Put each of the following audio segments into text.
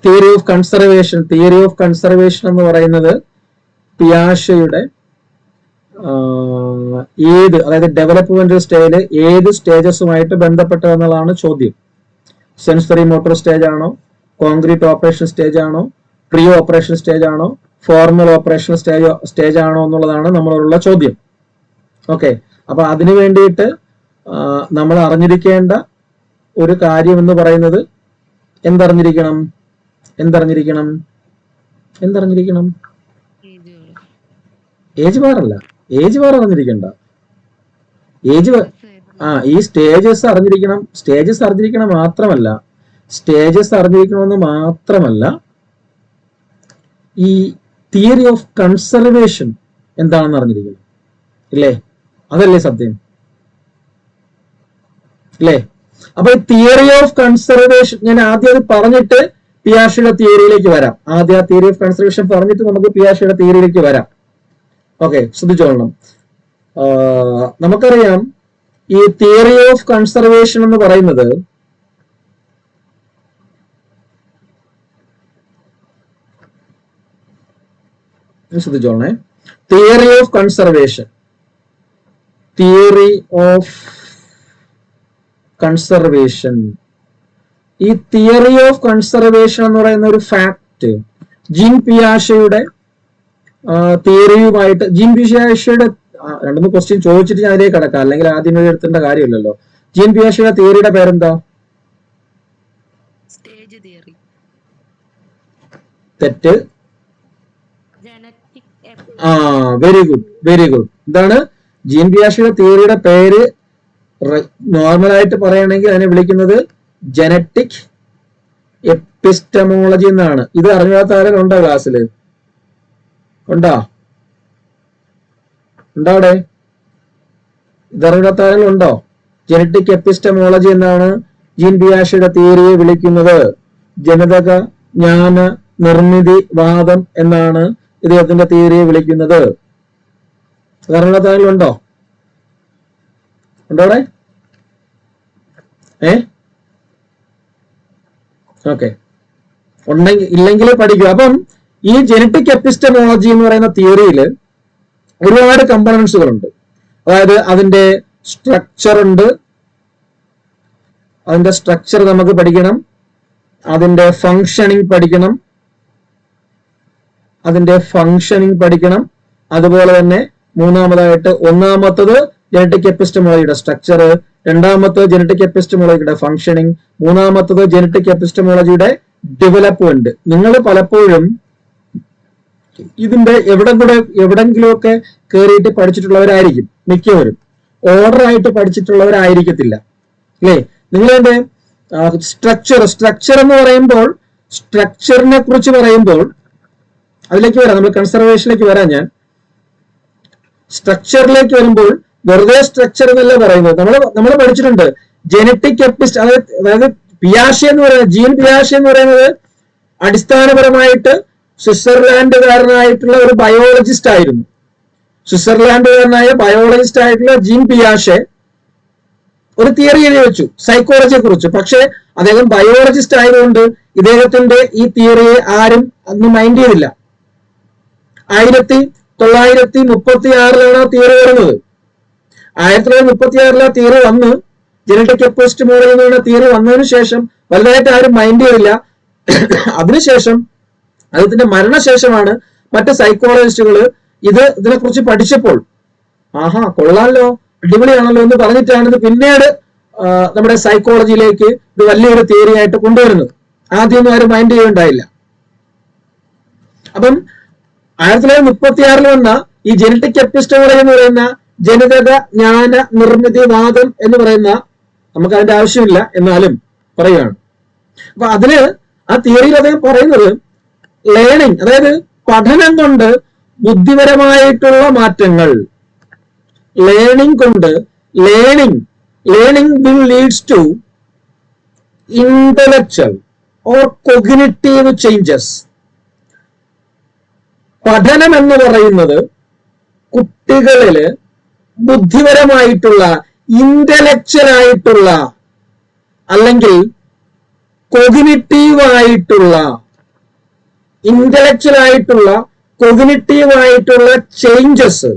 Theory of conservation എന്ന് പറയുന്നത് പിയാഷയുടെ അതായത് ഡെവലപ്മെന്റ് സ്റ്റേജില് ഏത് സ്റ്റേജസുമായിട്ട് ബന്ധപ്പെട്ടതെന്നുള്ളതാണ് ചോദ്യം. സെൻസറി മോട്ടോർ സ്റ്റേജ് ആണോ, കോൺക്രീറ്റ് ഓപ്പറേഷൻ സ്റ്റേജ് ആണോ, പ്രീ ഓപ്പറേഷൻ സ്റ്റേജ് ആണോ, ഫോർമൽ ഓപ്പറേഷൻ സ്റ്റേജ് ആണോ എന്നുള്ളതാണ് നമ്മളോടുള്ള ചോദ്യം. ഓക്കെ, അപ്പൊ അതിനു വേണ്ടിയിട്ട് നമ്മൾ അറിഞ്ഞിരിക്കേണ്ട ഒരു കാര്യം എന്ന് പറയുന്നത് എന്തറിഞ്ഞിരിക്കണം? ഏജ് ബാർ അല്ല, ഏജ് ബാർ അറിഞ്ഞിരിക്കണ്ട. ഈ സ്റ്റേജസ് അറിഞ്ഞിരിക്കണം മാത്രമല്ല ഈ തിയറി ഓഫ് കൺസർവേഷൻ എന്താണെന്ന് അറിഞ്ഞിരിക്കണം. ഇല്ലേ? അതല്ലേ സത്യം? അല്ലേ? അപ്പൊ തിയറി ഓഫ് കൺസർവേഷൻ ഞാൻ ആദ്യം അത് പറഞ്ഞിട്ട് പിയാഷയുടെ തിയറിയിലേക്ക് വരാം. ആദ്യം തിയറി ഓഫ് കൺസർവേഷൻ പറഞ്ഞിട്ട് നമുക്ക് പിയാഷയുടെ തിയറിയിലേക്ക് വരാം. ഓക്കെ, ശ്രദ്ധിച്ചോളണം. നമുക്കറിയാം ഈ തിയറി ഓഫ് കൺസർവേഷൻ എന്ന് പറയുന്നത് ശ്രദ്ധിച്ചോളണേ. തിയറി ഓഫ് കൺസർവേഷൻ ഈ തിയറി ഓഫ് കൺസർവേഷൻ എന്ന് പറയുന്ന ഒരു ഫാക്ട് ജീൻ പിയാഷയുടെ തിയറിയുമായിട്ട്, ജീൻ പിയാഷയുടെ രണ്ടു ക്വസ്റ്റ്യൻ ചോദിച്ചിട്ട് ഞാൻ അതിലേക്ക് കടക്കാം, അല്ലെങ്കിൽ ആദ്യം എടുത്തേണ്ട കാര്യമില്ലല്ലോ. ജീൻ പിയാഷയുടെ തിയറിയുടെ പേരെന്താ? തെറ്റ്. Very good. എന്താണ് ജീൻ പിയാഷയുടെ തിയറിയുടെ പേര്? നോർമലായിട്ട് പറയുകയാണെങ്കിൽ അതിനെ വിളിക്കുന്നത് ജനറ്റിക് എപ്പിസ്റ്റമോളജി എന്നാണ്. ഇത് അറിഞ്ഞാത്ത ആരെങ്കിലും ഉണ്ടോ ക്ലാസ്സിൽ? ഉണ്ടോ അവിടെ? ഇതറിയാത്ത ആരെങ്കിലും ഉണ്ടോ? ജനറ്റിക് എപ്പിസ്റ്റമോളജി എന്നാണ് ജീൻ പിയാഷയുടെ തിയറിയെ വിളിക്കുന്നത്. ജനിതക ജ്ഞാന നിർമ്മിതി വാദം എന്നാണ് ഇദ്ദേഹത്തിന്റെ തിയറിയെ വിളിക്കുന്നത്. അതറിയാത്ത ആരെങ്കിലും ഉണ്ടോ അവിടെ? ഓക്കെ, ഉണ്ടെങ്കിൽ ഇല്ലെങ്കിൽ പഠിക്കുക. അപ്പം ഈ ജനറ്റിക് എപ്പിസ്റ്റമോളജി എന്ന് പറയുന്ന തിയറിയിൽ ഒരുപാട് കമ്പോണൻസുകളുണ്ട്. അതായത് അതിന്റെ സ്ട്രക്ചർ ഉണ്ട്, അതിന്റെ സ്ട്രക്ചർ നമുക്ക് പഠിക്കണം, അതിന്റെ ഫങ്ഷനിങ് പഠിക്കണം. അതുപോലെ തന്നെ മൂന്നാമതായിട്ട് ഒന്നാമത്തത് ജനറ്റിക് എപ്പിസ്റ്റമോളജിയുടെ സ്ട്രക്ചർ, രണ്ടാമത്തത് ജനറ്റിക് എപ്പിസ്റ്റമോളജിയുടെ ഫങ്ഷനിങ്, മൂന്നാമത്തത് ജനറ്റിക് എപ്പിസ്റ്റമോളജിയുടെ ഡെവലപ്മെന്റ്. നിങ്ങൾ പലപ്പോഴും ഇതിന്റെ എവിടെങ്കിലുമൊക്കെ കയറിയിട്ട് പഠിച്ചിട്ടുള്ളവരായിരിക്കും മിക്കവരും, ഓർഡർ ആയിട്ട് പഠിച്ചിട്ടുള്ളവരായിരിക്കത്തില്ല. അല്ലേ? നിങ്ങളതിന്റെ സ്ട്രക്ചർ എന്ന് പറയുമ്പോൾ, സ്ട്രക്ചറിനെ കുറിച്ച് പറയുമ്പോൾ അതിലേക്ക് വരാം, നമ്മൾ കൺസർവേഷനിലേക്ക് വരാം. ഞാൻ സ്ട്രക്ചറിലേക്ക് വരുമ്പോൾ വെറുതെ സ്ട്രക്ചർ എന്നല്ല പറയുന്നത്. നമ്മൾ പഠിച്ചിട്ടുണ്ട് ജനറ്റിക് അതായത് പിയാഷെ എന്ന് പറയുന്നത്, ജീൻ പിയാഷെ എന്ന് പറയുന്നത് അടിസ്ഥാനപരമായിട്ട് സ്വിറ്റ്സർലാൻഡുകാരനായിട്ടുള്ള ഒരു ബയോളജിസ്റ്റ് ആയിരുന്നു. സ്വിറ്റ്സർലാൻഡുകാരനായ ബയോളജിസ്റ്റ് ആയിട്ടുള്ള ജീൻ പിയാഷെ ഒരു തിയറി എഴുതി വെച്ചു സൈക്കോളജിയെ കുറിച്ച്. പക്ഷെ അദ്ദേഹം ബയോളജിസ്റ്റ് ആയതുകൊണ്ട് ഇദ്ദേഹത്തിന്റെ ഈ തിയറിയെ ആരും അന്ന് മൈൻഡ് ചെയ്തില്ല. 1936 തിയറി വരുന്നത്. 1936 തിയറി വന്ന് ജനറ്റിക് എപ്പിസ്റ്റമോളജി എന്ന് പറയുന്ന തിയറി വന്നതിന് ശേഷം വലുതായിട്ട് ആരും മൈൻഡ് ചെയ്തില്ല. അതിനുശേഷം അദ്ദേഹത്തിന്റെ മരണശേഷമാണ് മറ്റ് സൈക്കോളജിസ്റ്റുകൾ ഇതിനെക്കുറിച്ച് പഠിച്ചപ്പോൾ കൊള്ളാമല്ലോ, അടിപൊളിയാണല്ലോ എന്ന് പറഞ്ഞിട്ടാണ് ഇത് പിന്നീട് നമ്മുടെ സൈക്കോളജിയിലേക്ക് ഇത് വലിയൊരു തിയറി ആയിട്ട് കൊണ്ടുവരുന്നത്. ആദ്യമൊന്നും ആരും മൈൻഡ് ചെയ്യുന്നുണ്ടായില്ല. അപ്പം 1936 വന്ന ഈ ജനറ്റിക് എപ്പിസ്റ്റമോളജി എന്ന് പറയുന്ന ജനിതക ജ്ഞാന നിർമ്മിതി വാദം എന്ന് പറയുന്ന, നമുക്ക് അതിന്റെ ആവശ്യമില്ല എന്നാലും പറയുകയാണ്. അപ്പൊ ആ തിയറിയിൽ അദ്ദേഹം പറയുന്നത് ലേണിംഗ്, അതായത് പഠനം കൊണ്ട് ബുദ്ധിപരമായിട്ടുള്ള മാറ്റങ്ങൾ, learning will leads to intellectual or cognitive changes. പഠനം എന്ന് പറയുന്നത് കുട്ടികളില് ബുദ്ധിപരമായിട്ടുള്ള, ഇന്റലക്ച്വൽ ആയിട്ടുള്ള അല്ലെങ്കിൽ കോഗ്നിറ്റീവ് ആയിട്ടുള്ള ഇന്റലക്ച്വൽ ആയിട്ടുള്ള കൊഗ്നിറ്റീവ് ആയിട്ടുള്ള ചേഞ്ചസ്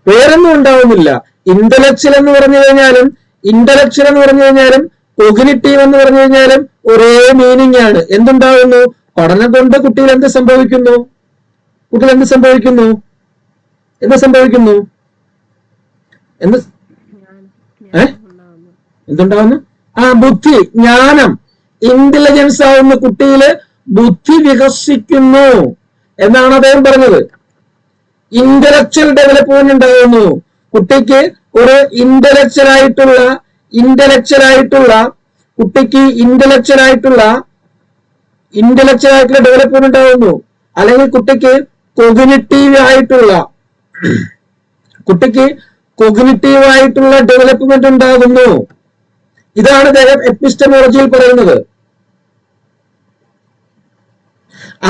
വേറൊന്നും ഉണ്ടാവുന്നില്ല. ഇന്റലക്ച്വൽ എന്ന് പറഞ്ഞു കഴിഞ്ഞാലും കൊഗ്നിറ്റീവ് എന്ന് പറഞ്ഞു കഴിഞ്ഞാലും ഒരേ മീനിങ് ആണ്. എന്തുണ്ടാവുന്നു? പഠനം കൊണ്ട് കുട്ടിയിൽ എന്ത് സംഭവിക്കുന്നു? എന്തുണ്ടാവുന്നു? ബുദ്ധി, ജ്ഞാനം, ഇന്റലിജൻസ് ആവുന്ന കുട്ടിയില് ബുദ്ധി വികസിക്കുന്നു എന്നാണ് അദ്ദേഹം പറഞ്ഞത്. ഇന്റലക്ച്വൽ ഡെവലപ്മെന്റ് ഉണ്ടാകുന്നു. കുട്ടിക്ക് ഒരു ഇന്റലക്ച്വൽ ആയിട്ടുള്ള ഡെവലപ്മെന്റ് ഉണ്ടാകുന്നു. അല്ലെങ്കിൽ കുട്ടിക്ക് കൊഗ്നിറ്റീവ് ആയിട്ടുള്ള ഡെവലപ്മെന്റ് ഉണ്ടാകുന്നു. ഇതാണ് അദ്ദേഹം എപ്പിസ്റ്റമോളജിയിൽ പറയുന്നത്.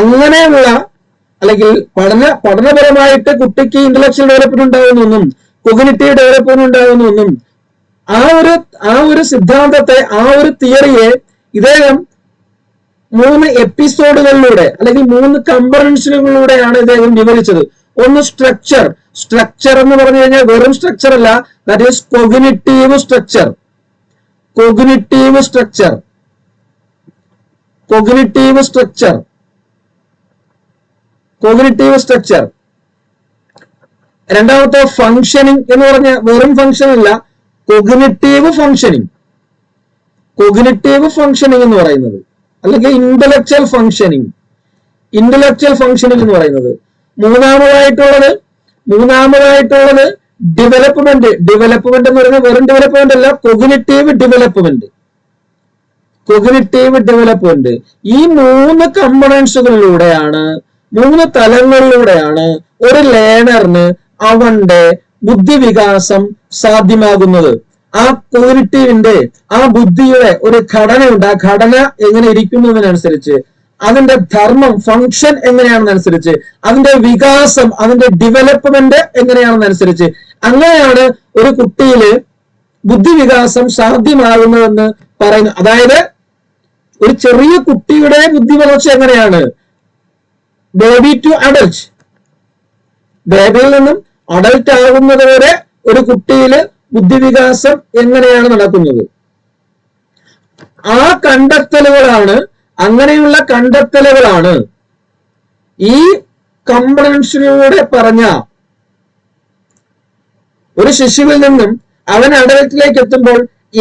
അങ്ങനെയുള്ള അല്ലെങ്കിൽ പഠനപരമായിട്ട് കുട്ടിക്ക് ഇന്റലക്ച്വൽ ഡെവലപ്മെന്റ് ഉണ്ടാകുന്നെന്നും കൊഗ്നിറ്റീവ് ഡെവലപ്മെന്റ് ഉണ്ടാകുന്നെന്നും ആ ഒരു സിദ്ധാന്തത്തെ, ആ ഒരു തിയറിയെ ഇദ്ദേഹം 3 എപ്പിസോഡുകളിലൂടെ അല്ലെങ്കിൽ 3 കമ്പറൻസുകളിലൂടെയാണ് ഇദ്ദേഹം വിവരിച്ചത്. ഒന്ന് സ്ട്രക്ചർ എന്ന് പറഞ്ഞു കഴിഞ്ഞാൽ വെറും സ്ട്രക്ചർ അല്ല, ദാറ്റ് ഈസ് കൊഗ്നിറ്റീവ് സ്ട്രക്ചർ. രണ്ടാമത്തെ ഫങ്ഷനിങ് എന്ന് പറഞ്ഞ വെറും ഫങ്ഷൻ അല്ല, കൊഗ്നിറ്റീവ് ഫങ്ഷനിങ് എന്ന് പറയുന്നത്, അല്ലെങ്കിൽ ഇന്റലക്ച്വൽ ഫങ്ഷനിങ് എന്ന് പറയുന്നത്. മൂന്നാമതായിട്ടുള്ളത് ഡെവലപ്മെന്റ് എന്ന് പറയുന്നത് വെറും ഡെവലപ്മെന്റ് അല്ല, കൊഗ്നിറ്റീവ് ഡെവലപ്മെന്റ്. ഈ 3 കമ്പണൻസുകളിലൂടെയാണ്, 3 തലങ്ങളിലൂടെയാണ് ഒരു ലേണറിന് അവന്റെ ബുദ്ധിവികാസം സാധ്യമാകുന്നത്. ആ കോഗ്നിറ്റീവിന്റെ, ആ ബുദ്ധിയുടെ ഒരു ഘടനയുണ്ട്. ആ ഘടന എങ്ങനെ ഇരിക്കുന്നതിനനുസരിച്ച്, അതിന്റെ ധർമ്മം, ഫങ്ഷൻ എങ്ങനെയാണെന്നനുസരിച്ച്, അതിന്റെ വികാസം, അതിന്റെ ഡെവലപ്മെന്റ് എങ്ങനെയാണെന്നനുസരിച്ച്, അങ്ങനെയാണ് ഒരു കുട്ടിയില് ബുദ്ധിവികാസം സാധ്യമാകുന്നതെന്ന് പറയുന്നു. അതായത് ഒരു ചെറിയ കുട്ടിയുടെ ബുദ്ധി വളർച്ച എങ്ങനെയാണ്? ബേബി ടു അഡൽട്ട്, ബേബിയിൽ നിന്നും അഡൽട്ട് ആകുന്നത് വരെ ഒരു കുട്ടിയില് ബുദ്ധിവികാസം എങ്ങനെയാണ് നടക്കുന്നത്? അങ്ങനെയുള്ള കണ്ടെത്തലുകളാണ് ഈ കമ്പണൻസിലൂടെ പറഞ്ഞ ഒരു ശിശുവിൽ നിന്നും അവൻ അഡൽട്ടിലേക്ക് എത്തുമ്പോൾ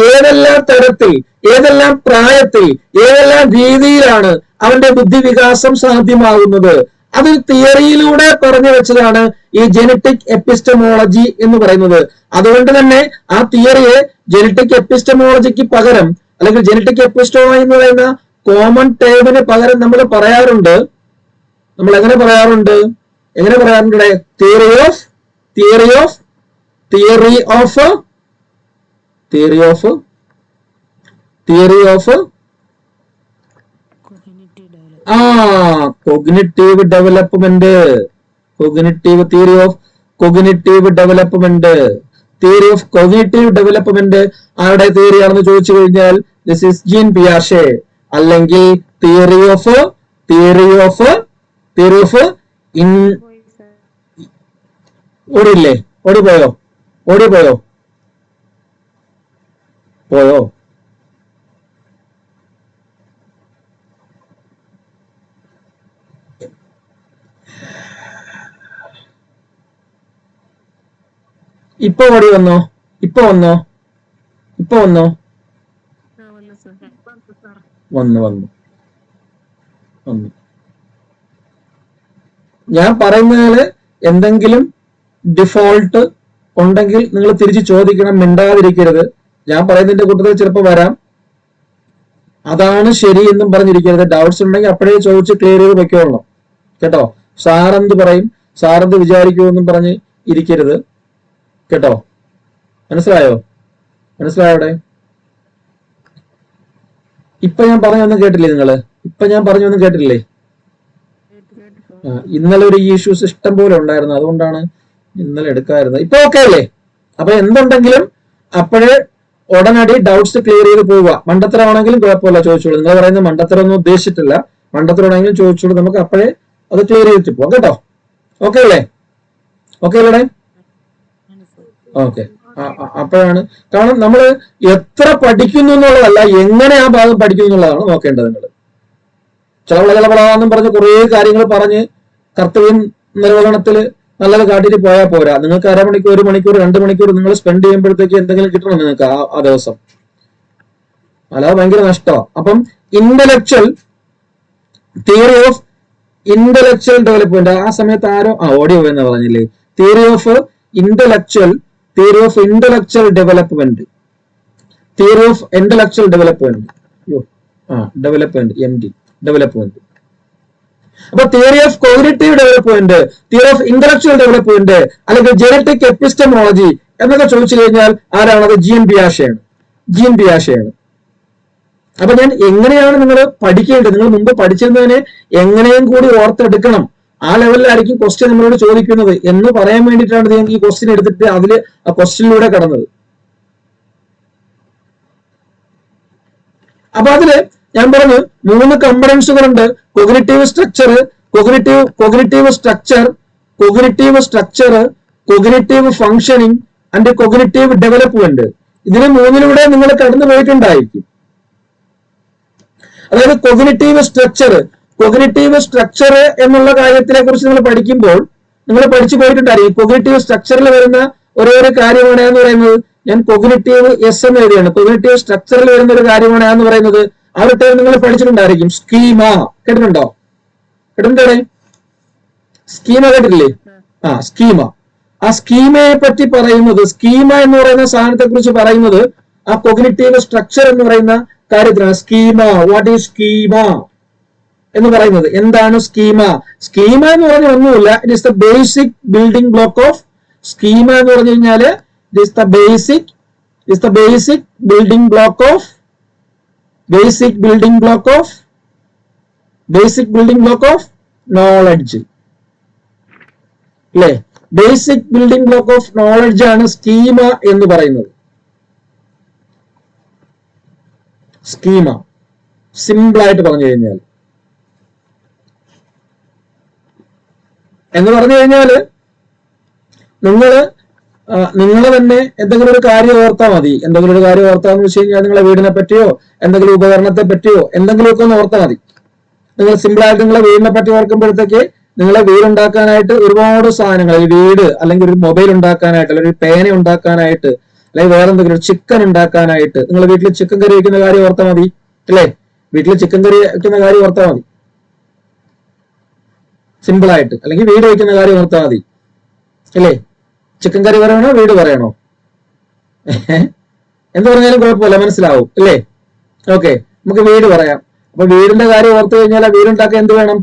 ഏതെല്ലാം തരത്തിൽ, ഏതെല്ലാം പ്രായത്തിൽ, ഏതെല്ലാം രീതിയിലാണ് അവന്റെ ബുദ്ധിവികാസം സാധ്യമാകുന്നത്, അത് തിയറിയിലൂടെ പറഞ്ഞു വെച്ചതാണ് ഈ ജെനറ്റിക് എപ്പിസ്റ്റമോളജി എന്ന് പറയുന്നത്. അതുകൊണ്ട് തന്നെ ആ തിയറിയെ ജെനറ്റിക് എപ്പിസ്റ്റമോളജിക്ക് പകരം, അല്ലെങ്കിൽ ജെനറ്റിക് എപ്പിസ്റ്റമോളജി എന്ന് പറയുന്ന കോമൺ ടേമിന് പകരം നമ്മൾ പറയാറുണ്ട്. നമ്മൾ എങ്ങനെ പറയാറുണ്ട്? Theory of cognitive development. ആരുടെ തിയറിയാണെന്ന് ചോദിച്ചു കഴിഞ്ഞാൽ ദിസ് ഈസ് ജീൻ പിയാഷെ, അല്ലെങ്കിൽ തിയറി ഓഫ് ഓടില്ലേ? ഓടിപ്പോയോ? ഇപ്പൊ ഓടി വന്നോ? വന്നു. ഞാൻ പറയുന്നതില് എന്തെങ്കിലും ഡിഫോൾട്ട് ഉണ്ടെങ്കിൽ നിങ്ങൾ തിരിച്ച് ചോദിക്കണം, മിണ്ടാതിരിക്കരുത്. ഞാൻ പറയുന്നതിന്റെ കൂട്ടത്തിൽ ചിലപ്പോൾ വരാം, അതാണ് ശരി എന്നും പറഞ്ഞിരിക്കരുത്. ഡൗട്ട്സ് ഉണ്ടെങ്കിൽ അപ്പോഴേ ചോദിച്ച് ക്ലിയർ ചെയ്ത് വെക്കോളണം കേട്ടോ. സാറെന്ത് പറയും, സാറെന്ത് വിചാരിക്കുമെന്നും പറഞ്ഞ് ഇരിക്കരുത് കേട്ടോ. മനസ്സിലായോടെ? ഇപ്പൊ ഞാൻ പറഞ്ഞൊന്നും കേട്ടില്ലേ? ഇന്നലെ ഒരു ഇഷ്യൂസ് ഇഷ്ടം പോലെ ഉണ്ടായിരുന്നു, അതുകൊണ്ടാണ് ഇന്നലെ എടുക്കാതിരുന്നത്. ഇപ്പൊ ഓക്കെ അല്ലേ? അപ്പൊ എന്തുണ്ടെങ്കിലും അപ്പോഴേ ഉടനടി ഡൗട്ട്സ് ക്ലിയർ ചെയ്ത് പോവുക. മണ്ടത്തരമാണെങ്കിലും കുഴപ്പമില്ല, ചോദിച്ചോളൂ. നിങ്ങൾ പറയുന്നത് മണ്ടത്തരം ഒന്നും ഉദ്ദേശിച്ചിട്ടില്ല. മണ്ടത്തരമാണെങ്കിലും ചോദിച്ചോളൂ, നമുക്ക് അപ്പോഴേ അത് ക്ലിയർ ചെയ്തിട്ട് പോവാം കേട്ടോ. ഓക്കെ അല്ലേ? ഓക്കെ അല്ലേ? ഓക്കെ. അപ്പോഴാണ്, കാരണം നമ്മൾ എത്ര പഠിക്കുന്നു എന്നുള്ളതല്ല, എങ്ങനെ ആ ഭാഗം പഠിക്കുന്നു എന്നുള്ളതാണ് നോക്കേണ്ടത്. നിങ്ങൾ ചളവളകളെന്നും പറഞ്ഞ് കുറേ കാര്യങ്ങൾ പറഞ്ഞ് കർത്തവ്യം നിർവഹണത്തില് നല്ലത് കാട്ടിട്ട് പോയാൽ പോരാ. നിങ്ങൾക്ക് അരമണിക്കൂർ, 1 മണിക്കൂർ, 2 മണിക്കൂർ നിങ്ങൾ സ്പെൻഡ് ചെയ്യുമ്പോഴത്തേക്ക് എന്തെങ്കിലും കിട്ടണം നിങ്ങൾക്ക് ആ ദിവസം. അല്ലാതെ ഭയങ്കര നഷ്ടമാണ്. അപ്പം intellectual theory of intellectual development, ആ സമയത്ത് ആരോ ഓഡിയോ എന്ന് പറഞ്ഞില്ലേ, theory of intellectual development, theory of intellectual development, development. അപ്പൊ theory of cognitive development, theory of intellectual development, അല്ലെങ്കിൽ ജെനറ്റിക് എപ്പിസ്റ്റമോളജി എന്നൊക്കെ ചോദിച്ചു കഴിഞ്ഞാൽ ആരാണത്? ജീൻ പിയാഷെയാണ്. അപ്പൊ ഞാൻ എങ്ങനെയാണ് നിങ്ങൾ പഠിക്കേണ്ടത്, നിങ്ങൾ മുമ്പ് പഠിച്ചിരുന്നതിനെ എങ്ങനെയും കൂടി ഓർത്തെടുക്കണം, ആ ലെവലിലായിരിക്കും ക്വസ്റ്റ്യൻ നമ്മളോട് ചോദിക്കുന്നത് എന്ന് പറയാൻ വേണ്ടിയിട്ടാണ് നിങ്ങൾക്ക് ഈ ക്വസ്റ്റ്യൻ എടുത്തിട്ട് അതിൽ ആ ക്വസ്റ്റ്യനിലൂടെ കടന്നത്. അപ്പൊ അതില് ഞാൻ പറഞ്ഞു 3 കമ്പണൻസുകളുണ്ട്: cognitive structure, cognitive functioning and cognitive development. ഇതിന് 3 നിങ്ങൾ കടന്നു പോയിട്ടുണ്ടായിരിക്കും. അതായത് കോഗ്നിറ്റീവ് സ്ട്രക്ചർ എന്നുള്ള കാര്യത്തിനെ കുറിച്ച് നിങ്ങൾ പഠിക്കുമ്പോൾ നിങ്ങൾ പഠിച്ചു പോയിട്ടുണ്ടായിരിക്കും. കോഗ്നിറ്റീവ് സ്ട്രക്ചറിൽ വരുന്ന ഓരോ കാര്യമാണ് എന്ന് പറയുന്നത്, ഞാൻ കോഗ്നിറ്റീവ് എസ് എന്ന് എഴുതിയാണ്. കോഗ്നിറ്റീവ് സ്ട്രക്ചറിൽ വരുന്ന ഒരു കാര്യമാണ് എന്ന് പറയുന്നത് ആ ഒരു ടൈം നിങ്ങൾ പഠിച്ചിട്ടുണ്ടായിരിക്കും. സ്കീമ കേട്ടിട്ടുണ്ടോ? സ്കീമ കേട്ടിട്ടില്ലേ? സ്കീമ. ആ സ്കീമയെ പറ്റി പറയുന്നത്, സ്കീമ എന്ന് പറയുന്ന സാധനത്തെ കുറിച്ച് പറയുന്നത് ആ കോഗ്നിറ്റീവ് സ്ട്രക്ചർ എന്ന് പറയുന്ന കാര്യത്തിലാണ്. സ്കീമ, വാട്ട് ഈസ് സ്കീമ എന്ന് പറയുന്നത്? എന്താണ് സ്കീമ? സ്കീമ എന്ന് പറഞ്ഞാൽ ഒന്നുമില്ല, it is the basic building block of. Schema എന്ന് പറഞ്ഞു കഴിഞ്ഞാൽ it is the basic building block of knowledge. അല്ലേ? Basic building block of knowledge ആണ് സ്കീമ എന്ന് പറയുന്നത്. സ്കീമ സിമ്പിൾ ആയിട്ട് പറഞ്ഞു കഴിഞ്ഞാൽ എന്ന് പറഞ്ഞു കഴിഞ്ഞാല് നിങ്ങൾ തന്നെ എന്തെങ്കിലും ഒരു കാര്യം ഓർത്താൽ മതി. എന്തെങ്കിലും ഒരു കാര്യം ഓർത്താന്ന് വെച്ച് കഴിഞ്ഞാൽ നിങ്ങളെ വീടിനെ പറ്റിയോ എന്തെങ്കിലും ഉപകരണത്തെ പറ്റിയോ എന്തെങ്കിലുമൊക്കെ ഒന്ന് ഓർത്താൽ മതി. നിങ്ങൾ സിമ്പിൾ ആയിട്ട് നിങ്ങളെ വീടിനെ പറ്റി ഓർക്കുമ്പോഴത്തേക്ക് നിങ്ങളെ വീടുണ്ടാക്കാനായിട്ട് ഒരുപാട് സാധനങ്ങൾ, ഒരു വീട് അല്ലെങ്കിൽ ഒരു മൊബൈൽ ഉണ്ടാക്കാനായിട്ട്, അല്ലെങ്കിൽ ഒരു പേന ഉണ്ടാക്കാനായിട്ട്, അല്ലെങ്കിൽ വേറെ എന്തെങ്കിലും ഒരു ചിക്കൻ ഉണ്ടാക്കാനായിട്ട്, നിങ്ങൾ വീട്ടിൽ ചിക്കൻ കറി വയ്ക്കുന്ന കാര്യം ഓർത്താൽ മതി. അല്ലേ? വീട്ടിൽ ചിക്കൻ കറി വയ്ക്കുന്ന കാര്യം ഓർത്താൽ മതി സിമ്പിൾ ആയിട്ട്. അല്ലെങ്കിൽ വീട് വയ്ക്കുന്ന കാര്യം ഓർത്താൽ മതി. അല്ലേ? ചിക്കൻ കറി പറയണോ വീട് പറയണോ? എന്ത് പറഞ്ഞാലും കുഴപ്പമില്ല, മനസ്സിലാവും. അല്ലേ? ഓക്കെ, നമുക്ക് വീട് പറയാം. അപ്പൊ വീടിന്റെ കാര്യം ഓർത്തു കഴിഞ്ഞാൽ ആ വീടുണ്ടാക്കാൻ എന്ത് വേണം?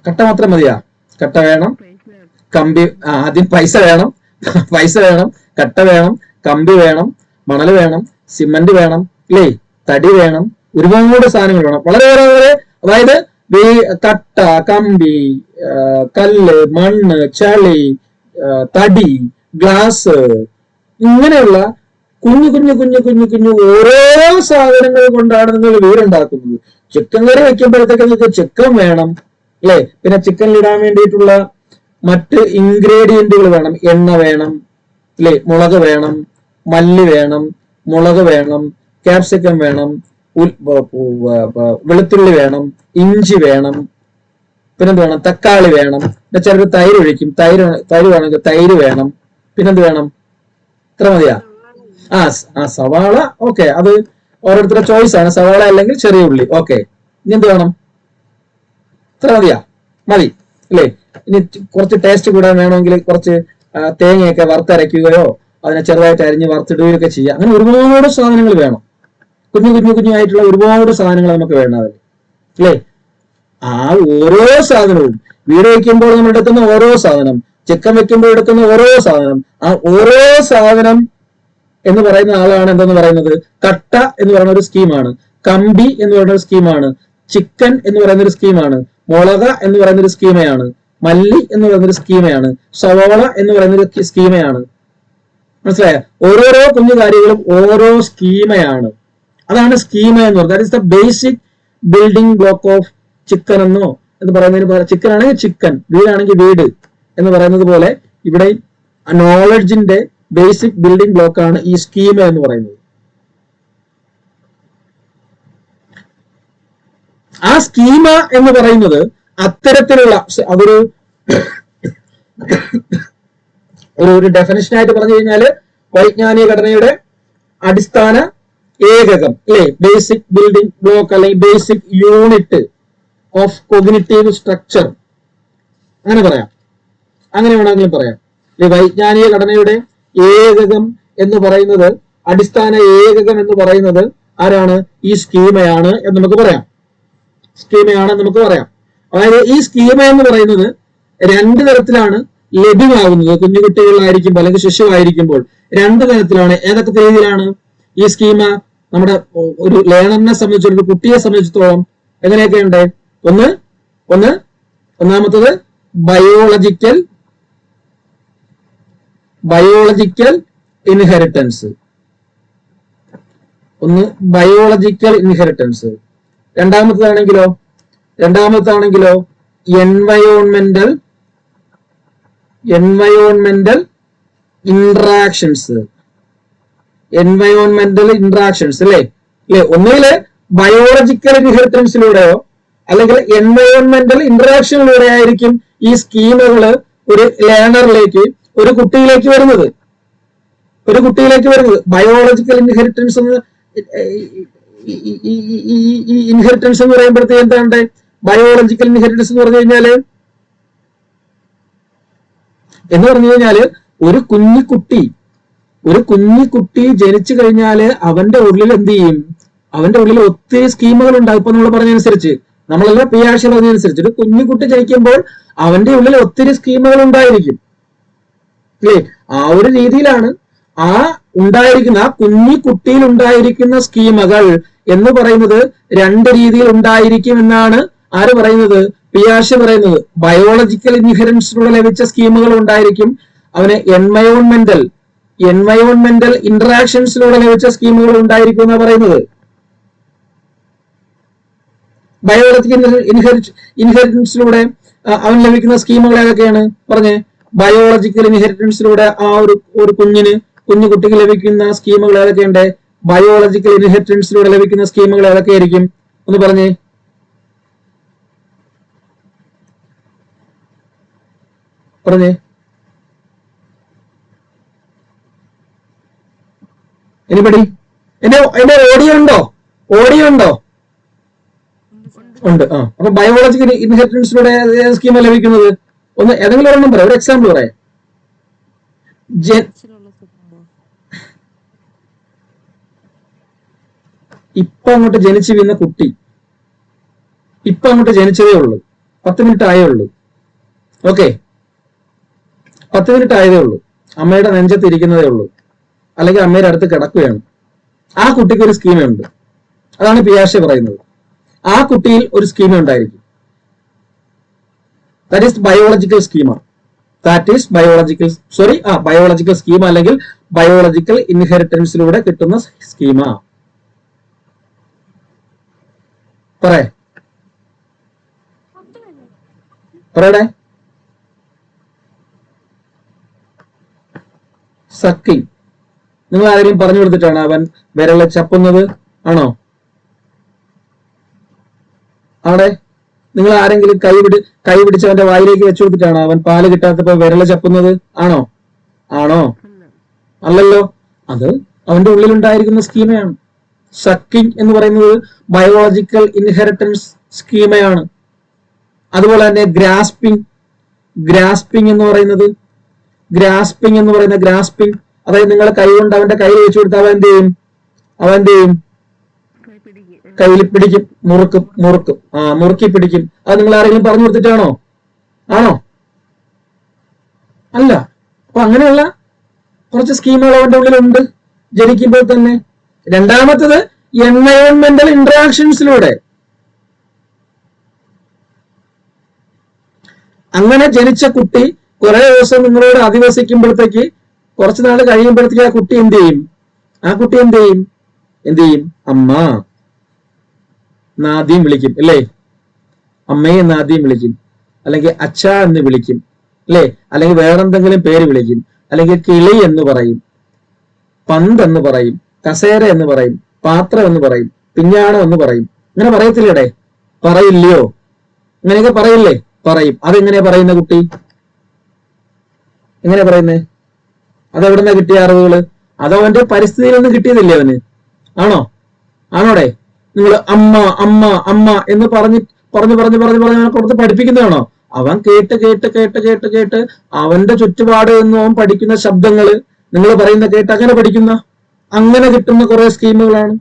കട്ട മാത്രം മതിയാ? കട്ട വേണം, കമ്പി, ആദ്യം പൈസ വേണം, കട്ട വേണം, കമ്പി വേണം, മണൽ വേണം, സിമന്റ് വേണം, അല്ലേ? തടി വേണം, ഒരുപാട് സാധനങ്ങൾ വേണം. വളരെ വളരെ, അതായത് കട്ട, കമ്പി, കല്ല്, മണ്ണ്, ചളി, തടി, ഗ്ലാസ്, ഇങ്ങനെയുള്ള കുഞ്ഞു ഓരോ സാധനങ്ങൾ കൊണ്ടാണ് നിങ്ങൾ വീടുണ്ടാക്കുന്നത്. ചിക്കൻ കറി വെക്കുമ്പോഴത്തേക്ക് നിങ്ങൾക്ക് ചിക്കൻ വേണം, അല്ലെ? പിന്നെ ചിക്കനിൽ ഇടാൻ വേണ്ടിയിട്ടുള്ള മറ്റ് ഇൻഗ്രീഡിയന്റുകൾ വേണം. എണ്ണ വേണം, അല്ലെ? മുളക് വേണം, മല്ലി വേണം, മുളക് വേണം, ക്യാപ്സിക്കം വേണം, വെളുത്തുള്ളി വേണം, ഇഞ്ചി വേണം, പിന്നെന്ത് വേണം? തക്കാളി വേണം. ചിലർ തൈര് ഒഴിക്കും, തൈര് വേണമെങ്കിൽ തൈര് വേണം. പിന്നെന്ത് വേണം? ഇത്ര മതിയാ? സവാള. ഓക്കെ, അത് ഓരോരുത്തരുടെ ചോയ്സ് ആണ്. സവാള അല്ലെങ്കിൽ ചെറിയ ഉള്ളി. ഓക്കെ, ഇനി എന്ത് വേണം? ഇത്ര മതിയാ? മതി, അല്ലേ? ഇനി കുറച്ച് ടേസ്റ്റ് കൂടാൻ വേണമെങ്കിൽ കുറച്ച് തേങ്ങയൊക്കെ വറുത്തരയ്ക്കുകയോ അതിനെ ചെറുതായിട്ട് അരിഞ്ഞ് വറുത്തിടുകയോ ഒക്കെ ചെയ്യാം. അങ്ങനെ ഒരുപാട് സാധനങ്ങൾ വേണം. കുഞ്ഞായിട്ടുള്ള ഒരുപാട് സാധനങ്ങൾ നമുക്ക് വേണം അതിൽ, അല്ലേ? ആ ഓരോ സാധനവും വീട് വയ്ക്കുമ്പോൾ നമ്മൾ എടുക്കുന്ന ഓരോ സാധനം, ചിക്കൻ വെക്കുമ്പോൾ എടുക്കുന്ന ഓരോ സാധനം, ആ ഓരോ സാധനം എന്ന് പറയുന്ന ആളാണ് എന്തെന്ന് പറയുന്നത്? കട്ട എന്ന് പറയുന്ന ഒരു സ്കീമാണ്, കമ്പി എന്ന് പറയുന്ന ഒരു സ്കീമാണ്, ചിക്കൻ എന്ന് പറയുന്ന ഒരു സ്കീമാണ്, മുളക എന്ന് പറയുന്ന ഒരു സ്കീമയാണ്, മല്ലി എന്ന് പറയുന്ന ഒരു സ്കീമയാണ്, സവാള എന്ന് പറയുന്ന ഒരു സ്കീമയാണ്. മനസ്സിലായ? ഓരോരോ കുഞ്ഞു കാര്യങ്ങളും ഓരോ സ്കീമയാണ്. അതാണ് സ്കീമ എന്ന് പറയുന്നത്. That is the basic building block of chicken എന്നോ എന്ന് പറയുന്നതിന്, ചിക്കൻ ആണെങ്കിൽ ചിക്കൻ, വീടാണെങ്കിൽ വീട് എന്ന് പറയുന്നത് പോലെ ഇവിടെ നോളജിന്റെ ബേസിക് ബിൽഡിംഗ് ബ്ലോക്ക് ആണ് ഈ സ്കീമ എന്ന് പറയുന്നത്. ആ സ്കീമ എന്ന് പറയുന്നത് അത്തരത്തിലുള്ള അതൊരു ഒരു ഡെഫിനിഷൻ ആയിട്ട് പറഞ്ഞു കഴിഞ്ഞാല് വൈജ്ഞാനിക ഘടനയുടെ അടിസ്ഥാന ഏകകം അല്ലെ, ബേസിക് ബിൽഡിംഗ് ബ്ലോക്ക് അല്ലെങ്കിൽ basic unit of cognitive structure, അങ്ങനെ പറയാം, അങ്ങനെ വേണമെങ്കിലും പറയാം. ഈ വൈജ്ഞാനിക ഘടനയുടെ ഏകകം എന്ന് പറയുന്നത്, അടിസ്ഥാന ഏകകം എന്ന് പറയുന്നത് ആരാണ്? ഈ സ്കീമയാണ് എന്ന് നമുക്ക് പറയാം. സ്കീമയാണെന്ന് നമുക്ക് പറയാം. അതായത് ഈ സ്കീമ എന്ന് പറയുന്നത് രണ്ട് തരത്തിലാണ് ലഭ്യമാകുന്നത്. കുഞ്ഞുകുട്ടികളിലായിരിക്കുമ്പോൾ അല്ലെങ്കിൽ ശിശുവായിരിക്കുമ്പോൾ രണ്ട് തരത്തിലാണ്. ഏതൊക്കെ രീതിയിലാണ് ഈ സ്കീമ നമ്മുടെ ഒരു ലേണറിനെ സംബന്ധിച്ചിടത്തോളം, ഒരു കുട്ടിയെ സംബന്ധിച്ചിടത്തോളം എങ്ങനെയൊക്കെയുണ്ട്? ഒന്നാമത്തത് ബയോളജിക്കൽ ഇൻഹെറിറ്റൻസ്. Biological inheritance. രണ്ടാമത്താണെങ്കിലോ എൻവയോൺമെന്റൽ ഇന്ററാക്ഷൻസ്. അല്ലേ? ഒന്നുകില് ബയോളജിക്കൽ ഇൻഹെറിറ്റൻസിലൂടെയോ അല്ലെങ്കിൽ എൻവയോൺമെന്റൽ ഇന്ററാക്ഷനിലൂടെ ആയിരിക്കും ഈ സ്കീമുകള് ഒരു ലേണറിലേക്ക്, ഒരു കുട്ടിയിലേക്ക് വരുന്നത്. ബയോളജിക്കൽ ഇൻഹെറിറ്റൻസ് ഇൻഹെറിറ്റൻസ് എന്ന് പറയുമ്പോഴത്തേക്ക് എന്താണ് ബയോളജിക്കൽ ഇൻഹെറിറ്റൻസ് എന്ന് പറഞ്ഞു കഴിഞ്ഞാല് ഒരു കുഞ്ഞിക്കുട്ടി ജനിച്ചു കഴിഞ്ഞാല് അവന്റെ ഉള്ളിൽ എന്ത് ചെയ്യും? അവന്റെ ഉള്ളിൽ ഒത്തിരി സ്കീമുകൾ ഉണ്ടാകും. ഇപ്പൊ നമ്മൾ പറഞ്ഞതനുസരിച്ച്, നമ്മളെല്ലാം പിയാഷെ പറഞ്ഞതനുസരിച്ച്, ഒരു കുഞ്ഞിക്കുട്ടി ജനിക്കുമ്പോൾ അവന്റെ ഉള്ളിൽ ഒത്തിരി സ്കീമുകൾ ഉണ്ടായിരിക്കും അല്ലേ? ആ ഒരു രീതിയിലാണ് ആ കുഞ്ഞിക്കുട്ടിയിൽ ഉണ്ടായിരിക്കുന്ന സ്കീമുകൾ എന്ന് പറയുന്നത് രണ്ട് രീതിയിൽ ഉണ്ടായിരിക്കും എന്നാണ് ആര് പറയുന്നത്? പിയാഷെ പറയുന്നത്. ബയോളജിക്കൽ ഇൻഹെറിറ്റൻസിലൂടെ ലഭിച്ച സ്കീമുകൾ ഉണ്ടായിരിക്കും. അവന് എൻവയോൺമെന്റൽ ഇന്ററാക്ഷൻസിലൂടെ ലഭിച്ച സ്കീമുകൾ ഉണ്ടായിരിക്കും എന്നാണ് പറയുന്നത്. ബയോളജിക്കൽ ഇൻഹെറിറ്റൻസിലൂടെ അവന് ലഭിക്കുന്ന സ്കീമുകൾ ഏതൊക്കെയാണ് പറഞ്ഞേ? ബയോളജിക്കൽ ഇൻഹെറിറ്റൻസിലൂടെ ആ ഒരു കുഞ്ഞുകുട്ടിക്ക് ലഭിക്കുന്ന സ്കീമുകൾ ഏതൊക്കെയുണ്ട്? ബയോളജിക്കൽ ഇൻഹെറിറ്റൻസിലൂടെ ലഭിക്കുന്ന സ്കീമുകൾ ഏതൊക്കെയായിരിക്കും? ഒന്ന് പറഞ്ഞേ. എനിബഡി? എന്റെ ഓഡിയോ ഉണ്ടോ? ഉണ്ട്. അപ്പൊ ബയോളജിക്കൽ ഇൻഹെറിറ്റൻസിലൂടെ സ്കീമ ലഭിക്കുന്നത് ഒന്ന് ഏതെങ്കിലും ഒരെണ്ണം പറയാം, ഒരു എക്സാമ്പിൾ പറയാം. ഇപ്പൊ അങ്ങോട്ട് ജനിച്ചു വീണ കുട്ടി, ഇപ്പൊ അങ്ങോട്ട് ജനിച്ചതേ ഉള്ളൂ, 10 മിനിറ്റ് ആയേ ഉള്ളൂ. ഓക്കെ, 10 മിനിറ്റ് ആയതേ ഉള്ളൂ. അമ്മയുടെ നെഞ്ചത്ത് ഇരിക്കുന്നതേ ഉള്ളൂ, അല്ലെങ്കിൽ അമ്മയുടെ അടുത്ത് കിടക്കുകയാണ്. ആ കുട്ടിക്ക് ഒരു സ്കീമയുണ്ട്. അതാണ് പിയാഷെ പറയുന്നത്. ആ കുട്ടിയിൽ ഒരു സ്കീമ ഉണ്ടായിരിക്കും. That is biological schema. Biological schema അല്ലെങ്കിൽ ബയോളജിക്കൽ ഇൻഹെറിറ്റൻസിലൂടെ കിട്ടുന്ന സ്കീമ. പറയടേ. സക്കിങ്. നിങ്ങൾ ആരെങ്കിലും പറഞ്ഞു കൊടുത്തിട്ടാണ് അവൻ വിരല് ചപ്പുന്നത്? ആണോ? അവിടെ നിങ്ങൾ ആരെങ്കിലും കൈ പിടിച്ച് അവന്റെ വായിലേക്ക് വെച്ചു കൊടുത്തിട്ടാണ് അവൻ പാല് കിട്ടാത്തപ്പോ വിരല് ചപ്പുന്നത്? ആണോ? അല്ലല്ലോ. അത് അവന്റെ ഉള്ളിലുണ്ടായിരിക്കുന്ന സ്കീമയാണ്. സക്കിങ് എന്ന് പറയുന്നത് ബയോളജിക്കൽ ഇൻഹെറിറ്റൻസ് സ്കീമയാണ്. അതുപോലെ തന്നെ ഗ്രാസ്പിംഗ് എന്ന് പറയുന്നത് അതായത് നിങ്ങൾ കൈ കൊണ്ട് അവന്റെ കയ്യിൽ വെച്ചു കൊടുത്താൽ അവൻ എന്ത് ചെയ്യും? കയ്യിൽ പിടിക്കും, മുറുക്കി പിടിക്കും. അത് നിങ്ങൾ ആരെങ്കിലും പറഞ്ഞു കൊടുത്തിട്ടാണോ? ആണോ? അല്ല. അപ്പൊ അങ്ങനെയുള്ള കുറച്ച് സ്കീമുകൾ അവന്റെ ഉള്ളിലുണ്ട് ജനിക്കുമ്പോൾ തന്നെ. രണ്ടാമത്തത് എൻവയോൺമെന്റൽ ഇന്ററാക്ഷൻസിലൂടെ. അങ്ങനെ ജനിച്ച കുട്ടി കുറെ ദിവസം നിങ്ങളോട് അധിവസിക്കുമ്പോഴത്തേക്ക് കുറച്ചു നാൾ കഴിയുമ്പോഴത്തേക്ക് ആ കുട്ടി എന്ത് ചെയ്യും? അമ്മ നാദിയും വിളിക്കും അല്ലേ? അമ്മയെ നാദിയും വിളിക്കും, അല്ലെങ്കിൽ അച്ഛ എന്ന് വിളിക്കും അല്ലേ? അല്ലെങ്കിൽ വേറെന്തെങ്കിലും പേര് വിളിക്കും, അല്ലെങ്കിൽ കിളി എന്ന് പറയും, പന്ത് എന്ന് പറയും, കസേര എന്ന് പറയും, പാത്രം എന്ന് പറയും, പിഞ്ഞാണം എന്ന് പറയും. ഇങ്ങനെ പറയത്തില്ലേടെ? പറയില്ലയോ? ഇങ്ങനെയൊക്കെ പറയില്ലേ? പറയും. അതെങ്ങനെയാ പറയുന്ന കുട്ടി? എങ്ങനെയാ പറയുന്നേ? അതെവിടുന്ന കിട്ടിയ അറിവുകള്? അതോ അവന്റെ പരിസ്ഥിതിയിൽ നിന്ന് കിട്ടിയതില്ലേ അവന്? ആണോടെ? നിങ്ങൾ അമ്മ അമ്മ അമ്മ എന്ന് പറഞ്ഞ് കൊടുത്ത് പഠിപ്പിക്കുന്നതാണോ? അവൻ കേട്ട് അവന്റെ ചുറ്റുപാട് നിന്ന് അവൻ പഠിക്കുന്ന ശബ്ദങ്ങള് നിങ്ങൾ പറയുന്ന കേട്ട് അങ്ങനെ കിട്ടുന്ന കുറെ സ്കീമുകളാണ്.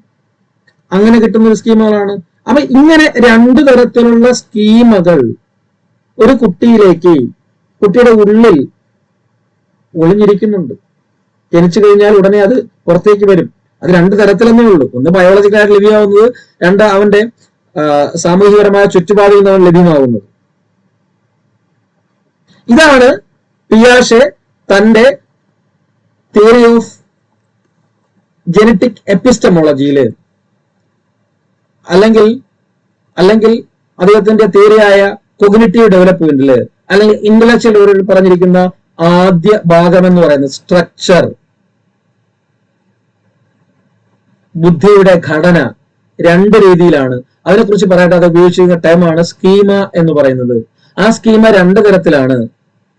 അപ്പൊ ഇങ്ങനെ രണ്ടു തരത്തിലുള്ള സ്കീമുകൾ ഒരു കുട്ടിയുടെ ഉള്ളിൽ ഒളിഞ്ഞിരിക്കുന്നുണ്ട്. ജനിച്ചു കഴിഞ്ഞാൽ ഉടനെ അത് പുറത്തേക്ക് വരും. അത് രണ്ടു തരത്തിലെന്നേ ഉള്ളൂ. ഒന്ന് ബയോളജിക്കലായിട്ട് ലഭ്യമാവുന്നത്, രണ്ട് അവന്റെ സാമൂഹികപരമായ ചുറ്റുപാടിൽ നിന്ന് അവൻ ലഭ്യമാവുന്നത്. ഇതാണ് പിയാഷെ തന്റെ തിയറി ഓഫ് ജനറ്റിക് എപ്പിസ്റ്റമോളജിയില് അല്ലെങ്കിൽ അദ്ദേഹത്തിന്റെ തിയറിയായ കൊഗ്നിറ്റീവ് ഡെവലപ്മെന്റില് അല്ലെങ്കിൽ ഇന്റലക്ച്വൽ ലെവലിൽ പറഞ്ഞിരിക്കുന്ന ആദ്യ ഭാഗം എന്ന് പറയുന്നത് സ്ട്രക്ചർ, ബുദ്ധിയുടെ ഘടന രണ്ട് രീതിയിലാണ്. അതിനെക്കുറിച്ച് പറയട്ടെ. അത് ഉപയോഗിച്ചിരിക്കുന്ന ടേമാണ് സ്കീമ എന്ന് പറയുന്നത്. ആ സ്കീമ രണ്ട് തരത്തിലാണ്,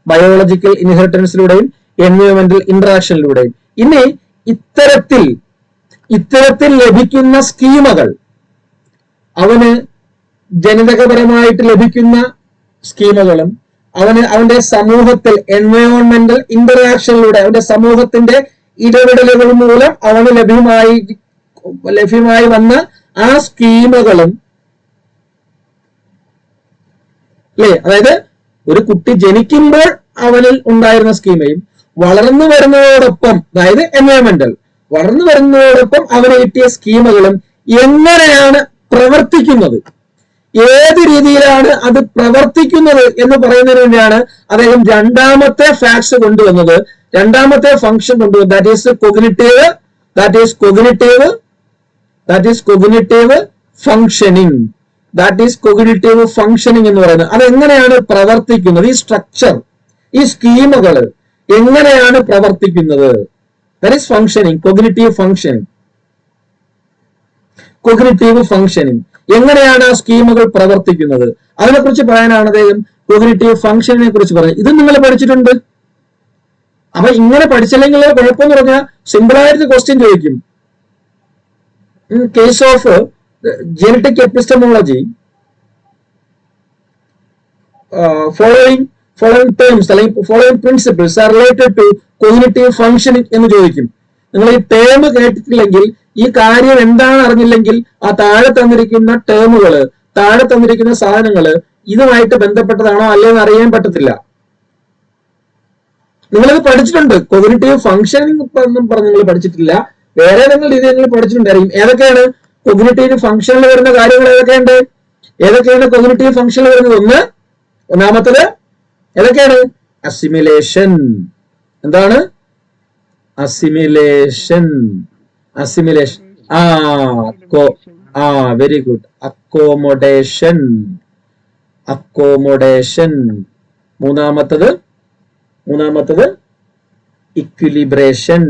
ബയോളജിക്കൽ ഇൻഹെറിറ്റൻസിലൂടെയും എൻവയോൺമെന്റൽ ഇന്ററാക്ഷനിലൂടെയും. ഇനി ഇത്തരത്തിൽ ലഭിക്കുന്ന സ്കീമകൾ അവന് ജനിതകപരമായിട്ട് ലഭിക്കുന്ന സ്കീമുകളും അവന്റെ സമൂഹത്തിൽ എൻവയോൺമെന്റൽ ഇന്ററാക്ഷനിലൂടെ അവന്റെ സമൂഹത്തിന്റെ ഇടപെടലുകൾ മൂലം അവന് ലഭ്യമായി വന്ന ആ സ്കീമുകളും അല്ലേ? അതായത് ഒരു കുട്ടി ജനിക്കുമ്പോൾ അവനിൽ ഉണ്ടായിരുന്ന സ്കീമയും വളർന്നു വരുന്നതോടൊപ്പം, അതായത് എൻവയോൺമെന്റൽ വളർന്നു വരുന്നതോടൊപ്പം അവന് കിട്ടിയ സ്കീമുകളും എങ്ങനെയാണ് പ്രവർത്തിക്കുന്നത്, ഏത് രീതിയിലാണ് അത് പ്രവർത്തിക്കുന്നത് എന്ന് പറയുന്നതിന് വേണ്ടിയാണ് അദ്ദേഹം രണ്ടാമത്തെ ഫാക്ട്സ് കൊണ്ടുവന്നത്, രണ്ടാമത്തെ ഫംഗ്ഷൻ കൊണ്ടുവന്നത്. ദാറ്റ് ഈസ് കൊഗ്നിറ്റീവ് ഫംഗ്ഷനിങ് എന്ന് പറയുന്നത്. അതെങ്ങനെയാണ് പ്രവർത്തിക്കുന്നത്, ഈ സ്ട്രക്ചർ, ഈ സ്കീമുകൾ എങ്ങനെയാണ് പ്രവർത്തിക്കുന്നത്? That is functioning, cognitive functioning. എങ്ങനെയാണ് ആ സ്കീമുകൾ പ്രവർത്തിക്കുന്നത്? അതിനെക്കുറിച്ച് പറയാനാണ് അദ്ദേഹം കൊഗ്നിറ്റീവ് ഫംഗ്ഷനിനെ കുറിച്ച് പറഞ്ഞത്. ഇത് നിങ്ങൾ പഠിച്ചിട്ടുണ്ട്. അപ്പൊ ഇങ്ങനെ പഠിച്ചില്ലെങ്കിൽ കുഴപ്പമെന്ന് പറഞ്ഞാൽ സിമ്പിളായിട്ട് ക്വസ്റ്റ്യൻ ചോദിക്കും. Case of genetic epistemology following terms അല്ലെങ്കിൽ following principles are related to cognitive functioning എന്ന് ചോദിക്കും. നിങ്ങൾ ഈ ടേം കേട്ടിട്ടില്ലെങ്കിൽ, ഈ കാര്യം എന്താണ് അറിഞ്ഞില്ലെങ്കിൽ, ആ താഴെ തന്നിരിക്കുന്ന ടേമുകള്, താഴെ തന്നിരിക്കുന്ന സാധനങ്ങള് ഇതുമായിട്ട് ബന്ധപ്പെട്ടതാണോ അല്ലെന്ന് അറിയാൻ പറ്റത്തില്ല. നിങ്ങളിത് പഠിച്ചിട്ടുണ്ട്. കൊഗ്നിറ്റീവ് ഫംഗ്ഷനിങ് എന്നും പറഞ്ഞ് നിങ്ങൾ പഠിച്ചിട്ടില്ല. വേറെ ഏതെങ്കിലും രീതി നിങ്ങൾ പഠിച്ചിട്ടുണ്ടായിരിക്കും. ഏതൊക്കെയാണ് കൊഗ്നിറ്റീവ് ഫംഗ്ഷനിൽ വരുന്ന കാര്യങ്ങൾ? ഏതൊക്കെയാണ് കൊഗ്നിറ്റീവ് ഫംഗ്ഷനിൽ വരുന്നത്? ഒന്നാമത്തത് ഏതൊക്കെയാണ്? അസിമിലേഷൻ. എന്താണ് അസിമിലേഷൻ? Very good. അക്കോമോഡേഷൻ. മൂന്നാമത്തത് ഇക്വിലിബ്രേഷൻ.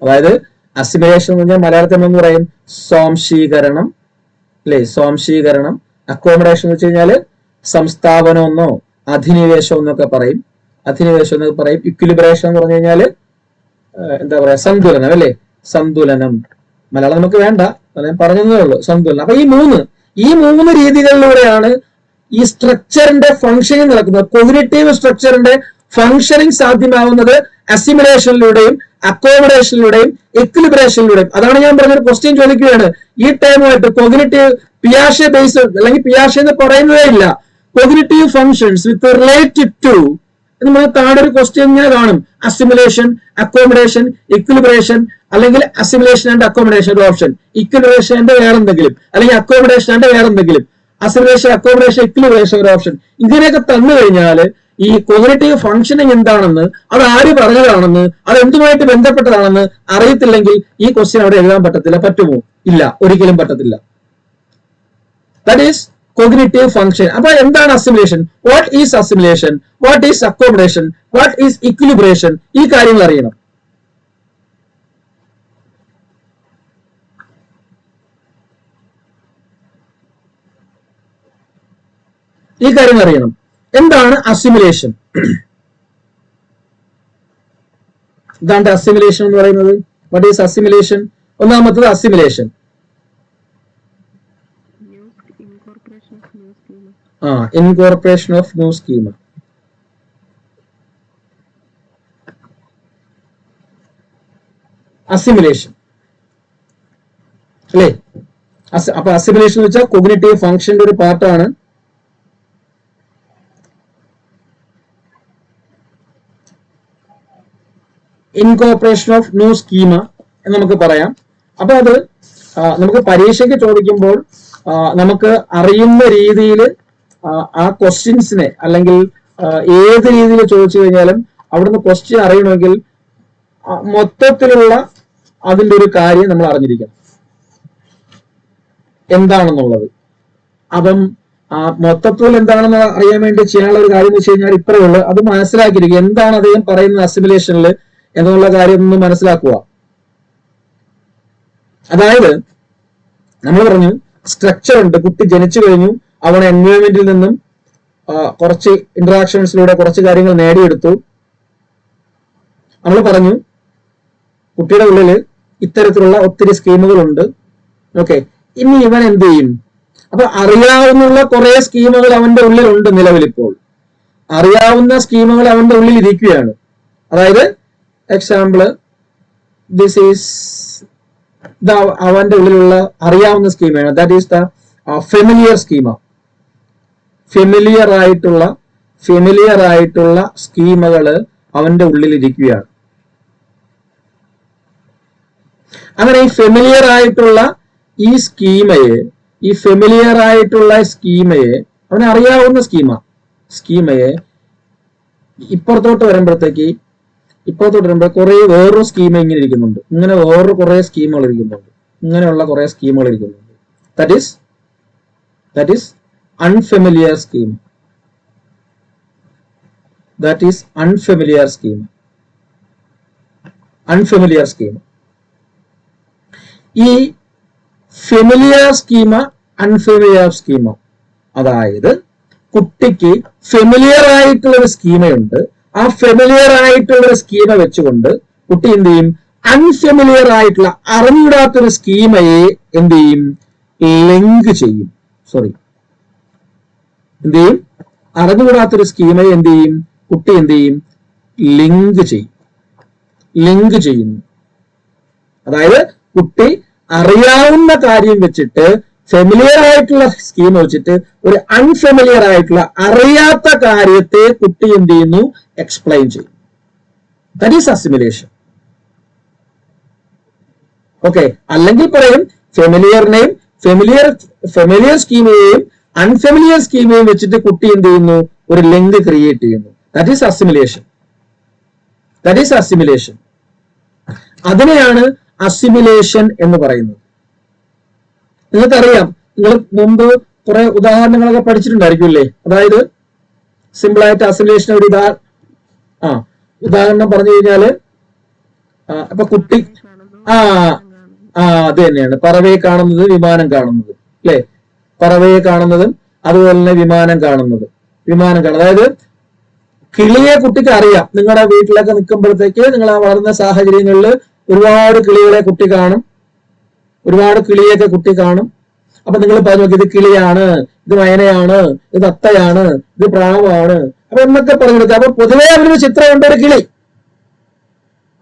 അതായത് അസിമിലേഷൻ എന്ന് പറഞ്ഞാൽ മലയാളത്തിൽ എന്ന് പറയും സ്വാംശീകരണം അല്ലെ? സ്വാംശീകരണം. അക്കോമഡേഷൻ എന്ന് വെച്ച് കഴിഞ്ഞാല് സംസ്ഥാപനം എന്നോ അധിനിവേശം എന്നൊക്കെ പറയും. ഇക്വിലിബ്രേഷൻ എന്ന് പറഞ്ഞു കഴിഞ്ഞാല് എന്താ പറയാ, സന്തുലനം അല്ലെ? സന്തുലനം. മലയാളം നമുക്ക് വേണ്ട, ഞാൻ പറഞ്ഞതേ ഉള്ളൂ. സന്തുലനം. അപ്പൊ ഈ മൂന്ന് രീതികളിലൂടെയാണ് ഈ സ്ട്രക്ചറിന്റെ ഫംഗ്ഷനിങ് നടക്കുന്നത്. കൊഗ്നിറ്റീവ് സ്ട്രക്ചറിന്റെ ഫംഗ്ഷനിങ് സാധ്യമാവുന്നത് അസിമിലേഷനിലൂടെയും അക്കോമഡേഷനിലൂടെയും ഇക്വിലിബ്രേഷനിലൂടെയും. അതാണ് ഞാൻ പറഞ്ഞൊരു ക്വസ്റ്റ്യൻ ചോദിക്കുകയാണ്. ഈ ടൈമുമായിട്ട് കൊഗ്നിറ്റീവ് പിയാഷെ ബേസ് അല്ലെങ്കിൽ പിയാഷെ എന്ന് പറയുന്നതേ ഇല്ല. Cognitive functions with related to നമ്മൾ താഴെ ഒരു ക്വസ്റ്റ്യൻ ഇങ്ങനെ കാണും. അസിമിലേഷൻ, അക്കോമഡേഷൻ, ഇക്വിലിബ്രേഷൻ, അല്ലെങ്കിൽ അസിമിലേഷൻ ആൻഡ് അക്കോമഡേഷൻ ഒരു ഓപ്ഷൻ, ഇക്വിലിബ്രേഷൻ വേറെന്തെങ്കിലും, അല്ലെങ്കിൽ അക്കോമഡേഷൻ വേറെന്തെങ്കിലും. അസിമുലേഷൻ, അക്കോമഡേഷൻ, ഇക്വിലിബ്രേഷൻ ഒരു ഓപ്ഷൻ. ഇങ്ങനെയൊക്കെ തന്നു കഴിഞ്ഞാൽ ഈ കോഗ്നിറ്റീവ് ഫംഗ്ഷനിങ് എന്താണെന്ന്, അത് ആര് പറഞ്ഞതാണെന്ന്, അത് എന്തുമായിട്ട് ബന്ധപ്പെട്ടതാണെന്ന് അറിയത്തില്ലെങ്കിൽ ഈ ക്വസ്റ്റ്യൻ അവിടെ എഴുതാൻ പറ്റത്തില്ല. പറ്റുമോ? ഇല്ല, ഒരിക്കലും പറ്റത്തില്ല. That is cognitive function. അപ്പൊ എന്താണ് assimilation? What is assimilation? What is accommodation? What is equilibration? ഈ കാര്യങ്ങൾ അറിയണം. ഈ കാര്യം അറിയണം. എന്താണ് അസിമുലേഷൻ? എന്താണ് അസിമുലേഷൻ എന്ന് പറയുന്നത്? What is assimilation? ഒന്നാമത്തത് അസിമുലേഷൻ. Incorporation of new schema. Assimilation അല്ലേ? അപ്പൊ അസിമുലേഷൻ എന്ന് വെച്ചാൽ കോഗ്നിറ്റീവ് ഫംഗ്ഷന്റെ ഒരു പാർട്ടാണ്. ഇൻകോർപ്പറേഷൻ ഓഫ് ന്യൂ സ്കീമ എന്ന് നമുക്ക് പറയാം. അപ്പൊ അത് നമുക്ക് പരീക്ഷയ്ക്ക് ചോദിക്കുമ്പോൾ നമുക്ക് അറിയുന്ന രീതിയിൽ ആ ക്വസ്റ്റ്യൻസിനെ, അല്ലെങ്കിൽ ഏത് രീതിയിൽ ചോദിച്ചു കഴിഞ്ഞാലും അവിടുന്ന് ക്വസ്റ്റ്യൻ അറിയണമെങ്കിൽ മൊത്തത്തിലുള്ള അതിന്റെ ഒരു കാര്യം നമ്മൾ അറിഞ്ഞിരിക്കണം എന്താണെന്നുള്ളത്. അപ്പം മൊത്തത്തിൽ എന്താണെന്ന് അറിയാൻ വേണ്ടി ചെയ്യാനുള്ള ഒരു കാര്യം എന്ന് വെച്ച് കഴിഞ്ഞാൽ ഇത്രയേ ഉള്ളൂ. അത് മനസ്സിലാക്കിയിരിക്കുക, എന്താണ് അദ്ദേഹം പറയുന്നത് അസിമുലേഷനിൽ എന്നുള്ള കാര്യം ഒന്ന് മനസ്സിലാക്കുക. അതായത് നമ്മൾ പറഞ്ഞു സ്ട്രക്ചർ ഉണ്ട്. കുട്ടി ജനിച്ചു കഴിഞ്ഞു, അവൻ എൻവയോൺമെന്റിൽ നിന്നും കുറച്ച് ഇന്ററാക്ഷൻസിലൂടെ കുറച്ച് കാര്യങ്ങൾ നേടിയെടുത്തു. നമ്മൾ പറഞ്ഞു കുട്ടിയുടെ ഉള്ളിൽ ഇത്തരത്തിലുള്ള ഒത്തിരി സ്കീമുകളുണ്ട്. ഓക്കെ, ഇനി ഇവൻ എന്ത് ചെയ്യും? അപ്പൊ അറിയാവുന്ന കുറെ സ്കീമുകൾ അവന്റെ ഉള്ളിലുണ്ട്. നിലവിലിപ്പോൾ അറിയാവുന്ന സ്കീമുകൾ അവന്റെ ഉള്ളിൽ ഇരിക്കുകയാണ്. അതായത് എക്സാമ്പിള്, ദിസ് ഈസ് അവന്റെ ഉള്ളിലുള്ള അറിയാവുന്ന സ്കീമാണ്. That is the familiar schema. Familiar ആയിട്ടുള്ള സ്കീമുകള് അവന്റെ ഉള്ളിൽ ഇരിക്കുകയാണ്. അങ്ങനെ ഈ ഫെമിലിയർ ആയിട്ടുള്ള ഈ സ്കീമയെ അവന് അറിയാവുന്ന സ്കീമയെ ഇപ്പുറത്തോട്ട് വരുമ്പോൾ കുറെ വേറൊരു സ്കീമ ഇങ്ങനെ ഇരിക്കുന്നുണ്ട്. ഇങ്ങനെ വേറൊരു കുറെ സ്കീമുകൾ ഇരിക്കുന്നുണ്ട്. ഇങ്ങനെയുള്ള കുറെ സ്കീമുകൾ ഇരിക്കുന്നുണ്ട്. That is unfamiliar scheme. Unfamiliar scheme. ഈ ഫെമിലിയർ സ്കീമ, അൺഫെമിലിയർ സ്കീമ, അതായത് കുട്ടിക്ക് ഫെമിലിയർ ആയിട്ടുള്ള ഒരു സ്കീമയുണ്ട്. ആ ഫെമിലിയർ ആയിട്ടുള്ള ഒരു സ്കീമ വെച്ചുകൊണ്ട് കുട്ടി എന്ത് ചെയ്യും? അൺഫെമിലിയർ ആയിട്ടുള്ള അറിഞ്ഞിടാത്തൊരു സ്കീമയെ എന്ത് ചെയ്യും? ലിങ്ക് ചെയ്യും. അറിഞ്ഞുകൂടാത്തൊരു സ്കീമയെ എന്ത് ചെയ്യും? കുട്ടി എന്ത് ചെയ്യും? ലിങ്ക് ചെയ്യുന്നു. അതായത് കുട്ടി അറിയാവുന്ന കാര്യം വെച്ചിട്ട്, ഫെമിലിയർ ആയിട്ടുള്ള സ്കീം വെച്ചിട്ട് ഒരു അൺഫെമിലിയർ ആയിട്ടുള്ള അറിയാത്ത കാര്യത്തെ കുട്ടി എന്ത് ചെയ്യുന്നു? എക്സ്പ്ലെയിൻ ചെയ്യും. That is assimilation. ഓക്കെ, അല്ലെങ്കിൽ പറയും ഫെമിലിയർ സ്കീമയെയും അൺഫെമിലിയർ സ്കീമയെയും വെച്ചിട്ട് കുട്ടി എന്ത് ചെയ്യുന്നു? ഒരു ലിങ്ക് ക്രിയേറ്റ് ചെയ്യുന്നു. That is assimilation. അതിനെയാണ് അസിമുലേഷൻ എന്ന് പറയുന്നത്. നിങ്ങൾക്കറിയാം, നിങ്ങൾ മുമ്പ് കുറെ ഉദാഹരണങ്ങളൊക്കെ പഠിച്ചിട്ടുണ്ടായിരിക്കും അല്ലേ? അതായത് സിമ്പിൾ ആയിട്ട് അസിമുലേഷൻ ഒരു ഉദാഹരണം പറഞ്ഞു കഴിഞ്ഞാല്, അപ്പൊ കുട്ടി അത് തന്നെയാണ് പറവയെ കാണുന്നത്, വിമാനം കാണുന്നത് അല്ലെ? പറവയെ കാണുന്നതും അതുപോലെ തന്നെ വിമാനം കാണുന്നത്. അതായത് കിളിയെ കുട്ടിക്ക് അറിയാം. നിങ്ങളുടെ വീട്ടിലൊക്കെ നിൽക്കുമ്പോഴത്തേക്ക് നിങ്ങൾ ആ വളർന്ന സാഹചര്യങ്ങളിൽ ഒരുപാട് കിളികളെ കുട്ടി കാണും, ഒരുപാട് കിളിയൊക്കെ കുട്ടി കാണും. അപ്പൊ നിങ്ങൾ പറഞ്ഞു നോക്കി, ഇത് കിളിയാണ്, ഇത് മയനയാണ്, ഇത് അത്തയാണ്, ഇത് പ്രാവാണ്, അപ്പൊ എന്നൊക്കെ പറഞ്ഞു കൊടുക്കുക. അപ്പൊ പൊതുവേ അവരൊരു ചിത്രമുണ്ട്, ഒരു കിളി.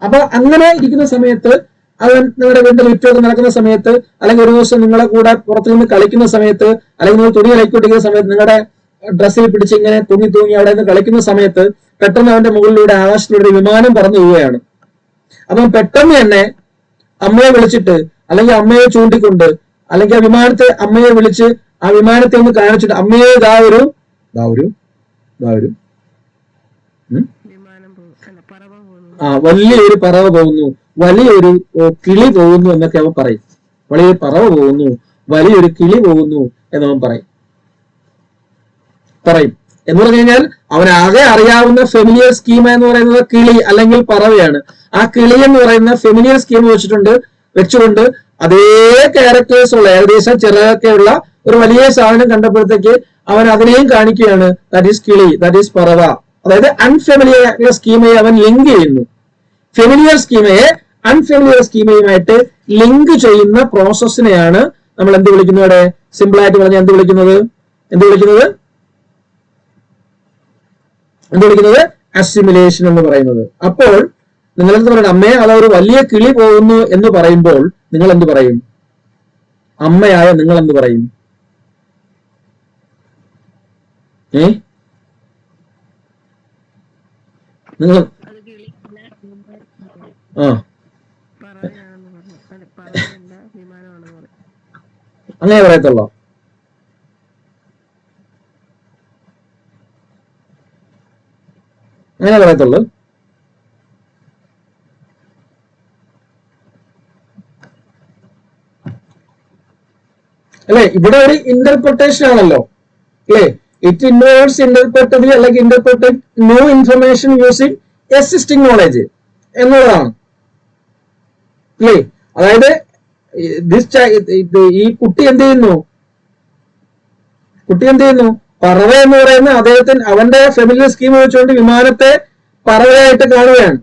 അപ്പൊ അങ്ങനെ ഇരിക്കുന്ന സമയത്ത്, അവൻ നിങ്ങളുടെ വീട്ടിൽ ചുറ്റുമൊക്കെ നടക്കുന്ന സമയത്ത്, അല്ലെങ്കിൽ ഒരു ദിവസം നിങ്ങളെ കൂടെ പുറത്തു നിന്ന് കളിക്കുന്ന സമയത്ത്, അല്ലെങ്കിൽ നിങ്ങൾ തുണി കളിക്കൊണ്ടിരിക്കുന്ന സമയത്ത് നിങ്ങളുടെ ഡ്രസ്സിൽ പിടിച്ച് ഇങ്ങനെ തൂങ്ങി അവിടെ നിന്ന് കളിക്കുന്ന സമയത്ത് പെട്ടെന്ന് അവന്റെ മുകളിലൂടെ ആകാശത്തിലൂടെ വിമാനം പറന്നു പോവുകയാണ്. അപ്പം പെട്ടെന്ന് തന്നെ അമ്മയെ വിളിച്ചിട്ട് അല്ലെങ്കിൽ അമ്മയെ ചൂണ്ടിക്കൊണ്ട് അല്ലെങ്കിൽ ആ വിമാനത്തെ അമ്മയെ വിളിച്ച് ആ വിമാനത്തെ ഒന്ന് കാണിച്ചിട്ട് അമ്മയെ ഇതാ ഒരു വലിയൊരു പറവ പോകുന്നു, വലിയൊരു കിളി പോകുന്നു എന്നൊക്കെ അവൻ പറയും. വലിയൊരു പറവ പോകുന്നു, വലിയൊരു കിളി പോകുന്നു എന്നവൻ പറയും. എന്ന് പറഞ്ഞു കഴിഞ്ഞാൽ അവനാകെ അറിയാവുന്ന ഫെമിലിയർ സ്കീമ എന്ന് പറയുന്നത് കിളി അല്ലെങ്കിൽ പറവയാണ്. ആ കിളി എന്ന് പറയുന്ന ഫെമിലിയർ സ്കീം വെച്ചുകൊണ്ട് അതേ ക്യാരക്ടേഴ്സ് ഉള്ള ഏകദേശം ചിറകൊക്കെയുള്ള ഒരു വലിയ സാധനം കണ്ടപ്പോഴത്തേക്ക് അവൻ അതിനെയും കാണിക്കുകയാണ്. ദാറ്റ് ഈസ് കിളി, ദാറ്റ് ഈസ് പറവ. അതായത് അൺഫെമിലിയർ സ്കീമയെ അവൻ ലിങ്ക് ചെയ്യുന്നു. ഫെമിലിയർ സ്കീമയെ അൺഫെമിലിയർ സ്കീമയുമായിട്ട് ലിങ്ക് ചെയ്യുന്ന പ്രോസസ്സിനെയാണ് നമ്മൾ എന്ത് വിളിക്കുന്നത്? ഇവിടെ സിമ്പിൾ ആയിട്ട് പറഞ്ഞാൽ എന്ത് വിളിക്കുന്നത്? അസിമിലേഷൻ എന്ന് പറയുന്നത്. അപ്പോൾ നിങ്ങൾ എന്ത് പറയണം? അമ്മയെ അതൊരു വലിയ കിളി പോകുന്നു എന്ന് പറയുമ്പോൾ നിങ്ങൾ എന്ത് പറയും? അമ്മയായ നിങ്ങൾ എന്ത് പറയും? നിങ്ങൾ അങ്ങനെ പറയത്തുള്ളോ? അങ്ങനെ പറയത്തുള്ളൂ? അല്ലെ? ഇവിടെ ഒരു ഇന്റർപ്രിട്ടേഷൻ ആണല്ലോ, അല്ലെ? ഇറ്റ് ഇൻവോൾവ്സ് ഇന്റർപ്രറ്റീവ് അല്ലെങ്കിൽ interpreted new information using existing knowledge എന്നുള്ളതാണ്, അല്ലേ? അതായത് ഈ കുട്ടി എന്ത് ചെയ്യുന്നു? പറവ എന്ന് പറയുന്ന അദ്ദേഹത്തിന് അവന്റെ ഫെമിലിയർ സ്കീം വെച്ചുകൊണ്ട് വിമാനത്തെ പറവയായിട്ട് കാണുകയാണ്.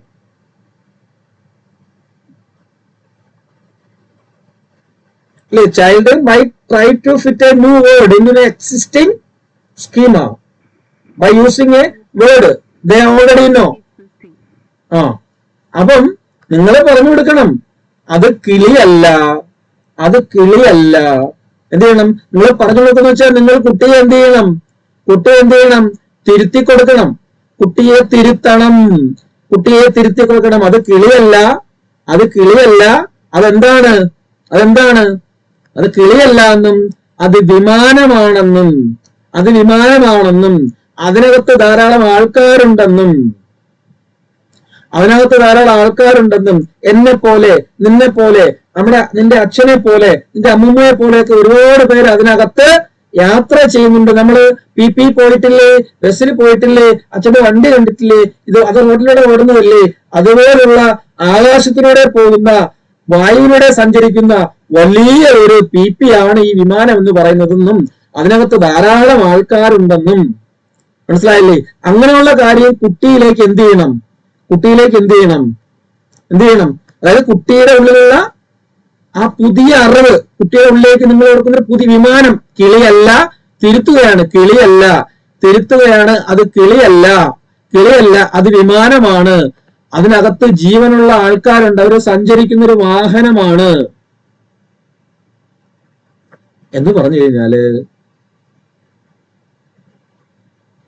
Child might try to fit a new word into an existing schema by using a word they already know. അപ്പം നിങ്ങൾ പറഞ്ഞു കൊടുക്കണം, അത് കിളിയല്ല. എന്ത് ചെയ്യണം? നിങ്ങൾ പറഞ്ഞു കൊടുക്കുന്ന വെച്ചാൽ നിങ്ങൾ കുട്ടിയെ എന്ത് ചെയ്യണം? തിരുത്തി കൊടുക്കണം. കുട്ടിയെ തിരുത്തി കൊടുക്കണം. അത് കിളിയല്ല. അതെന്താണ്? അത് കിളിയല്ല എന്നും അത് വിമാനമാണെന്നും അതിനകത്ത് ധാരാളം ആൾക്കാരുണ്ടെന്നും എന്നെ പോലെ, നിന്നെ പോലെ, നിന്റെ അച്ഛനെ പോലെ, നിന്റെ അമ്മൂമ്മയെ പോലെയൊക്കെ ഒരുപാട് പേര് അതിനകത്ത് യാത്ര ചെയ്യുന്നുണ്ട്. നമ്മള് പി പോയിട്ടില്ലേ? ബസ്സിൽ പോയിട്ടില്ലേ? അച്ഛന്റെ വണ്ടി കണ്ടിട്ടില്ലേ? അത് റോഡിലൂടെ ഓടുന്നതല്ലേ? അതുപോലുള്ള ആകാശത്തിലൂടെ പോകുന്ന, വായുവിലൂടെ സഞ്ചരിക്കുന്ന വലിയ ഒരു പി ആണ് ഈ വിമാനം എന്ന് പറയുന്നതെന്നും അതിനകത്ത് ധാരാളം ആൾക്കാരുണ്ടെന്നും മനസ്സിലായില്ലേ? അങ്ങനെയുള്ള കാര്യം കുട്ടിയിലേക്ക് എന്ത് ചെയ്യണം? അതായത് കുട്ടിയുടെ ഉള്ളിലുള്ള ആ പുതിയ അറിവ്, കുട്ടിയുടെ ഉള്ളിലേക്ക് നിങ്ങൾ കൊടുക്കുന്ന പുതിയ വിമാനം കിളിയല്ല, തിരുത്തുകയാണ്. അത് കിളിയല്ല, അത് വിമാനമാണ്. അതിനകത്ത് ജീവനുള്ള ആൾക്കാരുണ്ട്, അവർ സഞ്ചരിക്കുന്ന ഒരു വാഹനമാണ് എന്ന് പറഞ്ഞു കഴിഞ്ഞാല്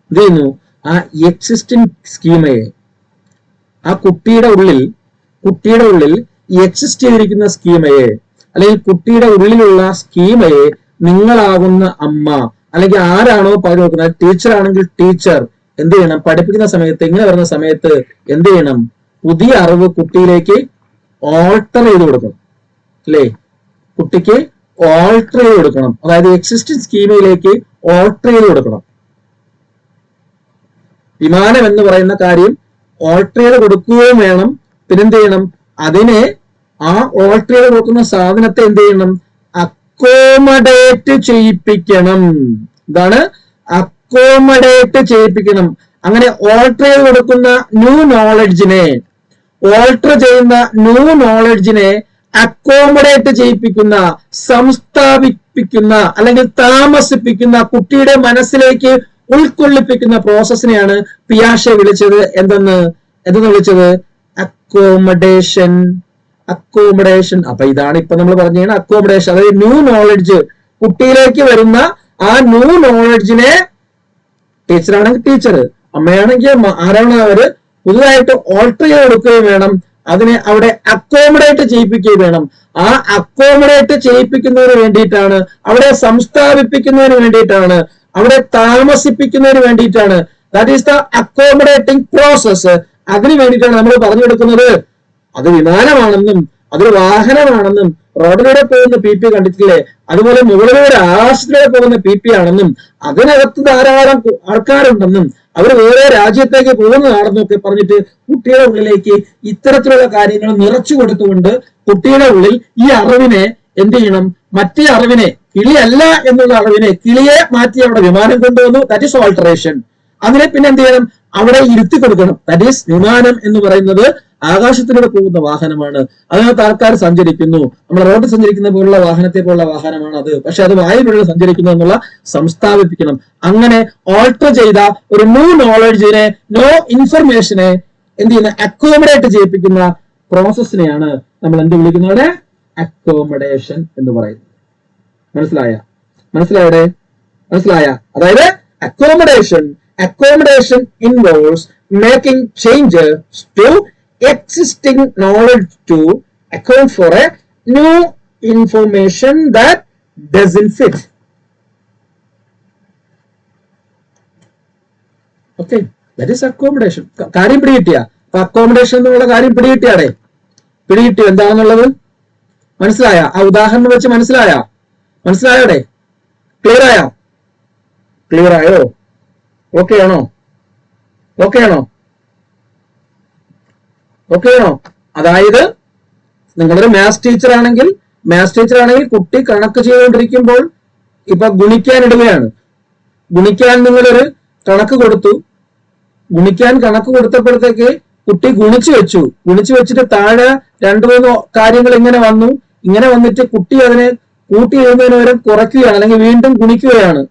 എന്ത് ചെയ്യുന്നു? ആ എക്സിസ്റ്റിംഗ് സ്കീമയെ, ആ കുട്ടിയുടെ ഉള്ളിൽ എക്സിസ്റ്റ് ചെയ്തിരിക്കുന്ന സ്കീമയെ, അല്ലെങ്കിൽ കുട്ടിയുടെ ഉള്ളിലുള്ള സ്കീമയെ നിങ്ങളാകുന്ന അമ്മ അല്ലെങ്കിൽ ആരാണോ പറഞ്ഞു കൊടുക്കുന്നത്, ടീച്ചർ ആണെങ്കിൽ ടീച്ചർ എന്ത് ചെയ്യണം? പഠിപ്പിക്കുന്ന സമയത്ത്, ഇങ്ങനെ വരുന്ന സമയത്ത് എന്ത് ചെയ്യണം? പുതിയ അറിവ് കുട്ടിയിലേക്ക് ഓൾട്ടർ ചെയ്ത് കൊടുക്കണം, അല്ലേ? കുട്ടിക്ക് ഓൾട്ടർ ചെയ്ത് കൊടുക്കണം. അതായത് എക്സിസ്റ്റിംഗ് സ്കീമയിലേക്ക് ഓൾട്ടർ ചെയ്ത് കൊടുക്കണം. വിമാനം എന്ന് പറയുന്ന കാര്യം ഓൾട്ടർ ചെയ്ത് കൊടുക്കുകയും വേണം. പിന്നെന്ത് ചെയ്യണം? അതിനെ, ആ ഓൾട്ടർ ചെയ്ത് കൊടുക്കുന്ന സാധനത്തെ എന്ത് ചെയ്യണം? അക്കോമഡേറ്റ് ചെയ്യിപ്പിക്കണം. ഇതാണ് അക്കോമഡേറ്റ് ചെയ്യിപ്പിക്കണം. അങ്ങനെ ഓൾട്ടർ ചെയ്ത് കൊടുക്കുന്ന ന്യൂ നോളജിനെ അക്കോമഡേറ്റ് ചെയ്യിപ്പിക്കുന്ന, സംസ്ഥാപിപ്പിക്കുന്ന അല്ലെങ്കിൽ താമസിപ്പിക്കുന്ന, കുട്ടിയുടെ മനസ്സിലേക്ക് ഉൾക്കൊള്ളിപ്പിക്കുന്ന പ്രോസസ്സിനെയാണ് പിയാഷെ വിളിച്ചത് എന്തെന്ന് വിളിച്ചത്? അക്കോമഡേഷൻ. അപ്പൊ ഇതാണ് ഇപ്പൊ നമ്മൾ പറഞ്ഞാണ് അക്കോമഡേഷൻ. അതായത് ന്യൂ നോളജ്, കുട്ടിയിലേക്ക് വരുന്ന ആ ന്യൂ നോളജിനെ, ടീച്ചറാണെങ്കിൽ ടീച്ചർ, അമ്മയാണെങ്കിൽ ആരാണ് അവര്, പുതുതായിട്ട് ഓൾട്ടർ ചെയ്ത് കൊടുക്കുകയും വേണം. അതിനെ അവിടെ അക്കോമഡേറ്റ് ചെയ്യിപ്പിക്കുകയും വേണം. ആ അക്കോമഡേറ്റ് ചെയ്യിപ്പിക്കുന്നതിന് വേണ്ടിയിട്ടാണ്, അവിടെ സംസ്ഥാപിപ്പിക്കുന്നതിന് വേണ്ടിയിട്ടാണ്, അവിടെ താമസിപ്പിക്കുന്നതിന് വേണ്ടിയിട്ടാണ്. That is the accommodating process. അതിന് വേണ്ടിയിട്ടാണ് നമ്മൾ പറഞ്ഞു കൊടുക്കുന്നത് അത് വിമാനമാണെന്നും അതൊരു വാഹനമാണെന്നും റോഡിലൂടെ പോകുന്ന PP കണ്ടിട്ടില്ലേ, അതുപോലെ മുകളിലൂടെ ആകാശത്തിലൂടെ പോകുന്ന PP ആണെന്നും അതിനകത്ത് ധാരാളം ആൾക്കാരുണ്ടെന്നും അവർ വേറെ രാജ്യത്തേക്ക് പോകുന്നതാണെന്നും ഒക്കെ പറഞ്ഞിട്ട് കുട്ടിയുടെ ഉള്ളിലേക്ക് ഇത്തരത്തിലുള്ള കാര്യങ്ങൾ നിറച്ചു കൊടുത്തുകൊണ്ട് കുട്ടിയുടെ ഉള്ളിൽ ഈ അറിവിനെ എന്ത് ചെയ്യണം, മറ്റേ അറിവിനെ, കിളിയല്ല എന്നുള്ള അറിവിനെ കിളിയെ മാറ്റി അവിടെ വിമാനം കൊണ്ടുവന്നു. That is alteration. അതിനെ പിന്നെ എന്ത് ചെയ്യണം, അവിടെ ഇരുത്തി കൊടുക്കണം. ദാറ്റ് ഈസ് വിമാനം എന്ന് പറയുന്നത് ആകാശത്തിലൂടെ പോകുന്ന വാഹനമാണ്. അതിനകത്ത് ആൾക്കാർ സഞ്ചരിക്കുന്നു. നമ്മൾ റോഡിൽ സഞ്ചരിക്കുന്ന പോലുള്ള വാഹനത്തെ പോലുള്ള വാഹനമാണ് അത്. പക്ഷെ അത് വായുവിലൂടെ സഞ്ചരിക്കുന്നു എന്നുള്ള സംസ്ഥാപിപ്പിക്കണം. അങ്ങനെ ഓൾട്ടർ ചെയ്ത ഒരു ന്യൂ നോളജിനെ, നോ ഇൻഫർമേഷനെ എന്ത് ചെയ്യുന്ന അക്കോമഡേറ്റ് ചെയ്യിപ്പിക്കുന്ന പ്രോസസ്സിനെയാണ് നമ്മൾ എന്ത് വിളിക്കുന്നത്, അക്കോമഡേഷൻ എന്ന് പറയുന്നത്. മനസ്സിലായ? അതായത് accommodation involves making changes to existing knowledge to account for a new information that doesn't fit. Okay, that is accommodation. കാര്യം പിടികിട്ടിയ അക്കോമഡേഷൻ എന്നുള്ള കാര്യം പിടികിട്ടിയോ എന്താണെന്നുള്ളത് മനസ്സിലായ? ആ ഉദാഹരണം വെച്ച് മനസ്സിലായോടെ? ക്ലിയർ ആയോ? ഓക്കെ ആണോ? അതായത് നിങ്ങളൊരു മാത്സ് ടീച്ചർ ആണെങ്കിൽ കുട്ടി കണക്ക് ചെയ്തുകൊണ്ടിരിക്കുമ്പോൾ ഇപ്പൊ ഗുണിക്കാൻ ഇടുകയാണ്. ഗുണിക്കാൻ നിങ്ങളൊരു കണക്ക് കൊടുത്തപ്പോഴത്തേക്ക് കുട്ടി ഗുണിച്ചു വെച്ചിട്ട് താഴെ 2-3 കാര്യങ്ങൾ ഇങ്ങനെ വന്നിട്ട് കുട്ടി അതിനെ കൂട്ടി എഴുതുന്നതിന് പകരം കുറയ്ക്കുകയാണ്, അല്ലെങ്കിൽ വീണ്ടും ഗുണിക്കുകയാണ്.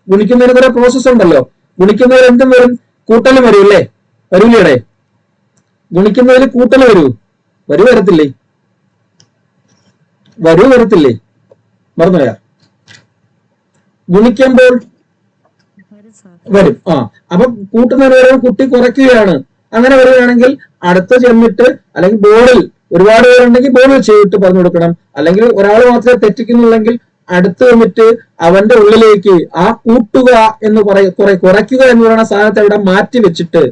ഗുണിക്കുന്നതിന് കുറെ പ്രോസസ് ഉണ്ടല്ലോ. ഗുണിക്കുന്നതിൽ എന്തും വരും, കൂട്ടലും വരൂല്ലേ? വരൂല്ലേ? ഗുണിക്കുന്നതിൽ കൂട്ടൽ വരത്തില്ലേ? മറന്നുപോയാ? ഗുണിക്കുമ്പോൾ വരും. അപ്പൊ കൂട്ടുന്നതിന് പകരം കുട്ടി കുറയ്ക്കുകയാണ്. അങ്ങനെ വരികയാണെങ്കിൽ അടുത്ത് ചെന്നിട്ട്, അല്ലെങ്കിൽ ബോർഡിൽ ഒരുപാട് പേരുണ്ടെങ്കിൽ ബോർഡിൽ ചെയ്തിട്ട് പറഞ്ഞു കൊടുക്കണം. അല്ലെങ്കിൽ ഒരാൾ മാത്രമേ തെറ്റിക്കുന്നുള്ളെങ്കിൽ അടുത്ത് വന്നിട്ട് അവന്റെ ഉള്ളിലേക്ക് ആ കൂട്ടുക എന്ന് കുറയ്ക്കുക എന്ന് പറയുന്ന സാധനത്തെ അവിടെ മാറ്റി വെച്ചിട്ട്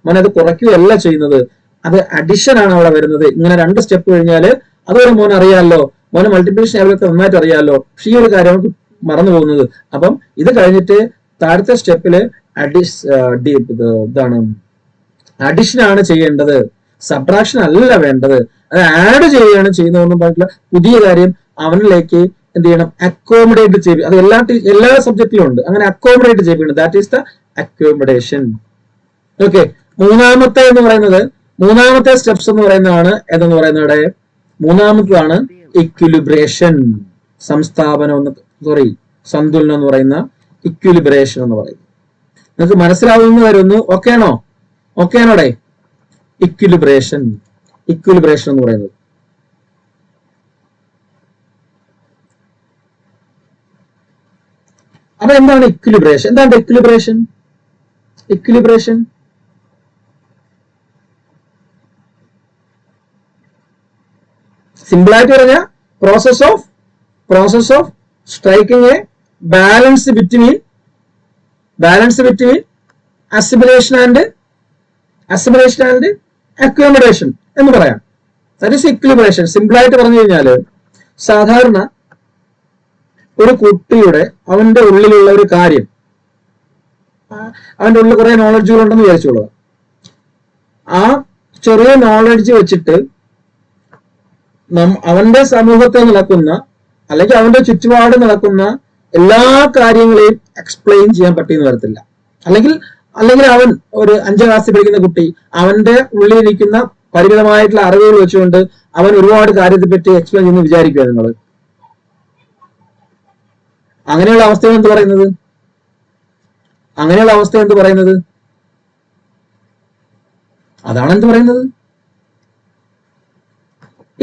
മോനത് കുറയ്ക്കുകയല്ല ചെയ്യുന്നത്, അത് അഡിഷൻ ആണ് അവിടെ വരുന്നത്. ഇങ്ങനെ 2 സ്റ്റെപ്പ് കഴിഞ്ഞാല് അതുവരെ മോൻ അറിയാമല്ലോ, മോന് മൾട്ടിപ്ലിക്കേഷൻ ലെവലൊക്കെ നന്നായിട്ട് അറിയാമല്ലോ. പക്ഷെ ഈ ഒരു കാര്യം മറന്നു പോകുന്നത്. അപ്പം ഇത് കഴിഞ്ഞിട്ട് താഴത്തെ സ്റ്റെപ്പില് അഡിഷൻ ആണ് ചെയ്യേണ്ടത്, സബ്ട്രാക്ഷൻ അല്ല വേണ്ടത്. അത് ആഡ് ചെയ്യുകയാണ് ചെയ്യുന്നതെന്നും പറഞ്ഞിട്ടുള്ള പുതിയ കാര്യം അവനിലേക്ക് എന്ത് ചെയ്യണം, അക്കോമഡേറ്റ് ചെയ്യും. അത് എല്ലാ സബ്ജക്റ്റിലും ഉണ്ട്. അങ്ങനെ അക്കോമഡേറ്റ് ചെയ്യണം. That is the accommodation. Okay, മൂന്നാമത്തെ സ്റ്റെപ്സ് എന്ന് പറയുന്നതാണ് ഏതെന്ന് പറയുന്നത്, മൂന്നാമത്തതാണ് ഇക്വിലിബ്രേഷൻ. സന്തുലനം എന്ന് പറയുന്ന ഇക്വിലിബ്രേഷൻ എന്ന് പറയുന്നത് നിങ്ങൾക്ക് മനസ്സിലാവുന്ന വരുന്നു. ഓക്കെ ആണോടെ? ഇക്വിലിബ്രേഷൻ എന്ന് പറയുന്നത് അപ്പൊ എന്താണ് ഇക്വിലിബ്രേഷൻ? സിമ്പിൾ ആയിട്ട് പറഞ്ഞാൽ process of striking A balance between assimilation and accommodation എന്ന് പറയാം. That is equilibration. സിമ്പിൾ ആയിട്ട് പറഞ്ഞു കഴിഞ്ഞാല്, സാധാരണ ഒരു കുട്ടിയുടെ അവന്റെ ഉള്ളിലുള്ള ഒരു കാര്യം, അവന്റെ ഉള്ളിൽ കുറെ നോളജുകൾ ഉണ്ടെന്ന് വിചാരിച്ചോളുക. ആ ചെറിയ നോളജ് വെച്ചിട്ട് അവന്റെ സമൂഹത്തിൽ നടക്കുന്ന, അല്ലെങ്കിൽ അവന്റെ ചുറ്റുപാട് നടക്കുന്ന എല്ലാ കാര്യങ്ങളെയും എക്സ്പ്ലെയിൻ ചെയ്യാൻ പറ്റിയെന്ന് വരത്തില്ല. അല്ലെങ്കിൽ അവൻ ഒരു 5ാം ക്ലാസ്സിൽ പഠിക്കുന്ന കുട്ടി, അവന്റെ ഉള്ളിലിരിക്കുന്ന പരിമിതമായിട്ടുള്ള അറിവുകൾ വെച്ചുകൊണ്ട് അവൻ ഒരുപാട് കാര്യത്തെ പറ്റി എക്സ്പ്ലെയിൻ ചെയ്യുന്നു വിചാരിക്കുക നിങ്ങൾ. അങ്ങനെയുള്ള അവസ്ഥ എന്ത് പറയുന്നത്? അതാണ് എന്ത് പറയുന്നത്,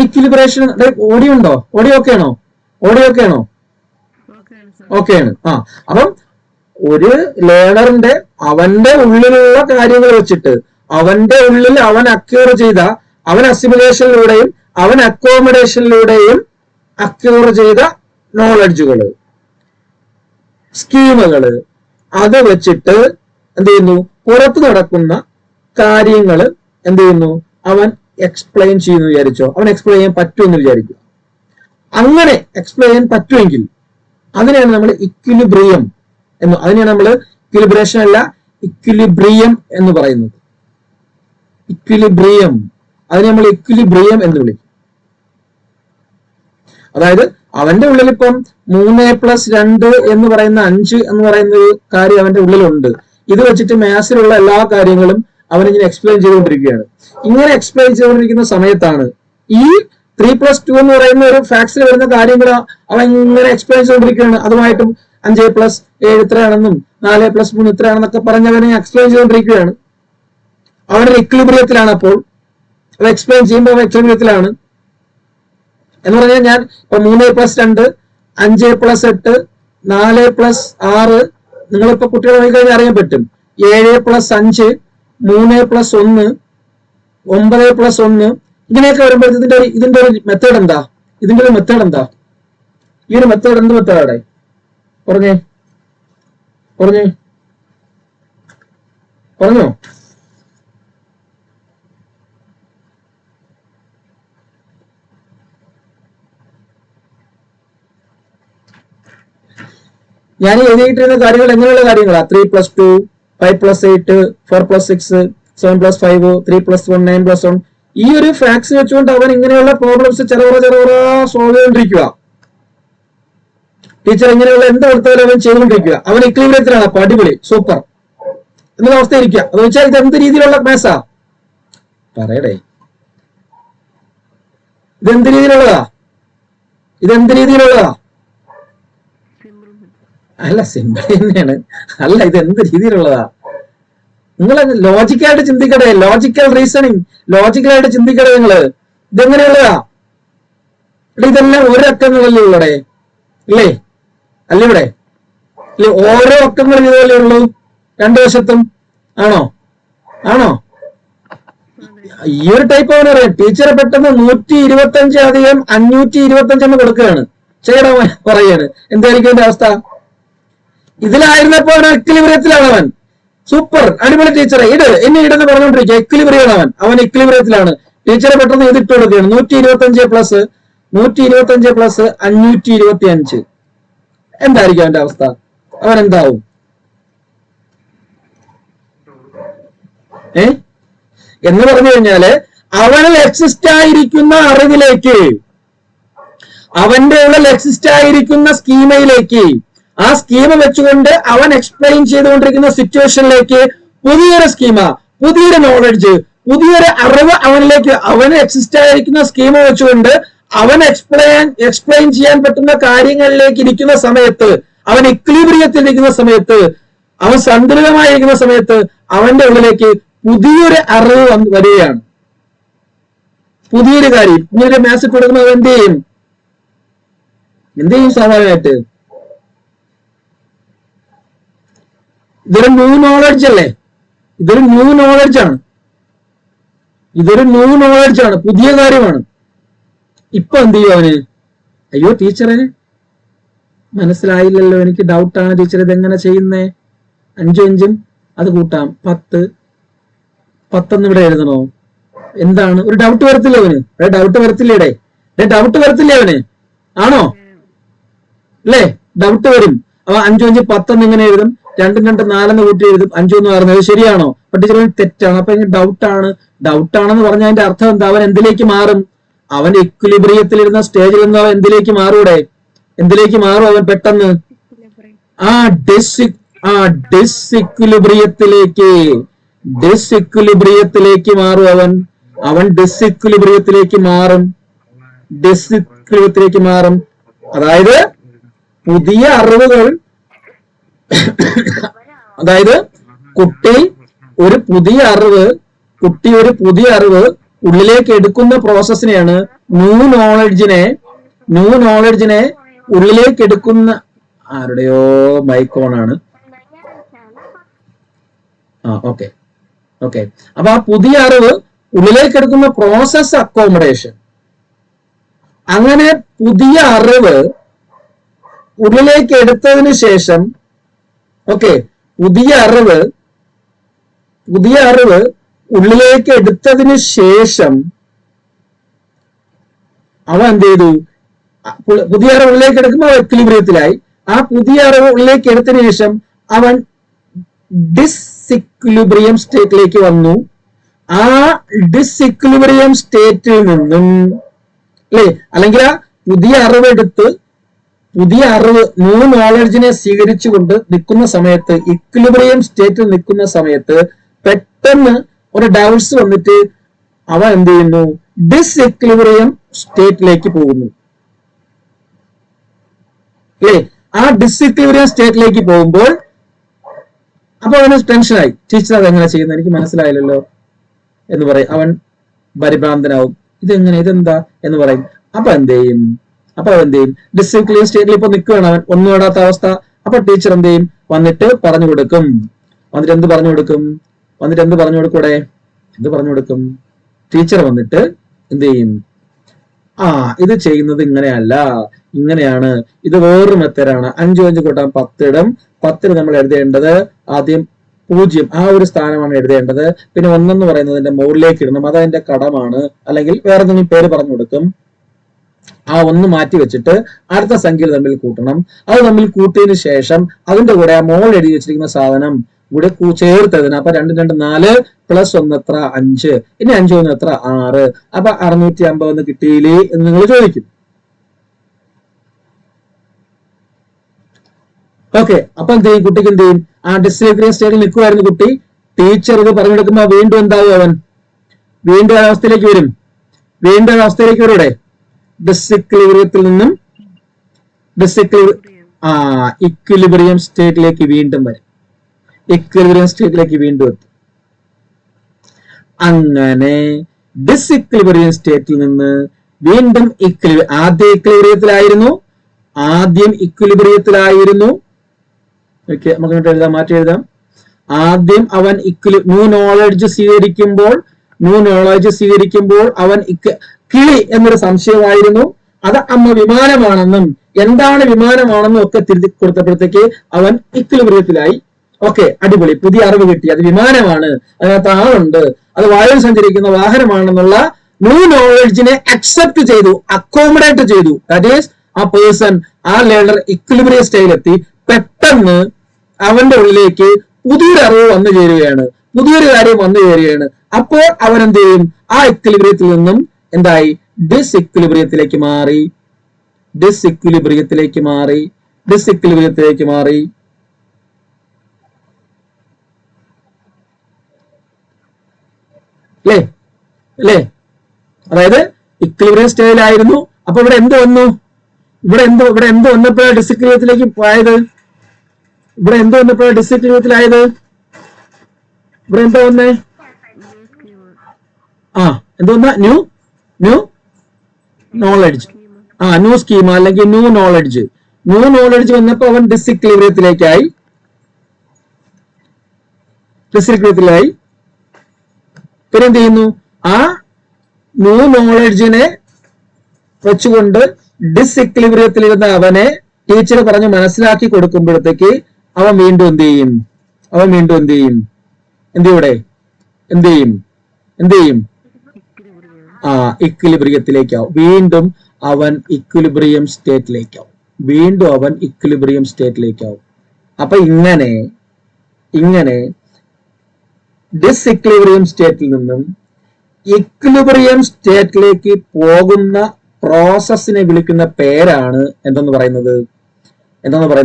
ഇക്വിലിബ്രേഷൻ. ഓഡിയോ ഉണ്ടോ? ഓഡിയോ ഓക്കെ ആണോ? ഓക്കെയാണ്. അപ്പം ഒരു ലേണറിന്റെ അവന്റെ ഉള്ളിലുള്ള കാര്യങ്ങൾ വെച്ചിട്ട്, അവന്റെ ഉള്ളിൽ അവൻ അക്യൂർ ചെയ്ത അവൻ അസിമുലേഷനിലൂടെയും അവൻ അക്കോമഡേഷനിലൂടെയും അക്യൂർ ചെയ്ത നോളജുകള്, സ്കീമുകള്, അത് വെച്ചിട്ട് എന്ത് ചെയ്യുന്നു, പുറത്ത് നടക്കുന്ന കാര്യങ്ങള് എന്ത് ചെയ്യുന്നു, അവൻ എക്സ്പ്ലെയിൻ ചെയ്യുന്നു വിചാരിച്ചോ, അവൻ എക്സ്പ്ലെയിൻ ചെയ്യാൻ പറ്റുമെന്ന് വിചാരിക്കുക. അങ്ങനെ എക്സ്പ്ലെയിൻ ചെയ്യാൻ പറ്റുമെങ്കിൽ അതിനെയാണ് നമ്മൾ ഇക്വിലിബ്രിയം എന്ന്, അതിനെയാണ് നമ്മൾ ഇക്വിലിബ്രേഷൻ അല്ല ഇക്വിലിബ്രിയം എന്ന് പറയുന്നത്. ഇക്വിലിബ്രിയം, അതിനെ നമ്മൾ ഇക്വിലിബ്രിയം എന്ന് വിളിക്കും. അതായത് അവന്റെ ഉള്ളിൽ ഇപ്പം 3+2 എന്ന് പറയുന്ന 5 എന്ന് പറയുന്ന ഒരു കാര്യം അവന്റെ ഉള്ളിലുണ്ട്. ഇത് വെച്ചിട്ട് മാത്സിലുള്ള എല്ലാ കാര്യങ്ങളും അവനിങ്ങനെ എക്സ്പ്ലെയിൻ ചെയ്തുകൊണ്ടിരിക്കുകയാണ്. ഇങ്ങനെ എക്സ്പ്ലെയിൻ ചെയ്തുകൊണ്ടിരിക്കുന്ന സമയത്താണ് ഈ 3+2 എന്ന് പറയുന്ന ഒരു ഫാക്ട്സിൽ വരുന്ന കാര്യങ്ങൾ അവൻ ഇങ്ങനെ എക്സ്പ്ലെയിൻ ചെയ്തുകൊണ്ടിരിക്കുകയാണ്. അതുമായിട്ടും 5+7 ഇത്രയാണെന്നും 4+3 ഇത്രയാണെന്നൊക്കെ പറഞ്ഞ് അവനെ എക്സ്പ്ലെയിൻ ചെയ്തുകൊണ്ടിരിക്കുകയാണ്. അവനൊരു ഇക്വിലിബ്രിയത്തിലാണ്. അപ്പോൾ അത് എക്സ്പ്ലെയിൻ ചെയ്യുമ്പോൾ അവൻ ഇക്വിലിബ്രിയത്തിലാണ് എന്ന് പറഞ്ഞാൽ, ഞാൻ ഇപ്പൊ 3+2, 5+8, 4+6, നിങ്ങളിപ്പോ കുട്ടികളെ നോക്കി കഴിഞ്ഞാൽ അറിയാൻ പറ്റും. 7+5, 3+1, 9+1 ഇങ്ങനെയൊക്കെ വരുമ്പോഴത്തെ ഇതിന്റെ ഒരു മെത്തേഡ് എന്താ? ഇതിന്റെ ഒരു മെത്തേഡ് എന്താ? ഈ ഒരു മെത്തേഡ് എന്ത് മെത്തേഡാടെ? പറഞ്ഞോ ഞാൻ എഴുതിയിട്ടിരുന്ന കാര്യങ്ങൾ എങ്ങനെയുള്ള കാര്യങ്ങളാ? 3+2, 5+8, 4+6, 7+5, 3+1, 9+1. ഈ ഒരു ഫാക്ട്സ് വെച്ചുകൊണ്ട് അവൻ ഇങ്ങനെയുള്ള പ്രോബ്ലംസ് ചെറുപറ സോൾവ് ചെയ്തുകൊണ്ടിരിക്കുക. ടീച്ചർ ഇങ്ങനെയുള്ള എന്താ എടുത്താലും അവൻ ചെയ്തുകൊണ്ടിരിക്കുക. അവൻ ഇക്വിലിബ്രിയത്തിലാണ്. അപ്പൊ അടിപൊളി, സൂപ്പർ എന്നുള്ള അവസ്ഥ ഇരിക്കുക. അത് വെച്ചാൽ ഇത് എന്ത് രീതിയിലുള്ള മാത്സാ പറയടേ? ഇതെന്ത് രീതിയിലുള്ളതാ? അല്ല, സിമ്പിൾ തന്നെയാണ്. അല്ല, ഇത് എന്ത് രീതിയിലുള്ളതാ? നിങ്ങൾ ലോജിക്കലായിട്ട് ചിന്തിക്കട്ടെ. Logical reasoning, ലോജിക്കലായിട്ട് ചിന്തിക്കട്ടെ. നിങ്ങള് ഇതെങ്ങനെയുള്ളതാ? ഇതെല്ലാം ഓരോ അക്കങ്ങളല്ലേ ഉള്ളടെ? ഇല്ലേ? അല്ല ഇവിടെ ഇല്ലേ? ഓരോ അക്കങ്ങൾ ഇതുപോലെ ഉള്ളൂ രണ്ടു വശത്തും. ആണോ? ഈ ഒരു ടൈപ്പ് അവൻ അറിയാം. ടീച്ചറെ പെട്ടെന്ന് 125 അധികം 525 കൊടുക്കുകയാണ്. ചെയ്യണ പറയാണ്. എന്തായിരിക്കും എന്റെ അവസ്ഥ? ഇതിലായിരുന്നപ്പോ അവൻ ഇക്വിലിബ്രിയത്തിലാണ്. അവൻ സൂപ്പർ, അടിപൊളി ടീച്ചറെ ഇന്ന് ഇടെന്ന് പറഞ്ഞുകൊണ്ടിരിക്കുക. ഇക്വിലിബ്രിയാണ് അവൻ ഇക്വിലിബ്രിയത്തിലാണ്. ടീച്ചറെ പെട്ടെന്ന് ഇതിട്ട് കൊടുക്കുകയാണ്. 125 പ്ലസ് 525. എന്തായിരിക്കും അവന്റെ അവസ്ഥ? അവൻ എന്താവും? എന്ന് പറഞ്ഞു കഴിഞ്ഞാല് അവനിൽ എക്സിസ്റ്റ് ആയിരിക്കുന്ന അറിവിലേക്ക്, അവന്റെ ഉള്ളിൽ എക്സിസ്റ്റ് ആയിരിക്കുന്ന സ്കീമയിലേക്ക്, ആ സ്കീമ വെച്ചുകൊണ്ട് അവൻ എക്സ്പ്ലെയിൻ ചെയ്തുകൊണ്ടിരിക്കുന്ന സിറ്റുവേഷനിലേക്ക് പുതിയൊരു സ്കീമ, പുതിയൊരു നോളജ്, പുതിയൊരു അറിവ് അവനിലേക്ക്, അവന് എക്സിസ്റ്റ് ആയിരിക്കുന്ന സ്കീമ വെച്ചുകൊണ്ട് അവൻ എക്സ്പ്ലെയിൻ ചെയ്യാൻ പറ്റുന്ന കാര്യങ്ങളിലേക്ക് ഇരിക്കുന്ന സമയത്ത്, അവൻ ഇക്വിലിബ്രിയത്തിൽ ഇരിക്കുന്ന സമയത്ത്, അവൻ സന്തുലിതമായിരിക്കുന്ന സമയത്ത് അവന്റെ ഉള്ളിലേക്ക് പുതിയൊരു അറിവ് വരികയാണ്. പുതിയൊരു കാര്യം, പുതിയൊരു മാത്സ് കൊടുക്കുമ്പോൾ എന്ത് ചെയ്യും സ്വാഭാവികമായിട്ട്? ഇതൊരു ന്യൂ നോളജ് അല്ലേ? ഇതൊരു ന്യൂ നോളജ് ആണ്, പുതിയ കാര്യമാണ്. ഇപ്പൊ എന്ത് ചെയ്യും അവന്? അയ്യോ ടീച്ചറെ മനസ്സിലായില്ലല്ലോ, എനിക്ക് ഡൗട്ടാണ് ടീച്ചർ, ഇതെങ്ങനെ ചെയ്യുന്നേ? 5 അത് കൂട്ടാം 10 ഇവിടെ എഴുതണോ? എന്താണ്? ഒരു ഡൗട്ട് വരത്തില്ലേ അവന്? ഡൗട്ട് വരത്തില്ലേ അവന്? ആണോ? അല്ലേ? ഡൗട്ട് വരും. അവ 5 10 ഇങ്ങനെ എഴുതും, 2 4 കൂട്ടി എഴുതും, 5 പറഞ്ഞത് ശരിയാണോ? അപ്പൊ ടീച്ചർ തെറ്റാണ്. അപ്പൊ ഡൗട്ടാണെന്ന് പറഞ്ഞാൽ അതിന്റെ അർത്ഥം എന്താ? അവൻ എന്തിലേക്ക് മാറും? അവൻ ഇക്വിലിബ്രിയത്തിലിരുന്ന സ്റ്റേജിൽ നിന്ന് അവൻ എന്തിലേക്ക് മാറൂടെ? എന്തിലേക്ക് മാറും അവൻ പെട്ടെന്ന്? ഡിസ്ഇക്വിലിബ്രിയത്തിലേക്ക് മാറും അവൻ ഡിസ്ഇക്വിലിബ്രിയത്തിലേക്ക് മാറും. അതായത് പുതിയ അറിവുകൾ, അതായത് കുട്ടി ഒരു പുതിയ അറിവ് ഉള്ളിലേക്ക് എടുക്കുന്ന പ്രോസസ്സിനെയാണ് ന്യൂ നോളജിനെ ഉള്ളിലേക്ക് എടുക്കുന്ന. ആരുടെയോ മൈക്കോണാണ്. ഓക്കെ. അപ്പൊ ആ പുതിയ അറിവ് ഉള്ളിലേക്ക് എടുക്കുന്ന പ്രോസസ് അക്കോമഡേഷൻ. അങ്ങനെ പുതിയ അറിവ് ഉള്ളിലേക്ക് എടുത്തതിന് ശേഷം പുതിയ അറിവ് ഉള്ളിലേക്ക് എടുത്തതിന് ശേഷം അവൻ എന്ത് ചെയ്തു? പുതിയ അറിവ് ഉള്ളിലേക്ക് എടുക്കുമ്പോൾ അവൻ എക്വിലിബ്രിയത്തിലായി. ആ പുതിയ അറിവ് ഉള്ളിലേക്ക് എടുത്തതിന് ശേഷം അവൻ ഡിസ്ഇക്വിലിബ്രിയം സ്റ്റേറ്റിലേക്ക് വന്നു. ആ ഡിസ്ഇക്വിലിബ്രിയം സ്റ്റേറ്റിൽ നിന്നും അല്ലെങ്കിൽ ആ പുതിയ ന്യൂ നോളജിനെ സ്വീകരിച്ചുകൊണ്ട് നിൽക്കുന്ന സമയത്ത്, ഇക്വിലിബ്രിയം സ്റ്റേറ്റിൽ നിൽക്കുന്ന സമയത്ത് പെട്ടെന്ന് ഒരു ഡൗട്ട്സ് വന്നിട്ട് അവൻ എന്ത് ചെയ്യുന്നു? ഡിസ്ഇക്വിലിബ്രിയം സ്റ്റേറ്റിലേക്ക് പോകുന്നു. ആ ഡിസ്ഇക്വിലിബ്രിയം സ്റ്റേറ്റിലേക്ക് പോകുമ്പോൾ അപ്പൊ അവന് ടെൻഷനായി. ടീച്ചർ അതെങ്ങനെ ചെയ്യുന്നത്, എനിക്ക് മനസ്സിലായില്ലല്ലോ എന്ന് പറയും. അവൻ പരിഭ്രാന്തനാവും. ഇതെന്താ എന്ന് പറയും. അപ്പൊ എന്ത് ചെയ്യും? ഡിസ്ഇക്വിലിബ്രിയം സ്റ്റേറ്റിൽ ഇപ്പൊ നിൽക്കുകയാണ് അവൻ, ഒന്നും ഇടാത്ത അവസ്ഥ. അപ്പൊ ടീച്ചർ എന്ത് ചെയ്യും? വന്നിട്ട് പറഞ്ഞു കൊടുക്കും. എന്ത് പറഞ്ഞു കൊടുക്കും? ടീച്ചർ വന്നിട്ട് എന്ത് ചെയ്യും? ഇത് ചെയ്യുന്നത് ഇങ്ങനെയല്ല, ഇങ്ങനെയാണ്, ഇത് വേറൊരു മെത്തേഡാണ്. 5 കൂട്ടാൻ 10 ഇടും. 10 നമ്മൾ എഴുതേണ്ടത് ആദ്യം 0 ആ ഒരു സ്ഥാനമാണ് എഴുതേണ്ടത്. പിന്നെ 1 പറയുന്നതിന്റെ മുകളിലേക്ക് ഇടണം, അത് അതിന്റെ കടമാണ്. അല്ലെങ്കിൽ വേറെ എന്തെങ്കിലും പേര് പറഞ്ഞു കൊടുക്കും. ആ 1 മാറ്റി വെച്ചിട്ട് അടുത്ത സംഖ്യകൾ തമ്മിൽ കൂട്ടണം. അത് തമ്മിൽ കൂട്ടിയതിനു ശേഷം അതിന്റെ കൂടെ ആ മോൾ എഴുതി വെച്ചിരിക്കുന്ന സാധനം കൂടെ ചേർത്തതിന് അപ്പൊ 2 2 4 പ്ലസ് 1 എത്ര? 5. ഇനി 5 1 എത്ര? 6. അപ്പൊ 650 കിട്ടിയില്ലേ എന്ന് നിങ്ങൾ ചോദിക്കും. അപ്പൊ എന്ത് ചെയ്യും? കുട്ടിക്ക് എന്ത് ചെയ്യും? ആ ഡിസ്ഇക്വിലിബ്രിയം സ്റ്റേറ്റിൽ നിൽക്കുമായിരുന്നു കുട്ടി. ടീച്ചർ ഇത് പറഞ്ഞു കൊടുക്കുമ്പോ വീണ്ടും എന്താവും? അവൻ വീണ്ടും അവസ്ഥയിലേക്ക് വരും. ഇവിടെ ഡിസ്ഇക്വിലിബ്രിയത്തിൽ നിന്നും ഇക്വിലിബ്രിയം സ്റ്റേറ്റിലേക്ക് വീണ്ടും വരും. ഇക്വിലിബ്രിയം സ്റ്റേറ്റിലേക്ക് വീണ്ടും എത്തും. അങ്ങനെ ഡിസ്ഇക്വിലിബ്രിയം സ്റ്റേറ്റിൽ നിന്ന് വീണ്ടും ആദ്യം ഇക്വിലിബ്രിയത്തിലായിരുന്നു. നമുക്ക് എഴുതാം, മാറ്റി എഴുതാം. ആദ്യം അവൻ ന്യൂ നോളജ് സ്വീകരിക്കുമ്പോൾ അവൻ കിളി എന്നൊരു സംശയമായിരുന്നു. അത് അമ്മ വിമാനമാണെന്നും എന്താണ് വിമാനമാണെന്നും ഒക്കെ തിരുത്തി കൊടുത്തപ്പോഴത്തേക്ക് അവൻ ഇക്വിലിബ്രിയത്തിലായി. അടിപൊളി, പുതിയ അറിവ് കിട്ടി. അത് വിമാനമാണ്, അതിനകത്ത് ആളുണ്ട്, അത് വായുവിൽ സഞ്ചരിക്കുന്ന വാഹനമാണെന്നുള്ള ന്യൂ നോളജിനെ അക്സെപ്റ്റ് ചെയ്തു, അക്കോമഡേറ്റ് ചെയ്തു. ദാറ്റ് ഈസ് ആ പേഴ്സൺ, ആ ലേണർ ഇക്വിലിബ്രിയം സ്റ്റേറ്റിലെത്തി. പെട്ടെന്ന് അവന്റെ ഉള്ളിലേക്ക് പുതിയൊരു അറിവ് വന്നു ചേരുകയാണ്, പുതിയൊരു കാര്യം വന്നു ചേരുകയാണ്. അപ്പോൾ അവൻ എന്ത് ചെയ്യും? ആ ഇക്വിലിബ്രിയത്തിൽ നിന്നും എന്തായി? ഡിസ്ഇക്വിലിബ്രിയത്തിലേക്ക് മാറി. അതായത് ഇക്വിലിബ്രിയം സ്റ്റേജിലായിരുന്നു. അപ്പൊ ഇവിടെ എന്ത് വന്നു? ഇവിടെ എന്ത് വന്നപ്പോഴാണ് ഡിസ്ഇക്വിലിബ്രിയത്തിലേക്ക് പോയത്? ഇവിടെ എന്ത് വന്നപ്പോഴാണ് ഡിസ്ഇക്വിലിബ്രിയത്തിലായത്? ഇവിടെ എന്താ വന്നേ? എന്തോന്നാ? New knowledge. ന്യൂ സ്കീമ അല്ലെങ്കിൽ ന്യൂ നോളജ് വന്നപ്പോ അവൻ ഡിസ്ഇക്വിലിബ്രിയത്തിലായി. പിന്നെ എന്ത് ചെയ്യുന്നു? ആ ന്യൂ നോളജിനെ വെച്ചുകൊണ്ട് ഡിസ്ഇക്വിലിബ്രിയത്തിലിരുന്ന അവനെ ടീച്ചർ പറഞ്ഞ് മനസ്സിലാക്കി കൊടുക്കുമ്പോഴത്തേക്ക് അവൻ വീണ്ടും എന്ത് ചെയ്യും? എന്ത് ചെയ്യും? ഇക്വിലിബ്രിയത്തിലേക്കാവും. വീണ്ടും അവൻ ഇക്വിലിബ്രിയം സ്റ്റേറ്റിലേക്കാവും. അപ്പൊ ഇങ്ങനെ ഡിസ്ഇക്വിലിബ്രിയം സ്റ്റേറ്റിൽ നിന്നും ഇക്വിലിബ്രിയം സ്റ്റേറ്റിലേക്ക് പോകുന്ന പ്രോസസ്സിനെ വിളിക്കുന്ന പേരാണ് എന്തെന്ന് പറയുന്നത്? ഇവിടെ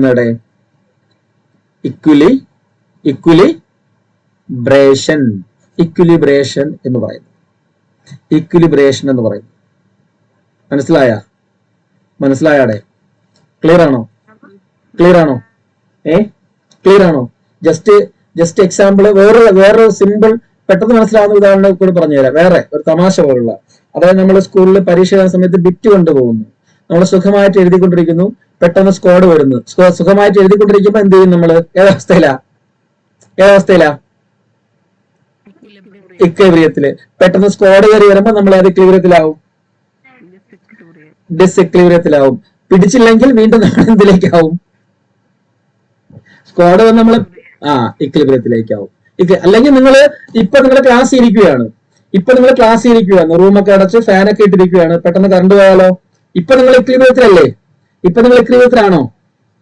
ഇക്വിലിബ്രേഷൻ എന്ന് പറയുന്നു. മനസ്സിലായാടെ? ക്ലിയർ ആണോ? ജസ്റ്റ് എക്സാമ്പിൾ വേറെ സിമ്പിൾ പെട്ടെന്ന് മനസ്സിലാവുന്ന ഉദാഹരണം കൂടി പറഞ്ഞുതരാം. വേറെ ഒരു തമാശ പോലുള്ള, അതായത് നമ്മൾ സ്കൂളിൽ പരീക്ഷ എഴുതുന്ന സമയത്ത് ബിറ്റ് കൊണ്ടുപോകുന്നു. നമ്മൾ സുഖമായിട്ട് എഴുതിക്കൊണ്ടിരിക്കുന്നു, പെട്ടെന്ന് സ്ക്വാഡ് വരുന്നു. സുഖമായിട്ട് എഴുതിക്കൊണ്ടിരിക്കുമ്പോ എന്ത് ചെയ്യും? നമ്മൾ ഏതവസ്ഥയിലാ? ഇക്വിലിബ്രിയത്തില്. പെട്ടെന്ന് സ്ക്വാഡ് കയറി വരുമ്പോ നമ്മൾ ഏത് ഇക്വിലിബ്രിയത്തിലാവും? ഡിസ്ഇക്വിലിബ്രിയത്തിലാവും. പിടിച്ചില്ലെങ്കിൽ വീണ്ടും നമ്മൾ എന്തിലേക്കാവും? സ്ക്വാഡ് വന്ന് നമ്മള് ഇക്വിലിബ്രിയത്തിലേക്കാവും. അല്ലെങ്കിൽ നിങ്ങൾ ക്ലാസ് ഇരിക്കുകയാണ്, റൂമൊക്കെ അടച്ച് ഫാനൊക്കെ ഇട്ടിരിക്കുകയാണ്, പെട്ടെന്ന് കറണ്ട് പോയാലോ? ഇപ്പൊ നിങ്ങൾ ഇക്വിലിബ്രിയത്തിലല്ലേ? ഇപ്പൊ നിങ്ങൾ ഇക്വിലിബ്രിയത്തിലാണോ?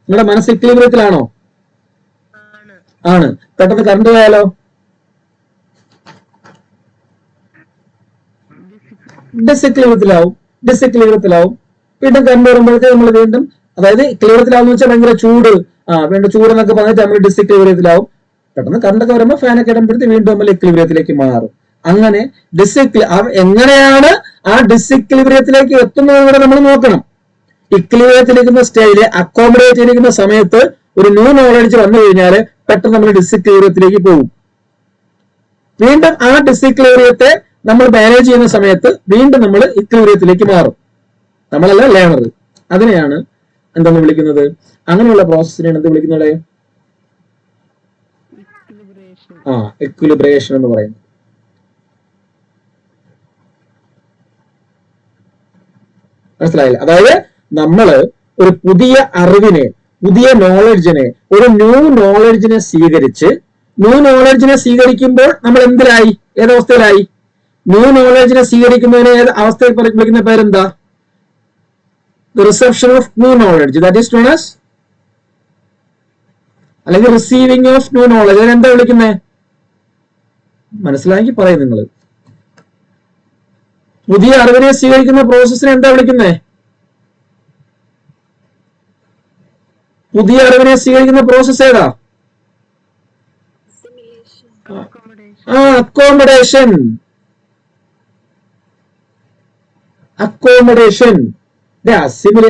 നിങ്ങളുടെ മനസ്സ് ഇക്വിലിബ്രിയത്തിലാണോ? ആണ്. പെട്ടെന്ന് കറണ്ട് പോയാലോ? ഡിസ്ഇക്വിലിബ്രിയത്തിലാവും. വീണ്ടും കറണ്ട് വരുമ്പോഴത്തേക്ക് നമ്മൾ വീണ്ടും, അതായത് ഇക്വിലിബ്രിയത്തിലാവും വെച്ചാൽ ഭയങ്കര ചൂട്, വീണ്ടും ചൂട് എന്നൊക്കെ പറഞ്ഞിട്ട് നമ്മൾ ഡിസ്ഇക്വിലിബ്രിയത്തിലാവും. പെട്ടെന്ന് കറണ്ടൊക്കെ വരുമ്പോൾ ഫാനൊക്കെ ഇടുമ്പോഴത്തേക്ക് വീണ്ടും നമ്മൾ ഇക്വിലിബ്രിയത്തിലേക്ക് മാറും. അങ്ങനെ എങ്ങനെയാണ് ആ ഡിസ്ഇക്വിലിബ്രിയത്തിലേക്ക് എത്തുന്നത് കൂടെ നമ്മൾ നോക്കണം. ഇക്വിലിബ്രിയത്തിലിരിക്കുന്ന സ്റ്റേജില് അക്കോമഡേറ്റ് ചെയ്തിരിക്കുന്ന സമയത്ത് ഒരു ന്യൂ നോളജ് വന്നു കഴിഞ്ഞാൽ പെട്ടെന്ന് നമ്മൾ ഡിസ്ഇക്വിലിബ്രിയത്തിലേക്ക് പോകും. വീണ്ടും ആ ഡിസ്ഇക്വിലിബ്രിയത്തെ നമ്മൾ മാനേജ് ചെയ്യുന്ന സമയത്ത് വീണ്ടും നമ്മൾ ഇക്വിലിബ്രിയത്തിലേക്ക് മാറും. നമ്മളല്ല ലേണർ. അതിനെയാണ് എന്തെന്ന് വിളിക്കുന്നത്? അങ്ങനെയുള്ള പ്രോസസ്സിനെയാണ് എന്ത് വിളിക്കുന്നത്? ഇക്വിലിബ്രേഷൻ എന്ന് പറയുന്നത്. മനസ്സിലായില്ല? അതായത് നമ്മള് ഒരു പുതിയ അറിവിനെ, പുതിയ നോളജിനെ, ഒരു ന്യൂ നോളജിനെ സ്വീകരിക്കുമ്പോൾ നമ്മൾ എന്തിലായി? ഏതവസ്ഥയിലായി? ന്യൂ നോളജിനെ സ്വീകരിക്കുന്നതിന് ഏത് അവസ്ഥയിൽ വിളിക്കുന്ന പേരെന്താ? Reception of new knowledge, that is known as, അല്ലെങ്കിൽ റിസീവിംഗ് ഓഫ് ന്യൂ നോളജ്. അതിനെന്താ വിളിക്കുന്നത്? മനസ്സിലാക്കി പറയും നിങ്ങൾ. പുതിയ അറിവിനെ സ്വീകരിക്കുന്ന പ്രോസസ്സിനെ എന്താ വിളിക്കുന്നത്? പുതിയ അറിവിനെ സ്വീകരിക്കുന്ന പ്രോസസ് ഏതാ? അക്കോമഡേഷൻ.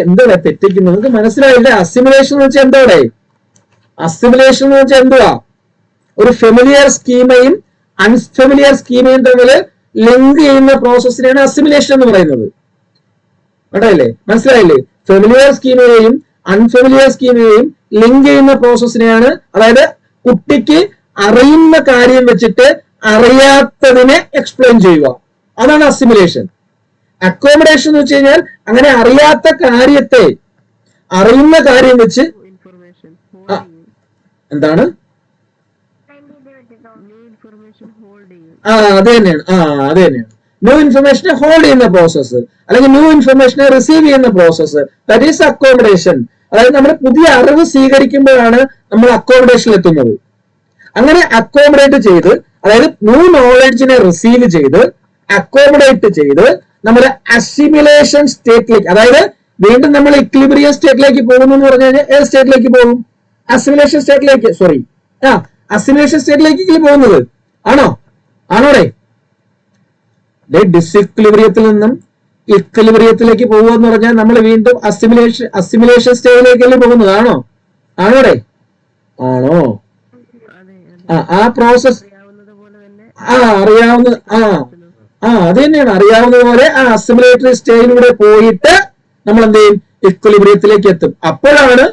എന്താ തെറ്റിക്കുന്നത്? നിങ്ങൾക്ക് മനസ്സിലായില്ലേ? അസിമിലേഷൻ എന്ന് വെച്ചാൽ എന്താ? അസിമിലേഷൻ എന്ന് വെച്ചാൽ എന്തുവാ? ഒരു ഫെമിലിയർ സ്കീമയും അൺഫെമിലിയർ സ്കീമയും തമ്മിൽ ലിങ്ക് ചെയ്യുന്ന പ്രോസസ്സിനെയാണ് അസിമിലേഷൻ എന്ന് പറയുന്നത്. കേട്ടല്ലേ? മനസ്സിലായില്ലേ? ഫെമിലിയർ സ്കീമയെയും അൺഫെമിലിയർ സ്കീമയെയും ലിങ്ക് ചെയ്യുന്ന പ്രോസസ്സിനെയാണ്, അതായത് കുട്ടിക്ക് അറിയുന്ന കാര്യം വെച്ചിട്ട് അറിയാത്തതിനെ എക്സ്പ്ലെയിൻ ചെയ്യുക, അതാണ് അസിമിലേഷൻ. അക്കോമഡേഷൻ എന്ന് വെച്ച് കഴിഞ്ഞാൽ അങ്ങനെ അറിയാത്ത കാര്യത്തെ അറിയുന്ന കാര്യം വെച്ച് എന്താണ്? അത് തന്നെയാണ് ന്യൂ ഇൻഫർമേഷനെ ഹോൾഡ് ചെയ്യുന്ന പ്രോസസ്സ്, അല്ലെങ്കിൽ ന്യൂ ഇൻഫർമേഷനെ റിസീവ് ചെയ്യുന്ന പ്രോസസ്സ്, ദാറ്റ് ഈസ് അക്കോമഡേഷൻ. അതായത് നമ്മൾ പുതിയ അറിവ് സ്വീകരിക്കുമ്പോഴാണ് നമ്മൾ അക്കോമഡേഷനിൽ എത്തുന്നത്. അങ്ങനെ അക്കോമഡേറ്റ് ചെയ്ത്, അതായത് ന്യൂ നോളജിനെ റിസീവ് ചെയ്ത് അക്കോമഡേറ്റ് ചെയ്ത് നമ്മൾ അസിമിലേഷൻ സ്റ്റേറ്റിലേക്ക്, അതായത് വീണ്ടും നമ്മൾ ഇക്വിലിബ്രിയം സ്റ്റേറ്റിലേക്ക് പോകുന്നു എന്ന് പറഞ്ഞു കഴിഞ്ഞാൽ ഏത് സ്റ്റേറ്റിലേക്ക് പോകും? അസിമിലേഷൻ സ്റ്റേറ്റിലേക്ക്. അസിമിലേഷൻ സ്റ്റേറ്റിലേക്ക് പോകുന്നത് ആണോടെ? ഡിസ്ഇക്വിലിബ്രിയത്തിൽ നിന്നും ഇക്വിലിബ്രിയത്തിലേക്ക് പോകുക എന്ന് പറഞ്ഞാൽ നമ്മൾ വീണ്ടും അസിമിലേഷൻ സ്റ്റേജിലേക്കല്ലേ പോകുന്നത്? ആണോടെ? ആണോ? ആ പ്രോസസ് അറിയാവുന്ന അത് തന്നെയാണ്. അറിയാവുന്ന പോലെ ആ അസിമിലേറ്ററി സ്റ്റേജിലൂടെ പോയിട്ട് നമ്മൾ എന്ത് ചെയ്യും? ഇക്വിലിബ്രിയത്തിലേക്ക് എത്തും. അപ്പോഴാണ്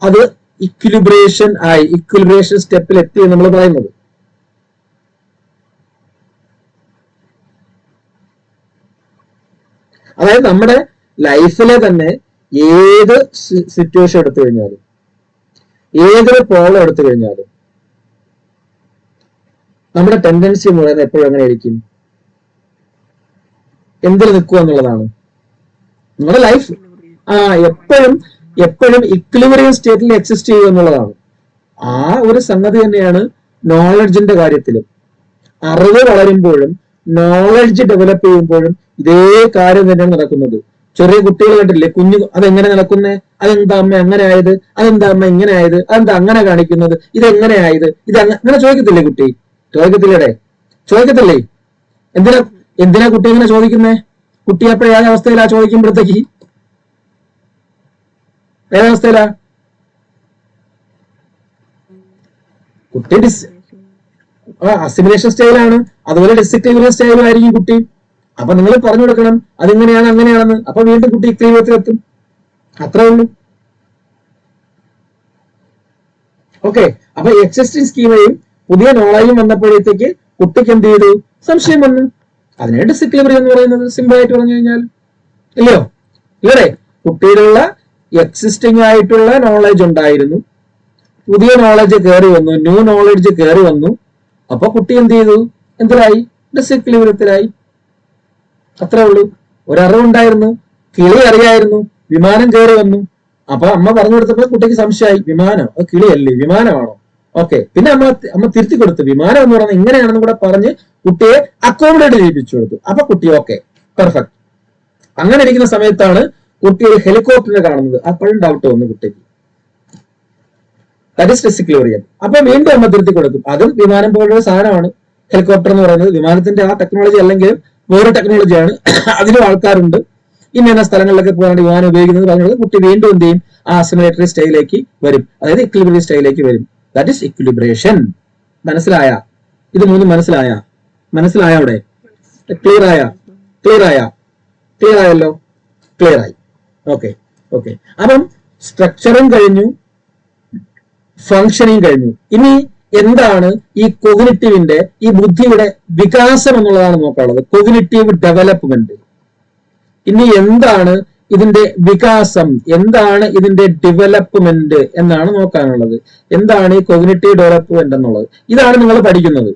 അത് ഇക്വിലിബ്രേഷൻ സ്റ്റെപ്പിൽ എത്തി എന്ന് നമ്മൾ പറയുന്നത്. അതായത് നമ്മുടെ ലൈഫിലെ തന്നെ ഏത് സിറ്റുവേഷൻ എടുത്തു കഴിഞ്ഞാലും, ഏതൊരു പ്രോബ്ലം എടുത്തു കഴിഞ്ഞാലും നമ്മുടെ ടെൻഡൻസി എന്ന് പറയുന്നത് എപ്പോഴും എങ്ങനെ ആയിരിക്കും? എന്തിൽ നിൽക്കുക എന്നുള്ളതാണ്. നമ്മുടെ ലൈഫ് എപ്പോഴും ഇക്വിലിബ്രിയം സ്റ്റേറ്റിൽ എക്സിസ്റ്റ് ചെയ്യുക എന്നുള്ളതാണ്. ആ ഒരു സംഗതി തന്നെയാണ് നോളജിന്റെ കാര്യത്തിലും. അറിവ് വളരുമ്പോഴും നോളജ് ഡെവലപ്പ് ചെയ്യുമ്പോഴും ഇതേ കാര്യം തന്നെയാണ് നടക്കുന്നത്. ചെറിയ കുട്ടികൾ കണ്ടില്ലേ? അതെങ്ങനെ നടക്കുന്നേ? അതെന്താ അമ്മ അങ്ങനെ ആയത്? അതെന്താ അമ്മ ഇങ്ങനെ ആയത്? അതെന്താ അങ്ങനെ കാണിക്കുന്നത്? ഇതെങ്ങനെ ആയത്? അങ്ങനെ ചോദിക്കത്തില്ലേ കുട്ടി? ചോദിക്കത്തില്ലേ? എന്തിനാ കുട്ടി ഇങ്ങനെ ചോദിക്കുന്നേ? കുട്ടി അപ്പോഴേ ഏതവസ്ഥയിലാ ചോദിക്കുമ്പോഴത്തേക്ക്? ഏതവസ്ഥയിലാ കുട്ടി? അസിമിലേഷൻ സ്റ്റൈലാണ്. അതുപോലെ ഡിസ്ഇക്വിലിബ്രിയം സ്റ്റൈലും ആയിരിക്കും കുട്ടി. അപ്പൊ നിങ്ങൾ പറഞ്ഞു കൊടുക്കണം അതിങ്ങനെയാണ് അങ്ങനെയാണെന്ന്. അപ്പൊ വീണ്ടും കുട്ടി ഇക്വിലിബ്രിയത്തിലെത്തും. അത്രേ ഉള്ളൂ. ഓക്കെ. അപ്പൊ എക്സിസ്റ്റിംഗ് സ്കീമയും പുതിയ നോളജും വന്നപ്പോഴത്തേക്ക് കുട്ടിക്ക് എന്ത് ചെയ്തു? സംശയം വന്നു. അതിനെ ഡിസിക്ലിബ്രിയം എന്ന് പറയുന്നത്, സിമ്പിൾ ആയിട്ട് പറഞ്ഞു കഴിഞ്ഞാൽ. ഇല്ലയോ? ഇവിടെ കുട്ടിയിലുള്ള എക്സിസ്റ്റിംഗ് ആയിട്ടുള്ള നോളജ് ഉണ്ടായിരുന്നു, പുതിയ നോളജ് കയറി വന്നു, ന്യൂ നോളജ് കയറി വന്നു. അപ്പൊ കുട്ടി എന്ത് ചെയ്തു? എന്തിലായി? ഡിസിക്ലിബ്രിയത്തിലായി. അത്രേ ഉള്ളൂ. ഒരറിവുണ്ടായിരുന്നു, കിളി അറിയായിരുന്നു, വിമാനം കയറി വന്നു. അപ്പൊ അമ്മ പറഞ്ഞു കൊടുത്തപ്പോൾ കുട്ടിക്ക് സംശയമായി, വിമാനം അത് കിളിയല്ലേ, വിമാനമാണോ? ഓക്കെ, പിന്നെ അമ്മ തിരുത്തി കൊടുത്തു, വിമാനം എന്ന് പറയുന്നത് ഇങ്ങനെയാണെന്ന് കൂടെ പറഞ്ഞ് കുട്ടിയെ അക്കോമഡേറ്റ് ചെയ്യിപ്പിച്ചു കൊടുത്തു. അപ്പൊ കുട്ടി ഓക്കെ, പെർഫെക്റ്റ്. അങ്ങനെ ഇരിക്കുന്ന സമയത്താണ് കുട്ടി ഒരു ഹെലികോപ്റ്ററിനെ കാണുന്നത്. അപ്പോഴും ഡൗട്ട് വന്നു കുട്ടിക്ക്. That is disequilibrium. അപ്പൊ വീണ്ടും അമ്മ തിരുത്തി കൊടുക്കും, അതും വിമാനം പോലുള്ള സാധനമാണ്. ഹെലികോപ്റ്റർ എന്ന് പറയുന്നത് വിമാനത്തിന്റെ ആ ടെക്നോളജി അല്ലെങ്കിൽ വേറെ ടെക്നോളജിയാണ്. അതിലും ആൾക്കാരുണ്ട്, ഇന്ന സ്ഥലങ്ങളിലൊക്കെ പോകാനാണ് വിമാനം ഉപയോഗിക്കുന്നത് പറഞ്ഞത്. കുട്ടി വീണ്ടും എന്ത് ചെയ്യും? ആ അസിമുലേറ്ററി സ്റ്റൈലിലേക്ക് വരും, അതായത് ഇക്വിലിബ്രിയം സ്റ്റൈലിലേക്ക് വരും. That is equilibration. മനസ്സിലായ? ഇത് മൂന്നും മനസ്സിലായ? അവിടെ ക്ലിയർ ആയല്ലോ? ക്ലിയർ ആയി. ഓക്കെ. അപ്പം സ്ട്രക്ചറും കഴിഞ്ഞു, ഫങ്ഷനിങ് കഴിഞ്ഞു. ഇനി എന്താണ് ഈ കോഗ്നിറ്റീവിന്റെ, ഈ ബുദ്ധിയുടെ വികാസം എന്നുള്ളതാണ് നോക്കാനുള്ളത്. Cognitive development. ഇനി എന്താണ് ഇതിന്റെ വികാസം, എന്താണ് ഇതിന്റെ ഡെവലപ്മെന്റ് എന്നാണ് നോക്കാനുള്ളത്. എന്താണ് ഈ കോഗ്നിറ്റീവ് ഡെവലപ്മെന്റ് എന്നുള്ളത്? ഇതാണ് നിങ്ങൾ പഠിക്കുന്നത്.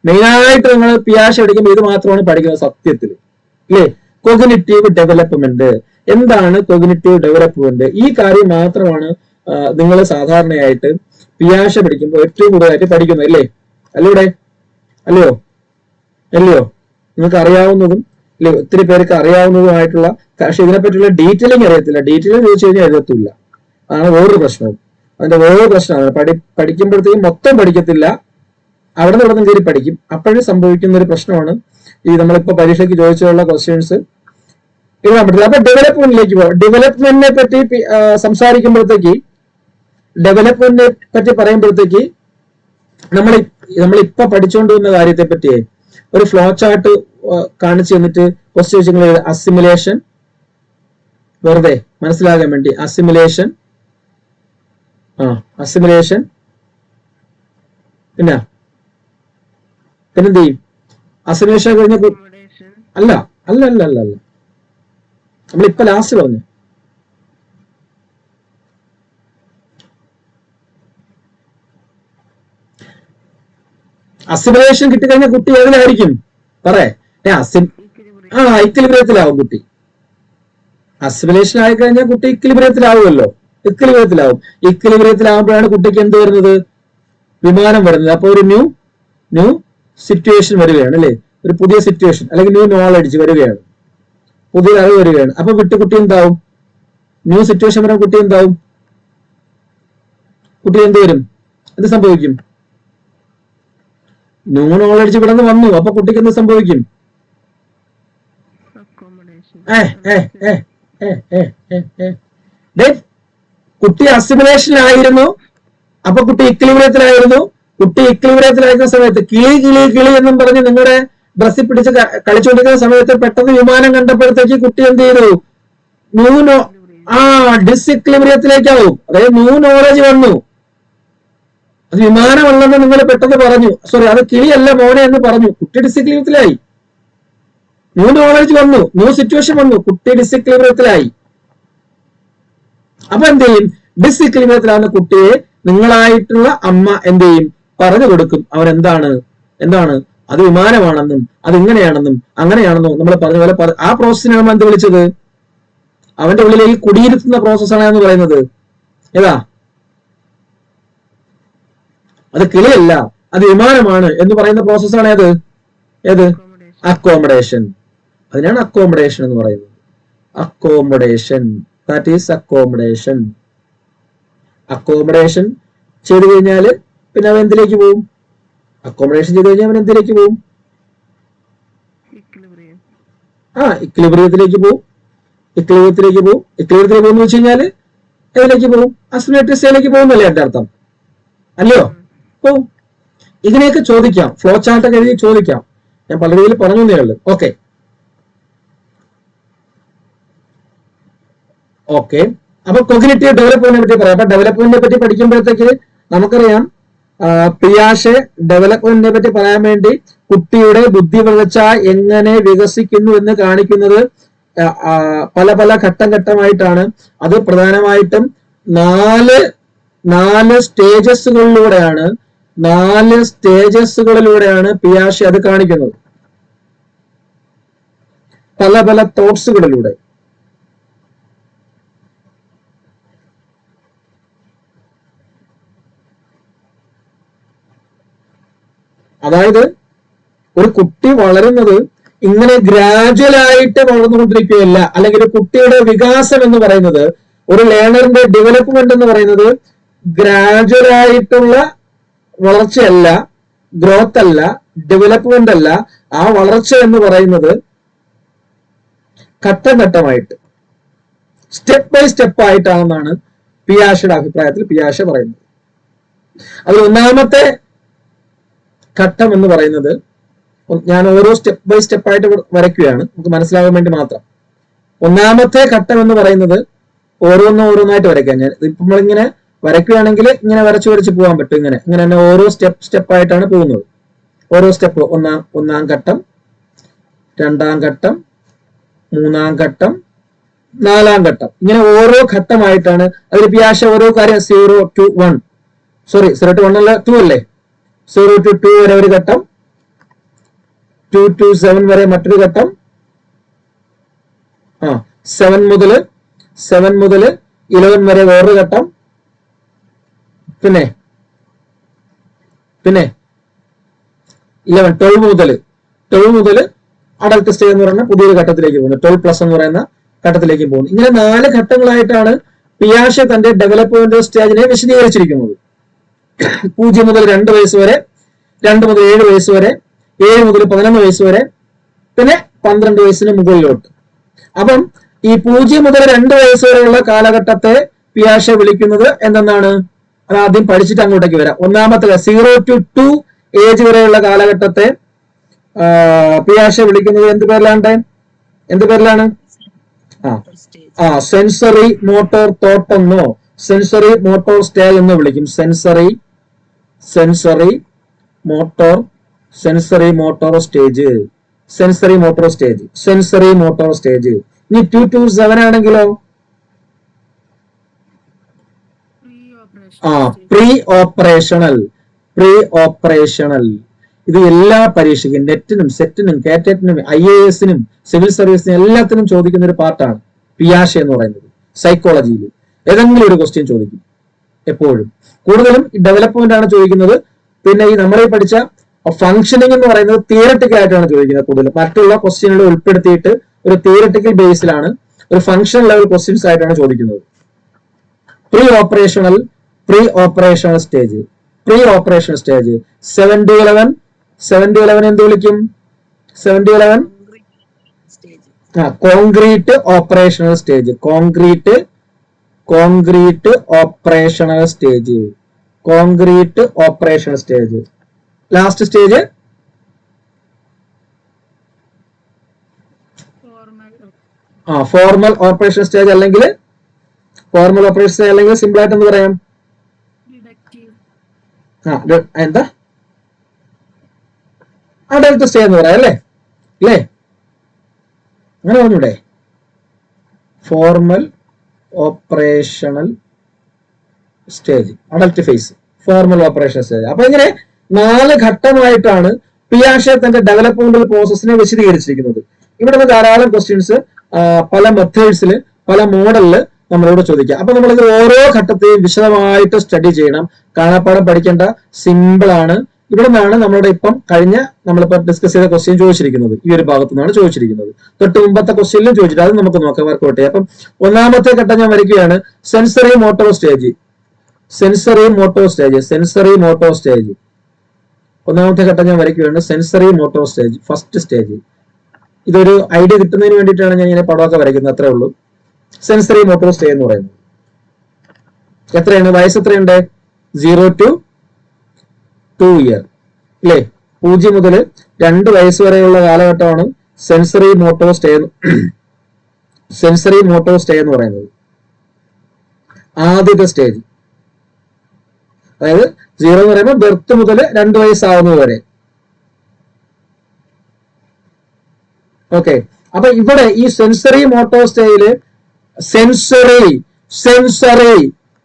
മെയിനായിട്ട് നിങ്ങൾ പിയാഷെ പഠിക്കുമ്പോൾ ഇത് മാത്രമാണ് പഠിക്കുന്നത് സത്യത്തിൽ, അല്ലേ? Cognitive development. എന്താണ് കോഗ്നിറ്റീവ് ഡെവലപ്മെന്റ്? ഈ കാര്യം മാത്രമാണ് നിങ്ങൾ സാധാരണയായിട്ട് പിയാഷെ പഠിക്കുമ്പോൾ ഏറ്റവും കൂടുതലായിട്ട് പഠിക്കുന്നത്, അല്ലേ? അല്ലയോ? നിങ്ങൾക്ക് അറിയാവുന്നതും ഒത്തിരി പേർക്ക് അറിയാവുന്നതുമായിട്ടുള്ള, പക്ഷെ ഇതിനെപ്പറ്റിയുള്ള ഡീറ്റെയിലിംഗ് അറിയത്തില്ല. ഡീറ്റെയിലിംഗ് ചോദിച്ചു കഴിഞ്ഞാൽ എഴുതത്തില്ല. അതാണ് വേറൊരു പ്രശ്നവും. അതിന്റെ വേറൊരു പ്രശ്നമാണ്, പഠിക്കുമ്പോഴത്തേക്കും മൊത്തം പഠിക്കത്തില്ല, അവിടെ നിന്ന് കയറി പഠിക്കും. അപ്പോഴും സംഭവിക്കുന്ന ഒരു പ്രശ്നമാണ് ഈ നമ്മളിപ്പോ പരീക്ഷയ്ക്ക് ചോദിച്ചുള്ള ക്വസ്റ്റ്യൻസ് എഴുതാൻ പറ്റില്ല. അപ്പൊ ഡെവലപ്മെന്റിലേക്ക് പോകാം. ഡെവലപ്മെന്റിനെ പറ്റി സംസാരിക്കുമ്പോഴത്തേക്ക്, ഡെവലപ്മെന്റിനെ പറ്റി പറയുമ്പോഴത്തേക്ക് നമ്മളിപ്പോ പഠിച്ചുകൊണ്ടുവന്ന കാര്യത്തെ പറ്റി ഒരു ഫ്ലോ ചാർട്ട് കാണിച്ചു തന്നിട്ട് ക്വസ്റ്റ്യൻ ചോദിച്ചെങ്കിൽ അസിമുലേഷൻ, വെറുതെ മനസ്സിലാകാൻ വേണ്ടി അസിമുലേഷൻ, പിന്നെന്ത് ചെയ്യും? അസിമുലേഷൻ കഴിഞ്ഞ അല്ല നമ്മളിപ്പോ ലാസ്റ്റ് പറഞ്ഞു. അസിമുലേഷൻ കിട്ടിക്കഴിഞ്ഞാൽ കുട്ടി ഏതിലായിരിക്കും? ഇക്വിലിബ്രിയത്തിലാവും കുട്ടി. അസിമുലേഷൻ ആയി കഴിഞ്ഞാൽ കുട്ടി ഇക്വിലിബ്രിയത്തിലാവുമല്ലോ. ഇക്വിലിബ്രിയത്തിലാവുമ്പോഴാണ് കുട്ടിക്ക് എന്ത് വരുന്നത്? വിമാനം വരുന്നത്. അപ്പൊ ഒരു ന്യൂ സിറ്റുവേഷൻ വരികയാണ്, അല്ലെ? ഒരു പുതിയ സിറ്റുവേഷൻ അല്ലെങ്കിൽ ന്യൂ നോളജ് വരികയാണ്, പുതിയ അറിവ് വരികയാണ്. അപ്പൊ കുട്ടി എന്താവും? ന്യൂ സിറ്റുവേഷൻ വരുന്ന കുട്ടി എന്താവും? കുട്ടി എന്ത് വരും? എന്ത് സംഭവിക്കും? ന്യൂ നോളജ് ഇവിടെ നിന്ന് വന്നു. അപ്പൊ കുട്ടിക്ക് എന്ത് സംഭവിക്കും? കുട്ടി അസിമുലേഷനിലായിരുന്നു, അപ്പൊ കുട്ടി ഇക്വിലിബ്രിയത്തിലായിരുന്നു. കുട്ടി ഇക്വിലിബ്രിയത്തിലായിരുന്ന സമയത്ത് കിളി എന്നും പറഞ്ഞ് നിങ്ങളുടെ ഡ്രസ്സിൽ പിടിച്ച് കളിച്ചുകൊണ്ടിരിക്കുന്ന സമയത്ത് പെട്ടെന്ന് വിമാനം കണ്ടപ്പോഴത്തേക്ക് കുട്ടി എന്ത് ചെയ്തു? ഡിസിക്വിലിബ്രിയത്തിലേക്കാവും. അതായത് ന്യൂ നോളജ് വന്നു. അത് വിമാനമല്ലെന്ന് നിങ്ങൾ പെട്ടെന്ന് പറഞ്ഞു, സോറി അത് കിളിയല്ല മോനെ എന്ന് പറഞ്ഞു. കുട്ടി ഡിസിക്വിലിബ്രിയത്തിലായി. ന്യൂ നോളജ് വന്നു, ന്യൂ സിറ്റുവേഷൻ വന്നു, കുട്ടി ഡിസിക്വിലിബ്രിയത്തിലായി. അപ്പൊ എന്ത് ചെയ്യും? ഡിസിക്വിലിബ്രിയത്തിലാവുന്ന കുട്ടിയെ നിങ്ങളായിട്ടുള്ള അമ്മ എന്ത് ചെയ്യും? പറഞ്ഞു കൊടുക്കും. അവൻ എന്താണ് അത് വിമാനമാണെന്നും അത് ഇങ്ങനെയാണെന്നും അങ്ങനെയാണെന്നും നമ്മൾ പറഞ്ഞ പോലെ ആ പ്രോസസ്സിനാണ് എന്ത് വിളിച്ചത്? അവന്റെ ഉള്ളിലേക്ക് കുടിയിരുത്തുന്ന പ്രോസസ്സാണ് എന്ന് പറയുന്നത്. ഏതാ? അത് കിളിയല്ല, അത് വിമാനമാണ് എന്ന് പറയുന്ന പ്രോസസ്സാണ് ഏത്? അക്കോമഡേഷൻ. അതിനാണ് അക്കോമഡേഷൻ എന്ന് പറയുന്നത്. Accommodation, that is accommodation. Accommodation ചെയ്തു കഴിഞ്ഞാൽ പിന്നെ അവൻ എന്തിലേക്ക് പോകും? അക്കോമഡേഷൻ ചെയ്തു കഴിഞ്ഞാൽ അവൻ എന്തിലേക്ക് പോകും? ഇക്വിലിബ്രിയത്തിലേക്ക് പോകും. ഇക്വിലിബ്രിയത്തിലേക്ക് പോകും വെച്ച് കഴിഞ്ഞാല് ഏതിലേക്ക് പോകും? അസിമുലേറ്ററി സ്റ്റേജിലേക്ക് പോകുന്നല്ലേ എന്റെ അർത്ഥം, അല്ലയോ? പോവും. ഇതിനെയൊക്കെ ചോദിക്കാം, ഫ്ലോ ചാർട്ടൊക്കെ എഴുതി ചോദിക്കാം. ഞാൻ പല രീതിയിൽ പറഞ്ഞു തന്നേ ഉള്ളൂ. ഓക്കെ. അപ്പൊ കോഗ്നിറ്റീവ് ഡെവലപ്മെന്റിനെ പറ്റി പറയാം. അപ്പൊ ഡെവലപ്മെന്റിനെ പറ്റി പഠിക്കുമ്പോഴത്തേക്ക് നമുക്കറിയാം, പിയാഷെ ഡെവലപ്മെന്റിനെ പറ്റി പറയാൻ വേണ്ടി കുട്ടിയുടെ ബുദ്ധി വളർച്ച എങ്ങനെ വികസിക്കുന്നു എന്ന് കാണിക്കുന്നത് പല പല ഘട്ടം ഘട്ടമായിട്ടാണ്. അത് പ്രധാനമായിട്ടും നാല് സ്റ്റേജസുകളിലൂടെയാണ് പിയാഷെ അത് കാണിക്കുന്നത്, പല പല തോട്ട്സുകളിലൂടെ. അതായത് ഒരു കുട്ടി വളരുന്നത് ഇങ്ങനെ ഗ്രാജുവൽ ആയിട്ട് വളർന്നുകൊണ്ടിരിക്കുകയല്ല. അല്ലെങ്കിൽ ഒരു കുട്ടിയുടെ വികാസം എന്ന് പറയുന്നത്, ഒരു ലേണറിന്റെ ഡെവലപ്മെന്റ് എന്ന് പറയുന്നത് ഗ്രാജുവൽ ആയിട്ടുള്ള വളർച്ചയല്ല, ഗ്രോത്ത് അല്ല, ഡെവലപ്മെന്റ് അല്ല. ആ വളർച്ച എന്ന് പറയുന്നത് ഘട്ടം ഘട്ടമായിട്ട്, സ്റ്റെപ്പ് ബൈ സ്റ്റെപ്പ് ആയിട്ടാണെന്നാണ് പിയാഷെയുടെ അഭിപ്രായത്തിൽ പിയാഷെ പറയുന്നത്. അതിൽ ഒന്നാമത്തെ ഘട്ടം എന്ന് പറയുന്നത്, ഞാൻ ഓരോ സ്റ്റെപ്പ് ബൈ സ്റ്റെപ്പ് ആയിട്ട് വരയ്ക്കുകയാണ് നമുക്ക് മനസ്സിലാകാൻ വേണ്ടി മാത്രം. ഒന്നാമത്തെ ഘട്ടം എന്ന് പറയുന്നത് ഓരോന്നായിട്ട് വരയ്ക്കാം. ഞാൻ ഇപ്പം നമ്മളിങ്ങനെ വരയ്ക്കുകയാണെങ്കിൽ ഇങ്ങനെ വരച്ച് പോകാൻ പറ്റും. ഇങ്ങനെ തന്നെ ഓരോ സ്റ്റെപ്പ് ആയിട്ടാണ് പോകുന്നത്. ഓരോ സ്റ്റെപ്പ്, ഒന്നാം ഘട്ടം, രണ്ടാം ഘട്ടം, മൂന്നാം ഘട്ടം, നാലാം ഘട്ടം, ഇങ്ങനെ ഓരോ ഘട്ടമായിട്ടാണ്. അതിൽ പിയാഷെ ഓരോ കാര്യം 0 to 1 അല്ല 2 അല്ലേ, 0 to 2 വരെ ഒരു ഘട്ടം, 2 to 7 വരെ മറ്റൊരു ഘട്ടം, 7 മുതൽ 11 വരെ വേറൊരു ഘട്ടം, പിന്നെ 12 മുതൽ അഡൽട്ട് സ്റ്റേജ് എന്ന് പറയുന്ന പുതിയൊരു ഘട്ടത്തിലേക്ക് പോകുന്നു, 12+ എന്ന് പറയുന്ന ഘട്ടത്തിലേക്ക് പോകുന്നു. ഇങ്ങനെ 4 ഘട്ടങ്ങളായിട്ടാണ് പിയാഷെ തന്റെ ഡെവലപ്മെന്റ് സ്റ്റേജിനെ വിശദീകരിച്ചിരിക്കുന്നത്. 0 മുതൽ 2 വയസ്സ് വരെ, 2 മുതൽ 7 വയസ്സ് വരെ, 7 മുതൽ 11 വയസ്സ് വരെ, പിന്നെ 12 വയസ്സിന് മുകളിലോട്ട്. അപ്പം ഈ 0 മുതൽ 2 വയസ്സ് വരെയുള്ള കാലഘട്ടത്തെ പിയാഷെ വിളിക്കുന്നത് എന്തെന്നാണ്? അത് ആദ്യം പഠിച്ചിട്ട് അങ്ങോട്ടേക്ക് വരാം. ഒന്നാമത്തെ 0 to 2 ഏജ് വരെയുള്ള കാലഘട്ടത്തെ പിയാഷെ വിളിക്കുന്നത് എന്ത് പേരിലാണ്? സെൻസറി മോട്ടോർ തോട്ട് എന്നോ സെൻസറി മോട്ടോർ സ്റ്റേജ് എന്ന് വിളിക്കും. Sensory motor stage. ഇനി 2 to 7 ആണെങ്കിലോ പ്രീ ഓപ്പറേഷണൽ. ഇത് എല്ലാ പരീക്ഷയ്ക്കും, നെറ്റിനും, സെറ്റിനും, കാറ്ററ്റിനും, IAS-നും, സിവിൽ സർവീസിനും എല്ലാത്തിനും ചോദിക്കുന്ന ഒരു പാർട്ടാണ് പിയാഷെ എന്ന് പറയുന്നത്. സൈക്കോളജിയിൽ ഏതെങ്കിലും ഒരു ക്വസ്റ്റ്യൻ ചോദിക്കും എപ്പോഴും. കൂടുതലും ഡെവലപ്മെന്റ് ആണ് ചോദിക്കുന്നത്. പിന്നെ ഈ നമ്മളെ പഠിച്ച ഫംഗ്ഷനിങ് എന്ന് പറയുന്നത് തിയററ്റിക്കൽ ആയിട്ടാണ് ചോദിക്കുന്നത് കൂടുതലും. മറ്റുള്ള ക്വസ്റ്റ്യനുകൾ ഉൾപ്പെടുത്തിയിട്ട് ഒരു തിയററ്റിക്കൽ ബേസിലാണ്, ഒരു ഫംഗ്ഷൻ ലെവൽ ക്വസ്റ്റ്യൻസ് ആയിട്ടാണ് ചോദിക്കുന്നത്. പ്രീ ഓപ്പറേഷണൽ സ്റ്റേജ് 7 to 11 എന്ത് വിളിക്കും? 7 to 11 concrete operational stage. Last stage formal operation stage, അല്ലെങ്കിൽ സിമ്പിൾ ആയിട്ട് എന്ത് പറയാം? എന്താ അഡൽട്ട് സ്റ്റേജ് എന്ന് പറയാം അല്ലേ? അങ്ങനെ പറഞ്ഞൂടെ? Formal operational stage, adult phase, formal operation stage. അപ്പൊ ഇങ്ങനെ 4 ഘട്ടമായിട്ടാണ് പിയാഷെ തന്റെ ഡെവലപ്മെന്റൽ പ്രോസസ്സിനെ വിശദീകരിച്ചിരിക്കുന്നത്. ഇവിടെ നിന്ന് ധാരാളം ക്വസ്റ്റ്യൻസ് പല മെത്തേഡ്സിൽ, പല മോഡലിൽ നമ്മളോട് ചോദിക്കാം. അപ്പൊ നമ്മൾ ഓരോ ഘട്ടത്തെയും വിശദമായിട്ട് സ്റ്റഡി ചെയ്യണം. കാണാപ്പാടം പഠിക്കേണ്ട, സിമ്പിൾ ആണ്. ഇവിടെ നിന്നാണ് നമ്മളുടെ ഇപ്പം നമ്മളിപ്പോ ഡിസ്കസ് ചെയ്ത ക്വസ്റ്റ്യൻ ചോദിച്ചിരിക്കുന്നത്. ഈ ഒരു ഭാഗത്തു നിന്നാണ് ചോദിച്ചിരിക്കുന്നത്. തൊട്ട് മുമ്പത്തെ ക്വസ്റ്റ്യനിലും ചോദിച്ചിട്ട് അത് നമുക്ക് നോക്കാം, വർക്കൗട്ട് ചെയ്യാം. അപ്പം ഒന്നാമത്തെ ഘട്ടം ഞാൻ വരയ്ക്കുകയാണ്. Sensory motor stage. ഒന്നാമത്തെ ഘട്ടം ഞാൻ വരയ്ക്കുകയാണ്. Sensory motor stage, first stage. ഇതൊരു ഐഡിയ കിട്ടുന്നതിന് വേണ്ടിയിട്ടാണ് ഞാൻ ഇങ്ങനെ പടമൊക്കെ വരയ്ക്കുന്നത്, അത്രേ ഉള്ളൂ. സെൻസറി മോട്ടോർ സ്റ്റേജ് എന്ന് പറയുന്നത് എത്രയാണ്? വയസ്സ് എത്രയുണ്ട്? 0 to 2 ഇയർ അല്ലേ? 0 മുതൽ 2 വയസ്സ് വരെയുള്ള കാലഘട്ടമാണ് സെൻസറി മോട്ടോർ സ്റ്റേജ് എന്ന് പറയുന്നത്. ആദ്യത്തെ സ്റ്റേജ്, അതായത് 0 എന്ന് പറയുമ്പോൾ ബർത്ത് മുതൽ 2 വയസ്സാവുന്നത് വരെ. ഓക്കെ. അപ്പൊ ഇവിടെ ഈ സെൻസറി മോട്ടോർ സ്റ്റേജില് sensory sensory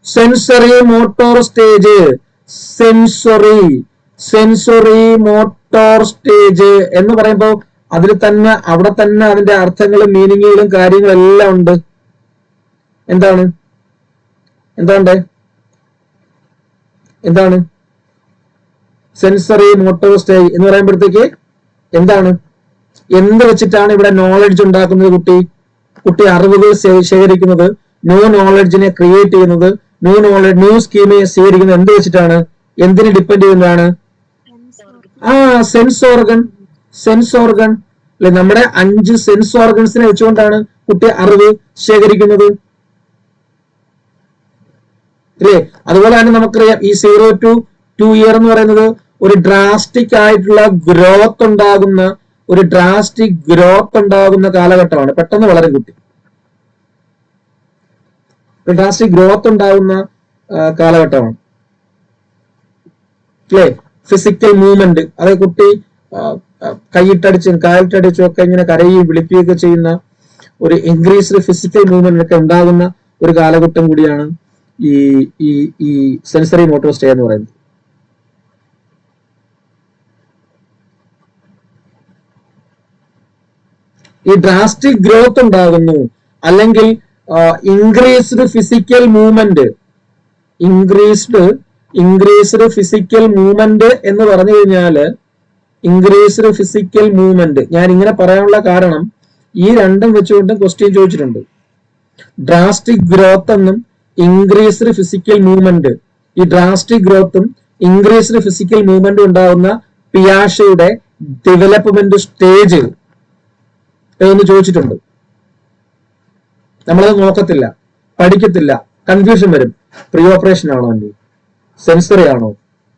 sensory motor stage sensory sensory motor stage എന്ന് പറയുമ്പോൾ അതിൽ തന്നെ അവിടെ തന്നെ അതിന്റെ അർത്ഥങ്ങളും മീനിങ്ങുകളും കാര്യങ്ങളും എല്ലാം ഉണ്ട്. എന്താണ് എന്താണ് എന്താണ് സെൻസറി മോട്ടോർ സ്റ്റേജ് എന്ന് പറയുമ്പോഴത്തേക്ക് എന്താണ്, എന്ത് വെച്ചിട്ടാണ് ഇവിടെ നോളജ് ഉണ്ടാക്കുന്നത്? കുട്ടി അറിവുകൾ ശേഖരിക്കുന്നത്, ന്യൂ നോളജിനെ ക്രിയേറ്റ് ചെയ്യുന്നത്, ന്യൂ സ്കീമിനെ സ്വീകരിക്കുന്നത് എന്ത് വെച്ചിട്ടാണ്? എന്തിനെ ഡിപ്പെൻഡ് ചെയ്യുന്നതാണ്? സെൻസ് ഓർഗൻ അല്ലെ? നമ്മുടെ 5 സെൻസ് ഓർഗൻസിനെ വെച്ചുകൊണ്ടാണ് കുട്ടി അറിവ് ശേഖരിക്കുന്നത് അല്ലേ? അതുപോലെ തന്നെ നമുക്കറിയാം ഈ 0 to 2 ഇയർ എന്ന് പറയുന്നത് ഒരു ഡ്രാസ്റ്റിക് ആയിട്ടുള്ള ഗ്രോത്ത് ഉണ്ടാകുന്ന കാലഘട്ടമാണ്. പെട്ടെന്ന് വളരും കുട്ടി, ഡ്രാസ്റ്റിക് ഗ്രോത്ത് ഉണ്ടാകുന്ന കാലഘട്ടമാണ് അല്ലേ? ഫിസിക്കൽ മൂവ്മെന്റ്, അതായത് കുട്ടി കൈയിട്ടടിച്ചും കാലിട്ടടിച്ചും ഒക്കെ ഇങ്ങനെ കരയുകയും വിളിക്കുകയൊക്കെ ചെയ്യുന്ന ഒരു ഇൻക്രീസ്ഡ് ഫിസിക്കൽ മൂവ്മെന്റ് ഒക്കെ ഉണ്ടാകുന്ന ഒരു കാലഘട്ടം കൂടിയാണ് ഈ സെൻസറി മോട്ടോർ സ്റ്റേജ് എന്ന് പറയുന്നത്. ഈ ഡ്രാസ്റ്റിക് ഗ്രോത്ത് ഉണ്ടാകുന്നു, അല്ലെങ്കിൽ ഇൻക്രീസ്ഡ് ഫിസിക്കൽ മൂവ്മെന്റ് എന്ന് പറഞ്ഞു കഴിഞ്ഞാല് ഇൻക്രീസ്ഡ് ഫിസിക്കൽ മൂവ്മെന്റ്, ഞാൻ ഇങ്ങനെ പറയാനുള്ള കാരണം ഈ രണ്ടും വെച്ചുകൊണ്ട് ക്വസ്റ്റ്യൻ ചോദിച്ചിട്ടുണ്ട്. ഡ്രാസ്റ്റിക് ഗ്രോത്ത് എന്നും ഇൻക്രീസ്ഡ് ഫിസിക്കൽ മൂവ്മെന്റ്, ഈ ഡ്രാസ്റ്റിക് ഗ്രോത്തും ഇൻക്രീസ്ഡ് ഫിസിക്കൽ മൂവ്മെന്റും ഉണ്ടാകുന്ന പിയാഷയുടെ ഡെവലപ്മെന്റ് സ്റ്റേജ് എന്ന് ചോദിച്ചിട്ടുണ്ട്. നമ്മളത് നോക്കത്തില്ല, പഠിക്കത്തില്ല, കൺഫ്യൂഷൻ വരും. പ്രീ ഓപ്പറേഷൻ ആണോ അല്ലേ സെൻസറി ആണോ?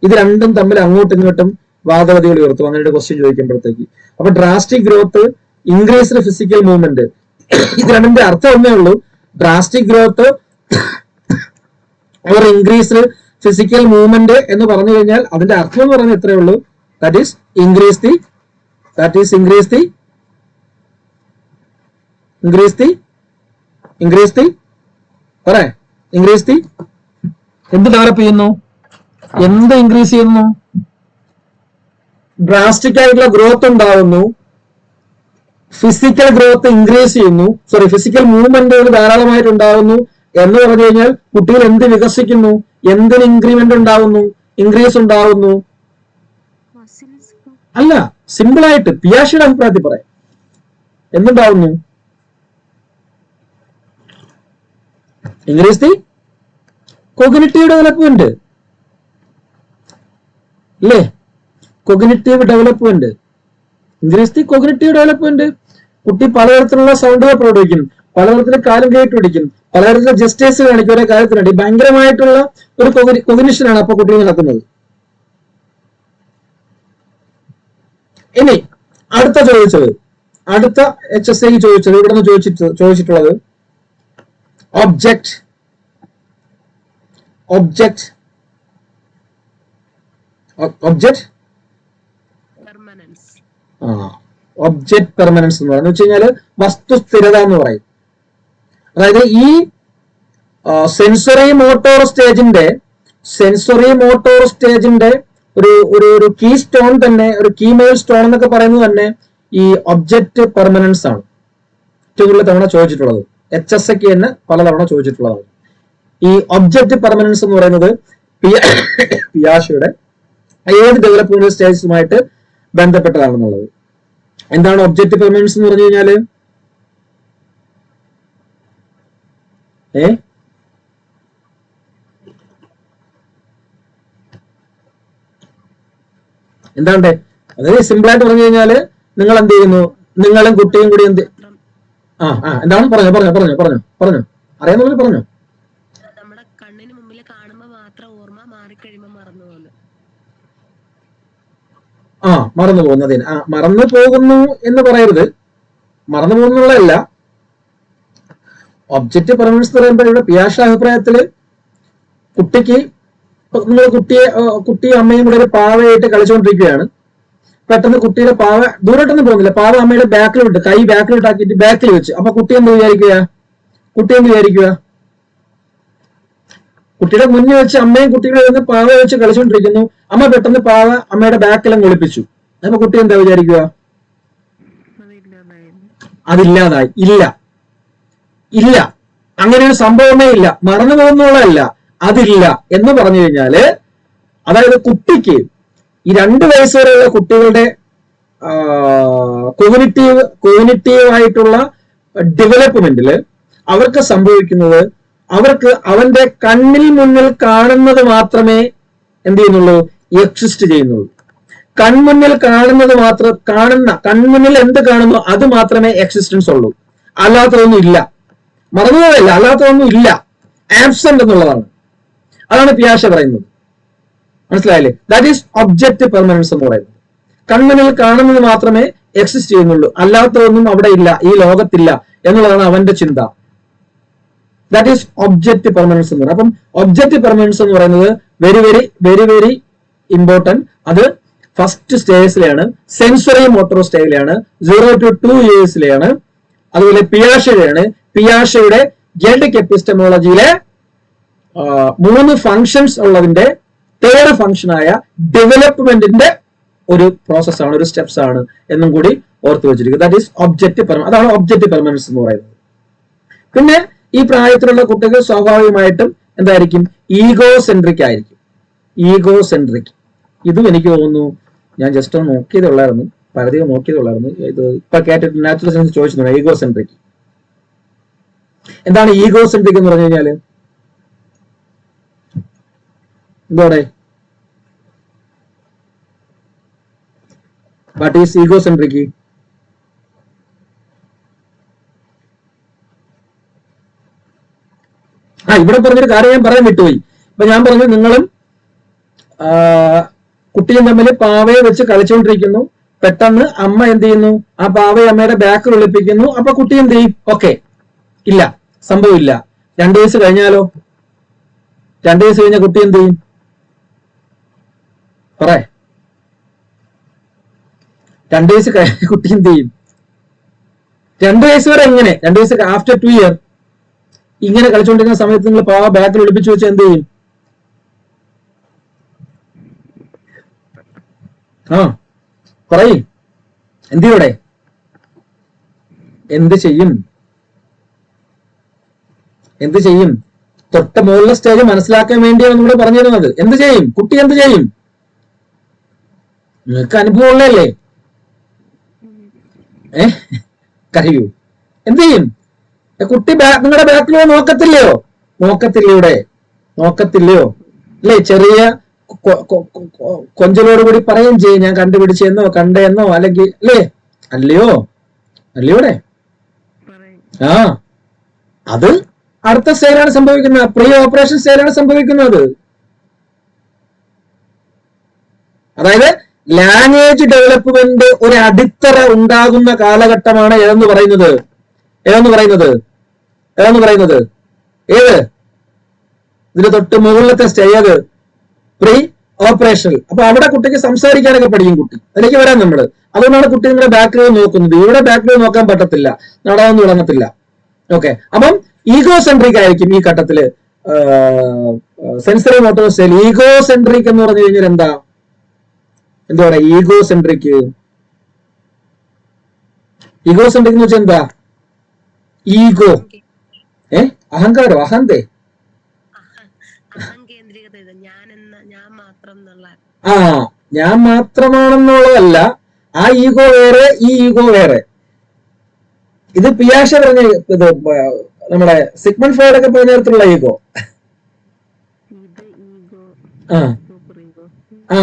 ഇത് രണ്ടും തമ്മിൽ അങ്ങോട്ടും ഇങ്ങോട്ടും വാദഗതികൾ ഉയർത്തും അങ്ങനെ ക്വസ്റ്റ്യൻ ചോദിക്കുമ്പോഴത്തേക്ക്. അപ്പൊ drastic growth, increased physical movement, ഇത് രണ്ടിന്റെ അർത്ഥം ഒന്നേ ഉള്ളൂ. Drastic growth or increased physical movement എന്ന് പറഞ്ഞു കഴിഞ്ഞാൽ അതിന്റെ അർത്ഥം എന്ന് പറഞ്ഞാൽ ഇത്രയേ ഉള്ളൂ. ദാറ്റ് ഈസ് ഇൻക്രീസ് ദി എന്ത് ഡെവലപ്പ് ചെയ്യുന്നു? എന്ത് ഇൻക്രീസ് ചെയ്യുന്നു? ഡ്രാസ്റ്റിക് ആയിട്ടുള്ള ഗ്രോത്ത് ഉണ്ടാവുന്നു, ഫിസിക്കൽ ഗ്രോത്ത് ഇൻക്രീസ് ചെയ്യുന്നു, ഫിസിക്കൽ മൂവ്മെന്റുകൾ ധാരാളമായിട്ട് ഉണ്ടാവുന്നു എന്ന് പറഞ്ഞു കഴിഞ്ഞാൽ കുട്ടികൾ എന്ത് വികസിക്കുന്നു? എന്തിന് ഇൻക്രിമെന്റ് ഉണ്ടാവുന്നു? ഇൻക്രീസ് ഉണ്ടാവുന്നു? അല്ല, സിമ്പിൾ ആയിട്ട് പിയാഷയുടെ അഭിപ്രായത്തിൽ പറയാം, എന്തുണ്ടാവുന്നു? ഇൻക്രീസ് ദി കോഗ്നിറ്റീവ് ഡെവലപ്മെന്റ് അല്ലേ? Cognitive development, increase the cognitive development. കുട്ടി പലതരത്തിലുള്ള സൗണ്ടുകൾ പ്രകടിപ്പിക്കും, പലതരത്തിലുള്ള കാലം കേട്ട് പിടിക്കും, പലതരത്തിലുള്ള ജസ്റ്റേഴ്സ് കാണിക്കും, ഒരേ കാര്യത്തിന് വേണ്ടി ഭയങ്കരമായിട്ടുള്ള ഒരു കൊഗ്നിഷനാണ് അപ്പൊ കുട്ടികൾ നടക്കുന്നത്. ഇനി അടുത്ത HSC ചോദിച്ചത് ഇവിടെ നിന്ന് ചോദിച്ചിട്ടുള്ളത് ഒബ്ജക്റ്റ് പെർമനൻസ് എന്ന് പറയുന്നത് വെച്ച് കഴിഞ്ഞാല് വസ്തുസ്ഥിരത എന്ന് പറയും. അതായത് ഈ സെൻസറി മോട്ടോർ സ്റ്റേജിന്റെ ഒരു കീ സ്റ്റോൺ തന്നെ, ഒരു കീ മൈൽ സ്റ്റോൺ എന്നൊക്കെ പറയുന്നത് തന്നെ ഈ ഒബ്ജക്റ്റ് പെർമനൻസ് ആണ്. ഏറ്റവും കൂടുതൽ തവണ ചോദിച്ചിട്ടുള്ളത് HSC തന്നെ പലതവണ ചോദിച്ചിട്ടുള്ളതാണ്. ഈ ഒബ്ജക്റ്റ് പെർമനൻസ് എന്ന് പറയുന്നത് പിയാഷയുടെ ഏത് ഡെവലപ്മെന്റ് സ്റ്റേജസുമായിട്ട് ബന്ധപ്പെട്ടതാണെന്നുള്ളത്. എന്താണ് ഒബ്ജക്റ്റ് പെർമനൻസ് എന്ന് പറഞ്ഞു കഴിഞ്ഞാല്? എന്താണ്ടേ? അതായത് സിമ്പിൾ ആയിട്ട് പറഞ്ഞു കഴിഞ്ഞാല് നിങ്ങൾ എന്ത് ചെയ്യുന്നു? നിങ്ങളും കുട്ടിയും കൂടി എന്ത് എന്താണ്? പറഞ്ഞോ അറിയാവുന്ന പറഞ്ഞോ. നമ്മുടെ കണ്ണിന് മുമ്പിൽ കാണുമ്പോ മാത്രം ഓർമ്മ, മാറിക്കഴിയുമ്പോ മറന്നു പോകുന്നു. മറന്നു പോകുന്നതിന് മറന്നു പോകുന്നു എന്ന് പറയരുത്, മറന്നു പോകുന്നുള്ളതല്ല. ഒബ്ജക്റ്റ് പെർമനൻസ് എന്ന് പറയുമ്പോൾ ഇവിടെ പിയാഷ അഭിപ്രായത്തില് കുട്ടിക്ക്, നിങ്ങൾ കുട്ടിയും അമ്മയും കൂടെ ഒരു പാവയായിട്ട് കളിച്ചുകൊണ്ടിരിക്കുകയാണ്. പെട്ടെന്ന് കുട്ടിയുടെ പാവ ദൂരോട്ടൊന്നും പോകുന്നില്ല, പാവ അമ്മയുടെ ബാക്കിൽ വിട്ട് കൈ ബാക്കിലോട്ടാക്കിയിട്ട് ബാക്കിൽ വെച്ച്. അപ്പൊ കുട്ടി എന്ത് വിചാരിക്കുക? കുട്ടിയുടെ മുന്നിൽ വെച്ച് അമ്മയും കുട്ടികളെ വന്ന് പാവ വെച്ച് കളിച്ചുകൊണ്ടിരിക്കുന്നു. അമ്മ പെട്ടെന്ന് പാവ അമ്മയുടെ ബാക്കിലും ഒളിപ്പിച്ചു. അപ്പൊ കുട്ടി എന്താ വിചാരിക്കുക? അതില്ലാതായി. ഇല്ല, അങ്ങനെ ഒരു സംഭവമേ ഇല്ല, മറന്നു പോകുന്നതല്ല, അതില്ല എന്ന് പറഞ്ഞു കഴിഞ്ഞാല്, അതായത് കുട്ടിക്ക് ഈ 2 വയസ്സ് വരെയുള്ള കുട്ടികളുടെ കോഗ്നിറ്റീവ് ആയിട്ടുള്ള ഡെവലപ്മെന്റിൽ അവർക്ക് സംഭവിക്കുന്നത്, അവർക്ക് അവന്റെ കണ്ണിൽ മുന്നിൽ കാണുന്നത് മാത്രമേ എന്ത് ചെയ്യുന്നുള്ളൂ? എക്സിസ്റ്റ് ചെയ്യുന്നുള്ളൂ. കൺമുന്നിൽ കാണുന്നത് കൺമുന്നിൽ എന്ത് കാണുന്നു അത് മാത്രമേ എക്സിസ്റ്റൻസ് ഉള്ളൂ. അല്ലാത്തതൊന്നും ഇല്ല. മറന്നുപോയല്ല, അല്ലാത്തതൊന്നും ഇല്ല, ആബ്സെന്റ് എന്നുള്ളതാണ്. അതാണ് പിയാഷെ പറയുന്നത്. മനസ്സിലായില്ലേ? ദാറ്റ് ഈസ് ഒബ്ജക്റ്റീവ് പെർമനൻസ് എന്ന് പറയുന്നത്. കൺമുന്നിൽ കാണുന്നത് മാത്രമേ എക്സിസ്റ്റ് ചെയ്യുന്നുള്ളൂ, അല്ലാത്തതൊന്നും അവിടെ ഇല്ല, ഈ ലോകത്തില്ല എന്നുള്ളതാണ് അവന്റെ ചിന്ത. ദാറ്റ് ഈസ് ഒബ്ജക്റ്റീവ് പെർമനൻസ് എന്ന് പറയുന്നത്. അപ്പം ഒബ്ജക്റ്റീവ് പെർമനൻസ് എന്ന് പറയുന്നത് very very very very important. അത് ഫസ്റ്റ് സ്റ്റേജിലാണ്, സെൻസറി മോട്ടോർ സ്റ്റേജിലാണ്, 0 to 2 yearsലാണ്. അതുപോലെ പിയാഷയുടെ ജെനറ്റിക് എപ്പിസ്റ്റമോളജിയിലെ 3 ഫങ്ഷൻസ് ഉള്ളതിന്റെ 3rd ഫംഗ്ഷനായ ഡെവലപ്മെന്റിന്റെ ഒരു പ്രോസസ്സാണ്, ഒരു സ്റ്റെപ്സ് ആണ് എന്നും കൂടി ഓർത്ത് വെച്ചിരിക്കുക. ദാറ്റ് ഈസ് ഒബ്ജക്റ്റീവ് അതാണ് ഒബ്ജക്റ്റീവ് പെർമനൻസ് എന്ന് പറയുന്നത്. പിന്നെ ഈ പ്രായത്തിലുള്ള കുട്ടികൾ സ്വാഭാവികമായിട്ടും എന്തായിരിക്കും? ഈഗോസെൻട്രിക് ആയിരിക്കും. ഇതും എനിക്ക് തോന്നുന്നു ഞാൻ ജസ്റ്റ് ഒന്ന് നോക്കിയതുള്ളായിരുന്നു, പലധികം നോക്കിയതുള്ളായിരുന്നു. ഇത് ഇപ്പൊ കേട്ടിട്ട് നാച്ചുറൽ സയൻസ് ചോദിച്ചിട്ടുണ്ട്. ഈഗോസെൻട്രിക് എന്താണ്? ഈഗോസെൻട്രിക് എന്ന് പറഞ്ഞു കഴിഞ്ഞാല് എന്തോടെ? What is egocentric? ഇവിടെ പറഞ്ഞൊരു കാര്യം ഞാൻ പറയാൻ വിട്ടുപോയി. ഇപ്പൊ ഞാൻ പറഞ്ഞു, നിങ്ങളും കുട്ടിയും തമ്മിൽ പാവയെ വെച്ച് കളിച്ചുകൊണ്ടിരിക്കുന്നു. പെട്ടെന്ന് അമ്മ എന്ത് ചെയ്യുന്നു? ആ പാവയെ അമ്മയുടെ ബാക്കിൽ ഒളിപ്പിക്കുന്നു. അപ്പൊ കുട്ടി എന്ത് ചെയ്യും? ഓക്കെ, ഇല്ല, സംഭവമില്ല. 2 വയസ്സ് കഴിഞ്ഞാലോ? 2 വയസ്സ് കഴിഞ്ഞ കുട്ടി എന്ത് ചെയ്യും? പറ. 2 വയസ്സ് കഴിഞ്ഞ കുട്ടി എന്ത് ചെയ്യും? 2 വയസ്സ് വരെ എങ്ങനെ? 2 വയസ്സ് ആഫ്റ്റർ 2 years ഇങ്ങനെ കളിച്ചുകൊണ്ടിരിക്കുന്ന സമയത്ത് നിങ്ങൾ പാവ ബാക്കിൽ ഒളിപ്പിച്ചു വെച്ചാൽ എന്ത് ചെയ്യും? പറയും. എന്തിവിടെ? എന്ത് ചെയ്യും? തൊട്ട മുകളിലെ സ്റ്റേജ് മനസ്സിലാക്കാൻ വേണ്ടിയാണ് നമ്മൾ പറഞ്ഞു തരുന്നത്. എന്ത് ചെയ്യും? കുട്ടി എന്ത് ചെയ്യും? നിങ്ങൾക്ക് അനുഭവം ഉള്ളതല്ലേ? കരയൂ. എന്ത് ചെയ്യും? കുട്ടി നിങ്ങളുടെ ബാക്കിലോ നോക്കത്തില്ലയോ? അല്ലേ? ചെറിയ കൊഞ്ചലോട് കൂടി പറയും ചെയ്യും, ഞാൻ കണ്ടുപിടിച്ചെന്നോ കണ്ടെന്നോ, അല്ലെങ്കിൽ അല്ലയോടെ? അത് അടുത്ത സ്റ്റേജിലാണ് സംഭവിക്കുന്നത്, പ്രീ ഓപ്പറേഷൻ സ്റ്റേജിലാണ് സംഭവിക്കുന്നത്. അതായത് ലാംഗ്വേജ് ഡെവലപ്മെന്റ് ഒരു അടിത്തറ ഉണ്ടാകുന്ന കാലഘട്ടമാണ് ഏതെന്ന് പറയുന്നത്. ഏത്? ഇതിന്റെ തൊട്ട് മുകളിലത്തെ സ്റ്റേജ് പ്രീ ഓപ്പറേഷണൽ. അപ്പൊ അവിടെ കുട്ടിക്ക് സംസാരിക്കാനൊക്കെ പഠിക്കും കുട്ടി. അതിലേക്ക് വരാം നമ്മള്. അതുകൊണ്ടാണ് കുട്ടി നിങ്ങളുടെ ബാക്കിൽ നോക്കുന്നത്. ഇവിടെ ബാക്കിൽ നോക്കാൻ പറ്റത്തില്ല, നടന്നു തുടങ്ങത്തില്ല. ഓക്കെ, അപ്പം ഈഗോസെൻട്രിക് ആയിരിക്കും ഈ ഘട്ടത്തില്. സെൻസറി മോട്ടോർ സ്റ്റൈൽ ഈഗോസെൻട്രിക് എന്ന് പറഞ്ഞു കഴിഞ്ഞാൽ എന്താ പറയാ? ഈഗോസെൻട്രിക് എന്ന് വെച്ചാൽ എന്താ? ഈഗോ, അഹങ്കാരോ, അഹന്തേ? ഞാൻ മാത്രമാണെന്നുള്ളതല്ല. ആ ഈഗോ വേറെ, ഈ ഈഗോ വേറെ. ഇത് പിയാഷെ പറഞ്ഞ, ഇത് നമ്മുടെ സിഗ്മണ്ട് ഫ്രോയിഡ് ഒക്കെ പറഞ്ഞ തരത്തിലുള്ള ഈഗോ.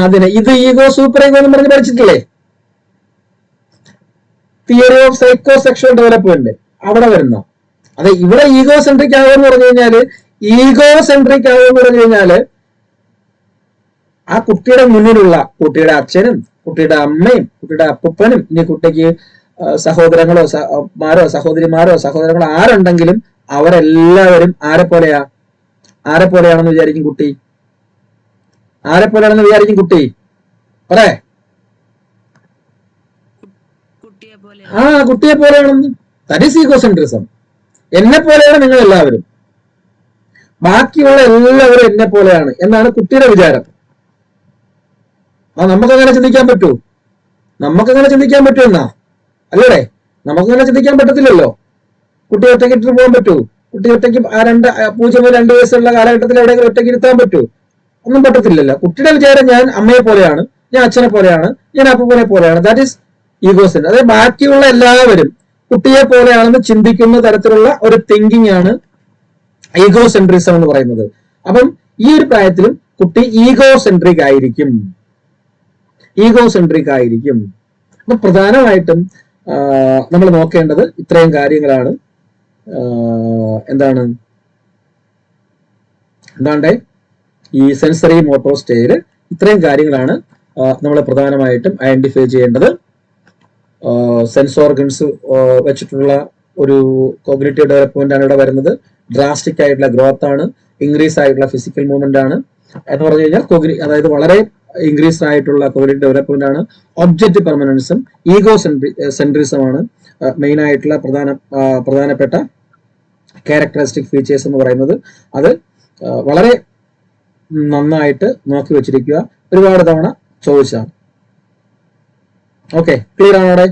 അതിനെ ഇത് ഈഗോ, സൂപ്പർ ഈഗോ എന്ന് പറഞ്ഞ് പഠിച്ചിട്ടില്ലേ? Theory of psycho sexual development അവിടെ വരുന്ന. അതെ, ഇവിടെ ഈഗോ സെൻട്രിക് ആകുമെന്ന് പറഞ്ഞു കഴിഞ്ഞാല് ആ കുട്ടിയുടെ മുന്നിലുള്ള കുട്ടിയുടെ അച്ഛനും കുട്ടിയുടെ അമ്മയും കുട്ടിയുടെ അപ്പൂപ്പനും, ഇനി കുട്ടിക്ക് സഹോദരങ്ങളോ സഹോദരിമാരോ സഹോദരങ്ങളോ ആരുണ്ടെങ്കിലും അവരെല്ലാവരും ആരെപ്പോലെയാണെന്ന് വിചാരിക്കും കുട്ടി? പറയേ. ആ കുട്ടിയെ പോലെയാണെന്ന്. That is egocentrism. എന്നെ പോലെയാണ് നിങ്ങൾ എല്ലാവരും, ബാക്കിയുള്ള എല്ലാവരും എന്നെ പോലെയാണ് എന്നാണ് കുട്ടിയുടെ വിചാരം. നമുക്കങ്ങനെ ചിന്തിക്കാൻ പറ്റൂ? നമുക്കങ്ങനെ ചിന്തിക്കാൻ പറ്റുമെന്നാ? അല്ലേ? നമുക്കങ്ങനെ ചിന്തിക്കാൻ പറ്റത്തില്ലല്ലോ. കുട്ടി ഒറ്റയ്ക്ക് ഇട്ടിട്ട് പോകാൻ പറ്റൂ? കുട്ടി ഒറ്റയ്ക്ക് 0-2 വയസ്സുള്ള കാലഘട്ടത്തിൽ എവിടെയെങ്കിലും ഒറ്റയ്ക്ക് ഇരുത്താൻ പറ്റൂ? ഒന്നും പറ്റത്തില്ലല്ലോ. കുട്ടിയുടെ വിചാരം ഞാൻ അമ്മയെ പോലെയാണ്, ഞാൻ അച്ഛനെ പോലെയാണ്, ഞാൻ അപ്പൂപ്പനെ പോലെയാണ്. That is egocentrism. അതായത് ബാക്കിയുള്ള എല്ലാവരും കുട്ടിയെ പോലെയാണെന്ന് ചിന്തിക്കുന്ന തരത്തിലുള്ള ഒരു തിങ്കിങ് ആണ് ഈഗോസെൻട്രിസം എന്ന് പറയുന്നത്. അപ്പം ഈ ഒരു പ്രായത്തിലും കുട്ടി ഈഗോസെൻട്രിക് ആയിരിക്കും. അപ്പൊ പ്രധാനമായിട്ടും നമ്മൾ നോക്കേണ്ടത് ഇത്രയും കാര്യങ്ങളാണ്. എന്താണ്ടേ ഈ സെൻസറി മോട്ടോർ സ്റ്റേജില് ഇത്രയും കാര്യങ്ങളാണ് നമ്മൾ പ്രധാനമായിട്ടും ഐഡന്റിഫൈ ചെയ്യേണ്ടത്. സെൻസ് ഓർഗൻസ് വെച്ചിട്ടുള്ള ഒരു കോഗ്നിറ്റീവ് ഡെവലപ്മെന്റ് ആണ് ഇവിടെ വരുന്നത്. ഡ്രാസ്റ്റിക് ആയിട്ടുള്ള ഗ്രോത്ത് ആണ്, ഇൻക്രീസ് ആയിട്ടുള്ള ഫിസിക്കൽ മൂവ്മെന്റ് ആണ് എന്ന് പറഞ്ഞു കഴിഞ്ഞാൽ അതായത് വളരെ ഇൻക്രീസ് ആയിട്ടുള്ള കോഗ്നിറ്റീവ് ഡെവലപ്മെന്റ് ആണ്. ഒബ്ജക്റ്റ് പെർമനൻസും ഈഗോ സെൻട്രിസം ആണ് മെയിൻ ആയിട്ടുള്ള പ്രധാനപ്പെട്ട ക്യാരക്ടറിസ്റ്റിക് ഫീച്ചേഴ്സ് എന്ന് പറയുന്നത്. അത് വളരെ നന്നായിട്ട് നോക്കി വെച്ചിരിക്കുക. ഒരുപാട് തവണ ചോദിച്ചതാണ്. ഓക്കെ, ക്ലിയർ ആണോ? അവിടെ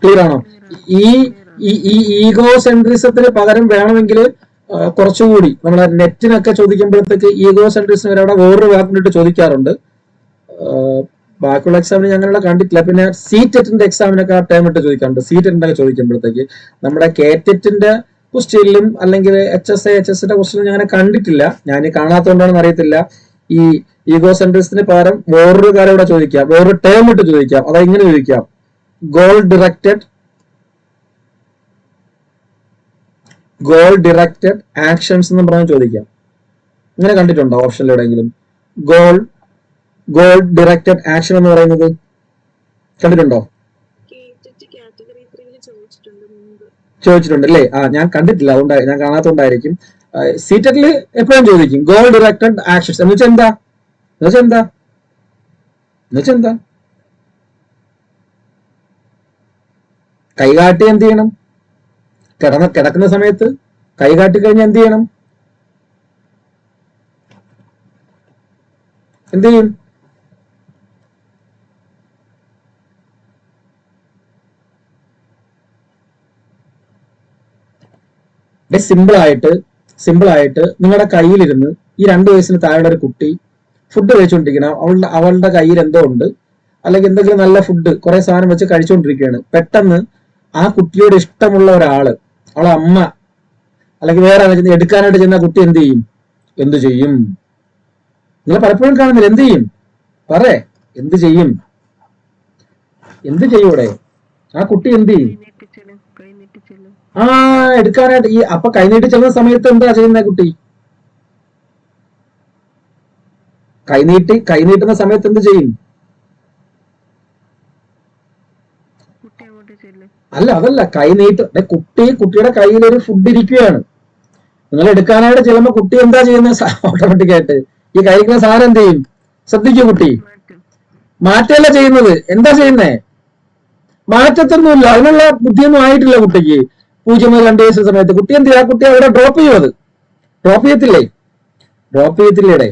ക്ലിയർ ആണോ? ഈ ഈഗോ സെൻട്രിസത്തിന് പകരം വേണമെങ്കിൽ കുറച്ചുകൂടി നമ്മളെ നെറ്റിനൊക്കെ ചോദിക്കുമ്പോഴത്തേക്ക് ഈഗോ സെൻട്രിസിന് വരെ അവിടെ വേറൊരു വാക്കിനിട്ട് ചോദിക്കാറുണ്ട്. ബാക്കിയുള്ള എക്സാമിന് ഞങ്ങളുടെ കണ്ടിട്ടില്ല. പിന്നെ സീറ്റെറ്റിന്റെ എക്സാമിനൊക്കെ ആ ടൈം ഇട്ട് ചോദിക്കാറുണ്ട്. സീറ്റെറ്റിന്റെ ചോദിക്കുമ്പോഴത്തേക്ക് നമ്മുടെ കേറ്ററ്റിന്റെ ക്വസ്റ്റ്യനിലും അല്ലെങ്കിൽ HSന്റെ ക്വസ്റ്റ്യനിലും ഞാൻ അങ്ങനെ കണ്ടിട്ടില്ല. ഞാൻ കാണാത്തതുകൊണ്ടാണെന്ന് അറിയത്തില്ല. ഈ ഈഗോ സെൻട്രിസത്തിന് പകരം വേറൊരു കാര്യം ഇവിടെ ചോദിക്കാം, വേറൊരു ടേം ഇട്ട് ചോദിക്കാം. അതാ ഇങ്ങനെ ചോദിക്കാം, ഗോൾ ഡിറക്റ്റഡ് ആക്ഷൻസ് എന്ന് പറഞ്ഞ് ചോദിക്കാം. ഇങ്ങനെ കണ്ടിട്ടുണ്ടോ ഓപ്ഷനിൽ എവിടെയെങ്കിലും? ഗോൾ ഡിറക്റ്റഡ് ആക്ഷൻ എന്ന് പറയുന്നത് കണ്ടിട്ടുണ്ടോ? ചോദിച്ചിട്ടുണ്ട് അല്ലേ? ഞാൻ കണ്ടിട്ടില്ല, അതുകൊണ്ട് ഞാൻ കാണാത്തതുകൊണ്ടായിരിക്കും. സീറ്ററ്റിൽ എപ്പോഴും ചോദിക്കും ഗോൾ ഡിറക്റ്റഡ് ആക്ഷൻസ്. എന്ന് വെച്ചാൽ എന്താ? കൈകാട്ടി എന്ത് ചെയ്യണം? കിടക്കുന്ന സമയത്ത് കൈകാട്ടി കഴിഞ്ഞാൽ എന്ത് ചെയ്യണം? എന്ത് ചെയ്യും? സിമ്പിൾ ആയിട്ട് നിങ്ങളുടെ കയ്യിലിരുന്ന് ഈ 2 വയസ്സിന് താഴെ ഒരു കുട്ടി ഫുഡ് കഴിച്ചുകൊണ്ടിരിക്കണം. അവളുടെ കയ്യിൽ എന്തോ ഉണ്ട്, അല്ലെങ്കിൽ എന്തെങ്കിലും നല്ല ഫുഡ് കുറെ സാധനം വെച്ച് കഴിച്ചുകൊണ്ടിരിക്കുകയാണ്. പെട്ടെന്ന് ആ കുട്ടിയോട് ഇഷ്ടമുള്ള ഒരാള്, അവളെ അമ്മ അല്ലെങ്കിൽ വേറെ എടുക്കാനായിട്ട് ചെന്ന കുട്ടി എന്ത് ചെയ്യും? നിങ്ങൾ പലപ്പോഴും കാണുന്നില്ല. എന്ത് ചെയ്യും? എന്ത് ചെയ്യൂടെ? ആ കുട്ടി എന്ത് ചെയ്യും? എടുക്കാനായിട്ട് അപ്പൊ കൈനീട്ടി ചെല്ലുന്ന സമയത്ത് എന്താ ചെയ്യുന്ന കുട്ടി? കൈനീട്ടുന്ന സമയത്ത് എന്ത് ചെയ്യും? അതല്ല കുട്ടിയുടെ കയ്യിൽ ഒരു ഫുഡ് ഇരിക്കുകയാണ്. നിങ്ങൾ എടുക്കാനായിട്ട് ചെല്ലുമ്പോ കുട്ടി എന്താ ചെയ്യുന്നത്? ഓട്ടോമാറ്റിക് ആയിട്ട് ഈ കഴിക്കുന്ന സാധനം എന്ത് ചെയ്യും? ശ്രദ്ധിക്കൂ, കുട്ടി മാറ്റല്ല ചെയ്യുന്നത്. എന്താ ചെയ്യുന്നേ? മാറ്റത്തൊന്നുമില്ല. അതിനുള്ള ബുദ്ധിയൊന്നും ആയിട്ടില്ല കുട്ടിക്ക്. 0-2 വയസ്സ് സമയത്ത് കുട്ടി എന്ത് ചെയ്യും? ആ കുട്ടി അവിടെ ഡ്രോപ്പ് ചെയ്യും. അത് ഡ്രോപ്പ് ചെയ്യത്തില്ലേടെ?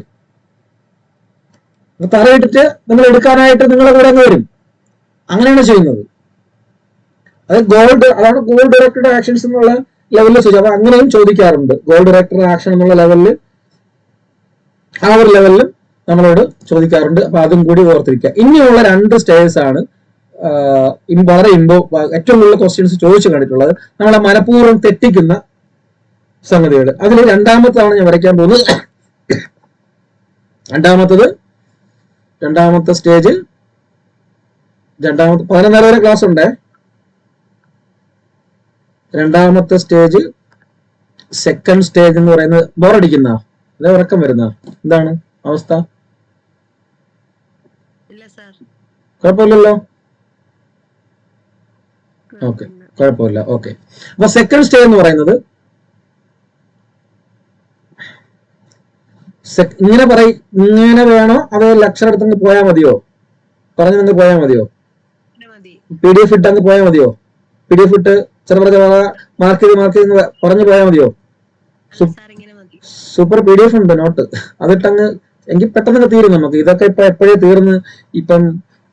തറയിട്ടിട്ട് നിങ്ങൾ എടുക്കാനായിട്ട് നിങ്ങളെ കൂടെ വരും. അങ്ങനെയാണ് ചെയ്യുന്നത്. അതാണ് ഗോൾ ഡയറക്റ്റഡ് ആക്ഷൻസ് എന്നുള്ള ലെവലിൽ ചോദിച്ചു. അപ്പൊ അങ്ങനെയും ചോദിക്കാറുണ്ട്. ഗോൾ ഡയറക്റ്റഡ് ആക്ഷൻ എന്നുള്ള ലെവലിൽ, ആ ഒരു ലെവലിൽ നമ്മളോട് ചോദിക്കാറുണ്ട്. അപ്പൊ അതും കൂടി ഓർത്തിരിക്കുക. ഇനിയുള്ള 2 സ്റ്റേജസ് ആണ് വളരെ ഏറ്റവും കൂടുതൽ ക്വസ്റ്റ്യൻസ് ചോദിച്ചു കണ്ടിട്ടുള്ളത്. നമ്മളെ മനഃപൂർവ്വം തെറ്റിക്കുന്ന സംഗതികൾ. അതിൽ രണ്ടാമത്താണ് ഞാൻ വരയ്ക്കാൻ പോകുന്നത്. രണ്ടാമത്തെ സ്റ്റേജ് 11 വരെ ക്ലാസ് ഉണ്ട്. രണ്ടാമത്തെ സ്റ്റേജ്, സെക്കൻഡ് സ്റ്റേജ് എന്ന് പറയുന്നത് ബോറടിക്കുന്ന, അല്ലെ ഉറക്കം വരുന്ന, എന്താണ് അവസ്ഥ? കുഴപ്പമില്ലല്ലോ. ഓക്കെ, കുഴപ്പമില്ല. ഓക്കെ, അപ്പൊ സെക്കൻഡ് സ്റ്റേജ് എന്ന് പറയുന്നത് ഇങ്ങനെ വേണോ അതോ ലക്ഷണം എടുത്തു പോയാൽ മതിയോ? പറഞ്ഞു പോയാൽ മതിയോ? PDF ഇട്ട് അങ്ങ് പോയാൽ മതിയോ? PDF ഇട്ട് ചെറുപറ മാർക്ക് ചെയ്ത് പറഞ്ഞു പോയാൽ മതിയോ? സാർ ഇങ്ങനെ മതി. സൂപ്പർ PDF ഉണ്ട് നോട്ട്, അതിട്ടങ്ങ് എങ്കിൽ പെട്ടെന്ന് തീരും നമുക്ക്. ഇതൊക്കെ ഇപ്പൊ എപ്പോഴേ തീർന്ന് ഇപ്പം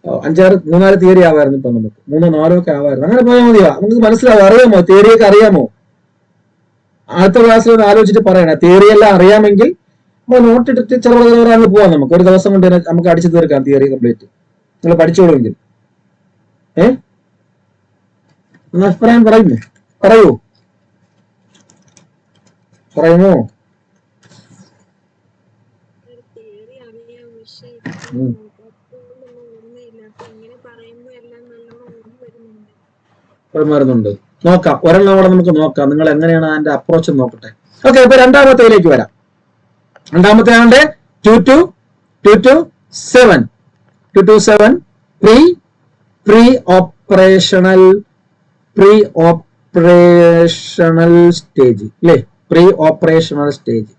3-4 തിയറി ആവായിരുന്നു, ഇപ്പൊ നമുക്ക് 3-4 ഒക്കെ ആവായിരുന്നു. അങ്ങനെ പോയാൽ മതിയോ? നമുക്ക് മനസ്സിലാവും, അറിയാമോ തിയറിയൊക്കെ അറിയാമോ? അടുത്ത ക്ലാസ്സിൽ ഒന്ന് ആലോചിച്ചിട്ട് പറയണേ. തിയറി എല്ലാം അറിയാമെങ്കിൽ നോട്ട് ഇട്ടിട്ട് ചെറുപറ പോവാം. നമുക്ക് ഒരു ദിവസം കൊണ്ട് നമുക്ക് അടിച്ചു തീർക്കാം തിയറി കംപ്ലീറ്റ്, നിങ്ങൾ പഠിച്ചോളുമെങ്കിൽ. അഭിപ്രായം പറയുമോ? വരുന്നുണ്ട്, നോക്കാം. ഒരെണ്ണം കൂടെ നമുക്ക് നോക്കാം, നിങ്ങൾ എങ്ങനെയാണ് അതിന്റെ അപ്രോച്ച് നോക്കട്ടെ. ഓക്കെ, അപ്പൊ രണ്ടാമത്തേലേക്ക് വരാം. രണ്ടാമത്തെ ആളുടെ 227 പ്രീ ഓപ്പറേഷണൽ സ്റ്റേജ് അല്ലേ? Pre operational stage.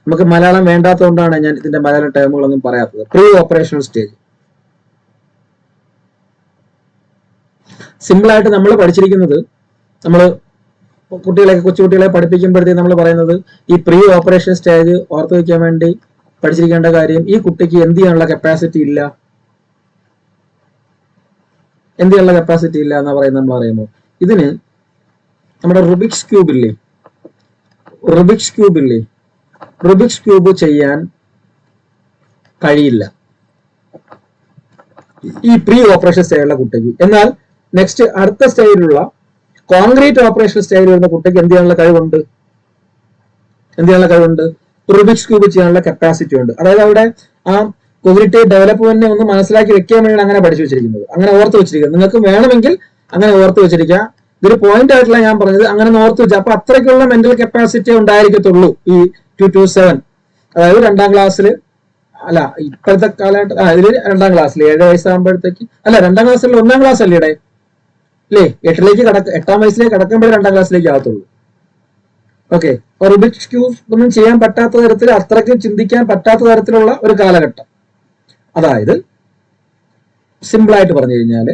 നമുക്ക് മലയാളം വേണ്ടാത്തതുകൊണ്ടാണ് ഞാൻ ഇതിന്റെ മലയാളം ടേമുകളൊന്നും പറയാത്തത്. പ്രീ ഓപ്പറേഷണൽ സ്റ്റേജ് സിമ്പിൾ ആയിട്ട് നമ്മൾ പഠിച്ചിരിക്കുന്നത്, നമ്മൾ കൊച്ചുകുട്ടികളെ പഠിപ്പിക്കുമ്പോഴത്തേക്ക് നമ്മൾ പറയുന്നത് ഈ പ്രീ ഓപ്പറേഷൻ സ്റ്റേജ് ഓർത്ത് വയ്ക്കാൻ വേണ്ടി പഠിച്ചിരിക്കേണ്ട കാര്യം, ഈ കുട്ടിക്ക് എന്ത് ചെയ്യാനുള്ള കപ്പാസിറ്റി ഇല്ല എന്നാ പറയുന്നത്. നമ്മൾ പറയുമ്പോൾ ഇതിന് നമ്മുടെ റുബിക്സ് ക്യൂബ് ചെയ്യാൻ കഴിയില്ല ഈ പ്രീ ഓപ്പറേഷൻ സ്റ്റേജിലുള്ള കുട്ടിക്ക്. എന്നാൽ നെക്സ്റ്റ് അടുത്ത സ്റ്റേജിലുള്ള കോൺക്രീറ്റ് ഓപ്പറേഷൻ സ്റ്റേജിൽ വരുന്ന കുട്ടിക്ക് എന്ത് ചെയ്യാനുള്ള കഴിവുണ്ട്? റുബിക്സ് ക്യൂബ് ചെയ്യാനുള്ള കപ്പാസിറ്റി ഉണ്ട്. അതായത് അവിടെ ആ കോഗ്നിറ്റീവ് ഡെവലപ്മെന്റിനെ ഒന്ന് മനസ്സിലാക്കി വെക്കാൻ വേണ്ടിയാണ് അങ്ങനെ പഠിച്ചു വെച്ചിരിക്കുന്നത്, അങ്ങനെ ഓർത്ത് വെച്ചിരിക്കുന്നത്. നിങ്ങൾക്ക് വേണമെങ്കിൽ അങ്ങനെ ഓർത്ത് വെച്ചിരിക്കുക. ഇതൊരു പോയിന്റ് ആയിട്ടില്ല ഞാൻ പറഞ്ഞത്, അങ്ങനെ ഓർത്ത് വെച്ചാൽ അപ്പൊ അത്രയ്ക്കുള്ള മെന്റൽ കപ്പാസിറ്റി ഉണ്ടായിരിക്കത്തുള്ളൂ ഈ 227. അതായത് 2ാം ക്ലാസ്സിൽ അല്ല, ഇപ്പോഴത്തെ കാലഘട്ടം ഇതിൽ 2ാം ക്ലാസ്സിൽ 7 വയസ്സാകുമ്പോഴത്തേക്ക് അല്ല, 2ാം ക്ലാസ്സിൽ 1ാം ക്ലാസ് അല്ലേ ഇവിടെ അല്ലേ? 8ാം വയസ്സിലേക്ക് കടക്കുമ്പോഴേ 2ാം ക്ലാസ്സിലേക്ക് ആകത്തുള്ളൂ. ഓക്കെ, റുബിക്സ് ക്യൂബ് ഒന്നും ചെയ്യാൻ പറ്റാത്ത തരത്തിൽ, അത്രയ്ക്ക് ചിന്തിക്കാൻ പറ്റാത്ത തരത്തിലുള്ള ഒരു കാലഘട്ടം. അതായത് സിമ്പിൾ ആയിട്ട് പറഞ്ഞു കഴിഞ്ഞാല്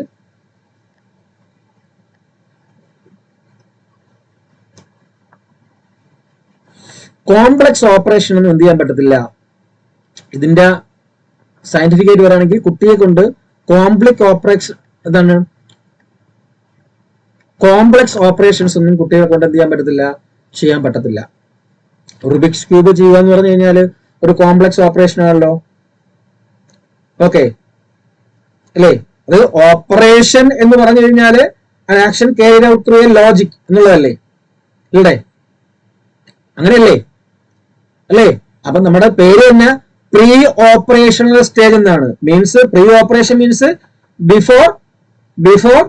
കോംപ്ലക്സ് ഓപ്പറേഷൻ ഒന്നും എന്ത് ചെയ്യാൻ പറ്റത്തില്ല. ഇതിന്റെ സയന്റിഫിക് ആയിട്ട് പറയുകയാണെങ്കിൽ കുട്ടിയെ കൊണ്ട് കോംപ്ലക്സ് ഓപ്പറേഷൻസ് ഒന്നും കുട്ടികളെ കൊണ്ട് എന്ത് ചെയ്യാൻ പറ്റത്തില്ല. റുബിക്സ് ക്യൂബ് ചെയ്യുക എന്ന് പറഞ്ഞു കഴിഞ്ഞാൽ ഒരു കോംപ്ലക്സ് ഓപ്പറേഷൻ ആണല്ലോ. ഓക്കെ അല്ലേ? അത് ഓപ്പറേഷൻ എന്ന് പറഞ്ഞു കഴിഞ്ഞാല് action carried out through a logic എന്നുള്ളതല്ലേ ഇവിടെ? അങ്ങനെയല്ലേ അല്ലേ? അപ്പൊ നമ്മുടെ പേര് തന്നെ പ്രീ ഓപ്പറേഷണൽ സ്റ്റേജ് എന്നാണ്. Means pre operation means before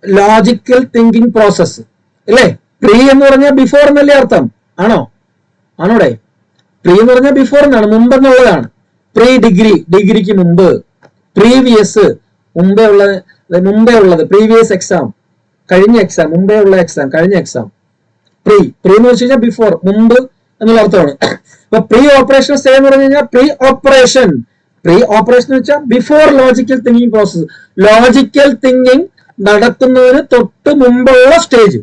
logical thinking process അല്ലേ? പ്രീ എന്ന് പറഞ്ഞാൽ ബിഫോർ എന്നല്ലേ അർത്ഥം? ആണോടെ? പ്രീ എന്ന് പറഞ്ഞാൽ ബിഫോർ എന്നാണ്, മുമ്പെന്നുള്ളതാണ്. പ്രീ ഡിഗ്രിക്ക് മുമ്പ്, പ്രീവിയസ് മുമ്പേ ഉള്ളത്, പ്രീവിയസ് എക്സാം കഴിഞ്ഞ എക്സാം, മുമ്പേ ഉള്ള എക്സാം കഴിഞ്ഞ എക്സാം. പ്രീ എന്ന് വെച്ച് കഴിഞ്ഞാൽ ബിഫോർ, മുമ്പ് എന്നുള്ള അർത്ഥമാണ്. അപ്പൊ പ്രീ ഓപ്പറേഷൻ സ്റ്റേജ് എന്ന് പറഞ്ഞു കഴിഞ്ഞാൽ പ്രീ ഓപ്പറേഷൻ എന്ന് വെച്ചാൽ before logical thinking process, logical thinking നടക്കുന്നതിന് തൊട്ട് മുമ്പുള്ള stage,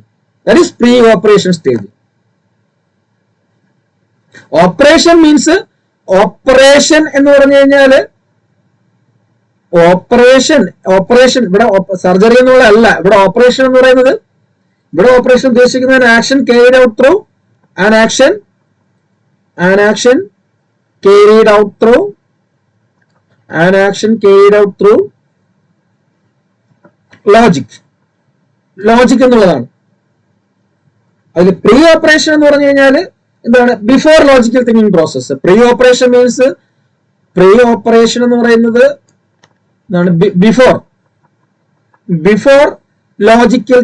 that is pre operation stage. Operation means operation എന്ന് പറഞ്ഞു കഴിഞ്ഞാല് ഓപ്പറേഷൻ ഇവിടെ സർജറി എന്നുള്ള അല്ല. ഇവിടെ ഓപ്പറേഷൻ എന്ന് പറയുന്നത്, ഇവിടെ ഓപ്പറേഷൻ ഉദ്ദേശിക്കുന്നത് action carried out through logic എന്നുള്ളതാണ്. അതിൽ പ്രീ ഓപ്പറേഷൻ എന്ന് പറഞ്ഞു കഴിഞ്ഞാല് എന്താണ്? Before logical thinking process. Pre operation എന്ന് പറയുന്നത് എന്താണ്? ബിഫോർ ലോജിക്കൽ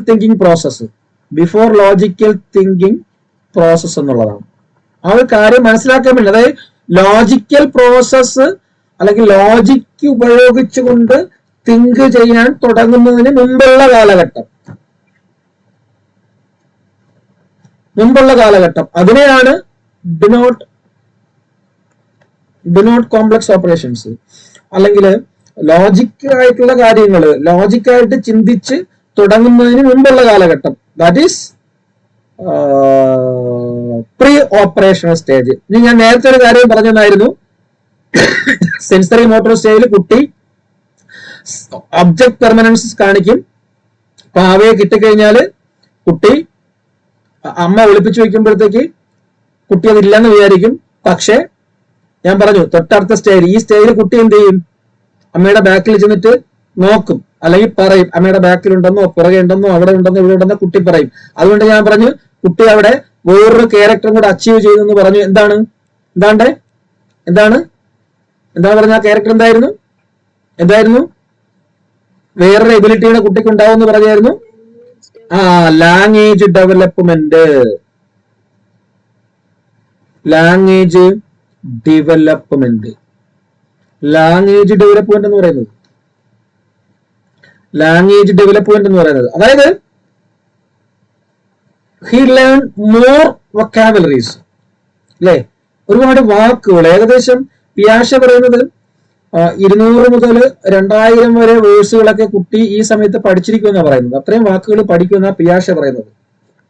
തിങ്കിങ് പ്രോസസ് എന്നുള്ളതാണ്. ആ ഒരു കാര്യം മനസ്സിലാക്കാൻ വേണ്ടി, അതായത് ലോജിക്കൽ പ്രോസസ് അല്ലെങ്കിൽ ലോജിക്ക് ഉപയോഗിച്ചുകൊണ്ട് തിങ്ക് ചെയ്യാൻ തുടങ്ങുന്നതിന് മുമ്പുള്ള കാലഘട്ടം അതിനെയാണ് ഡിനോട്ട് കോംപ്ലക്സ് ഓപ്പറേഷൻസ് അല്ലെങ്കിൽ ലോജിക് ആയിട്ടുള്ള കാര്യങ്ങൾ ലോജിക്കായിട്ട് ചിന്തിച്ച് തുടങ്ങുന്നതിന് മുമ്പുള്ള കാലഘട്ടം, that is pre operational stage. ഇനി ഞാൻ നേരത്തെ ഒരു കാര്യം പറഞ്ഞതായിരുന്നു, സെൻസറി മോട്ടോർ സ്റ്റേജിൽ കുട്ടി ഒബ്ജക്ട് പെർമനൻസ് കാണിക്കും. അപ്പൊ അവയെ കിട്ടിക്കഴിഞ്ഞാല് കുട്ടി അമ്മ ഒളിപ്പിച്ചു വെക്കുമ്പോഴത്തേക്ക് കുട്ടി അതില്ലെന്ന് വിചാരിക്കും. പക്ഷെ ഞാൻ പറഞ്ഞു തൊട്ടടുത്ത സ്റ്റേജിൽ, ഈ സ്റ്റേജിൽ കുട്ടി എന്ത് ചെയ്യും? അമ്മയുടെ ബാക്കിൽ ചെന്നിട്ട് നോക്കും, അല്ലെങ്കിൽ പറയും അമ്മയുടെ ബാക്കിൽ ഉണ്ടെന്നോ പുറകെ ഉണ്ടെന്നോ അവിടെ ഉണ്ടെന്നോ ഇവിടെ ഉണ്ടെന്നോ കുട്ടി പറയും. അതുകൊണ്ട് ഞാൻ പറഞ്ഞു കുട്ടി അവിടെ വേറൊരു ക്യാരക്ടറും കൂടെ അച്ചീവ് ചെയ്തെന്ന് പറഞ്ഞു. എന്താണ് പറഞ്ഞ ആ ക്യാരക്ടർ എന്തായിരുന്നു? വേറൊരു എബിലിറ്റിയുടെ കുട്ടിക്ക് ഉണ്ടാവും എന്ന് പറഞ്ഞായിരുന്നു. ലാംഗ്വേജ് ഡെവലപ്മെന്റ് എന്ന് പറയുന്നത് അതായത് he learned more vocabularies, അല്ലെ? ഒരുപാട് വാക്കുകൾ. ഏകദേശം പിയാഷ പറയുന്നത് 200 മുതൽ 2000 വരെ വേഴ്സുകളൊക്കെ കുട്ടി ഈ സമയത്ത് പഠിച്ചിരിക്കുമെന്നാണ് പറയുന്നത്. അത്രയും വാക്കുകൾ പഠിക്കുമെന്ന പിയാഷ പറയുന്നത്.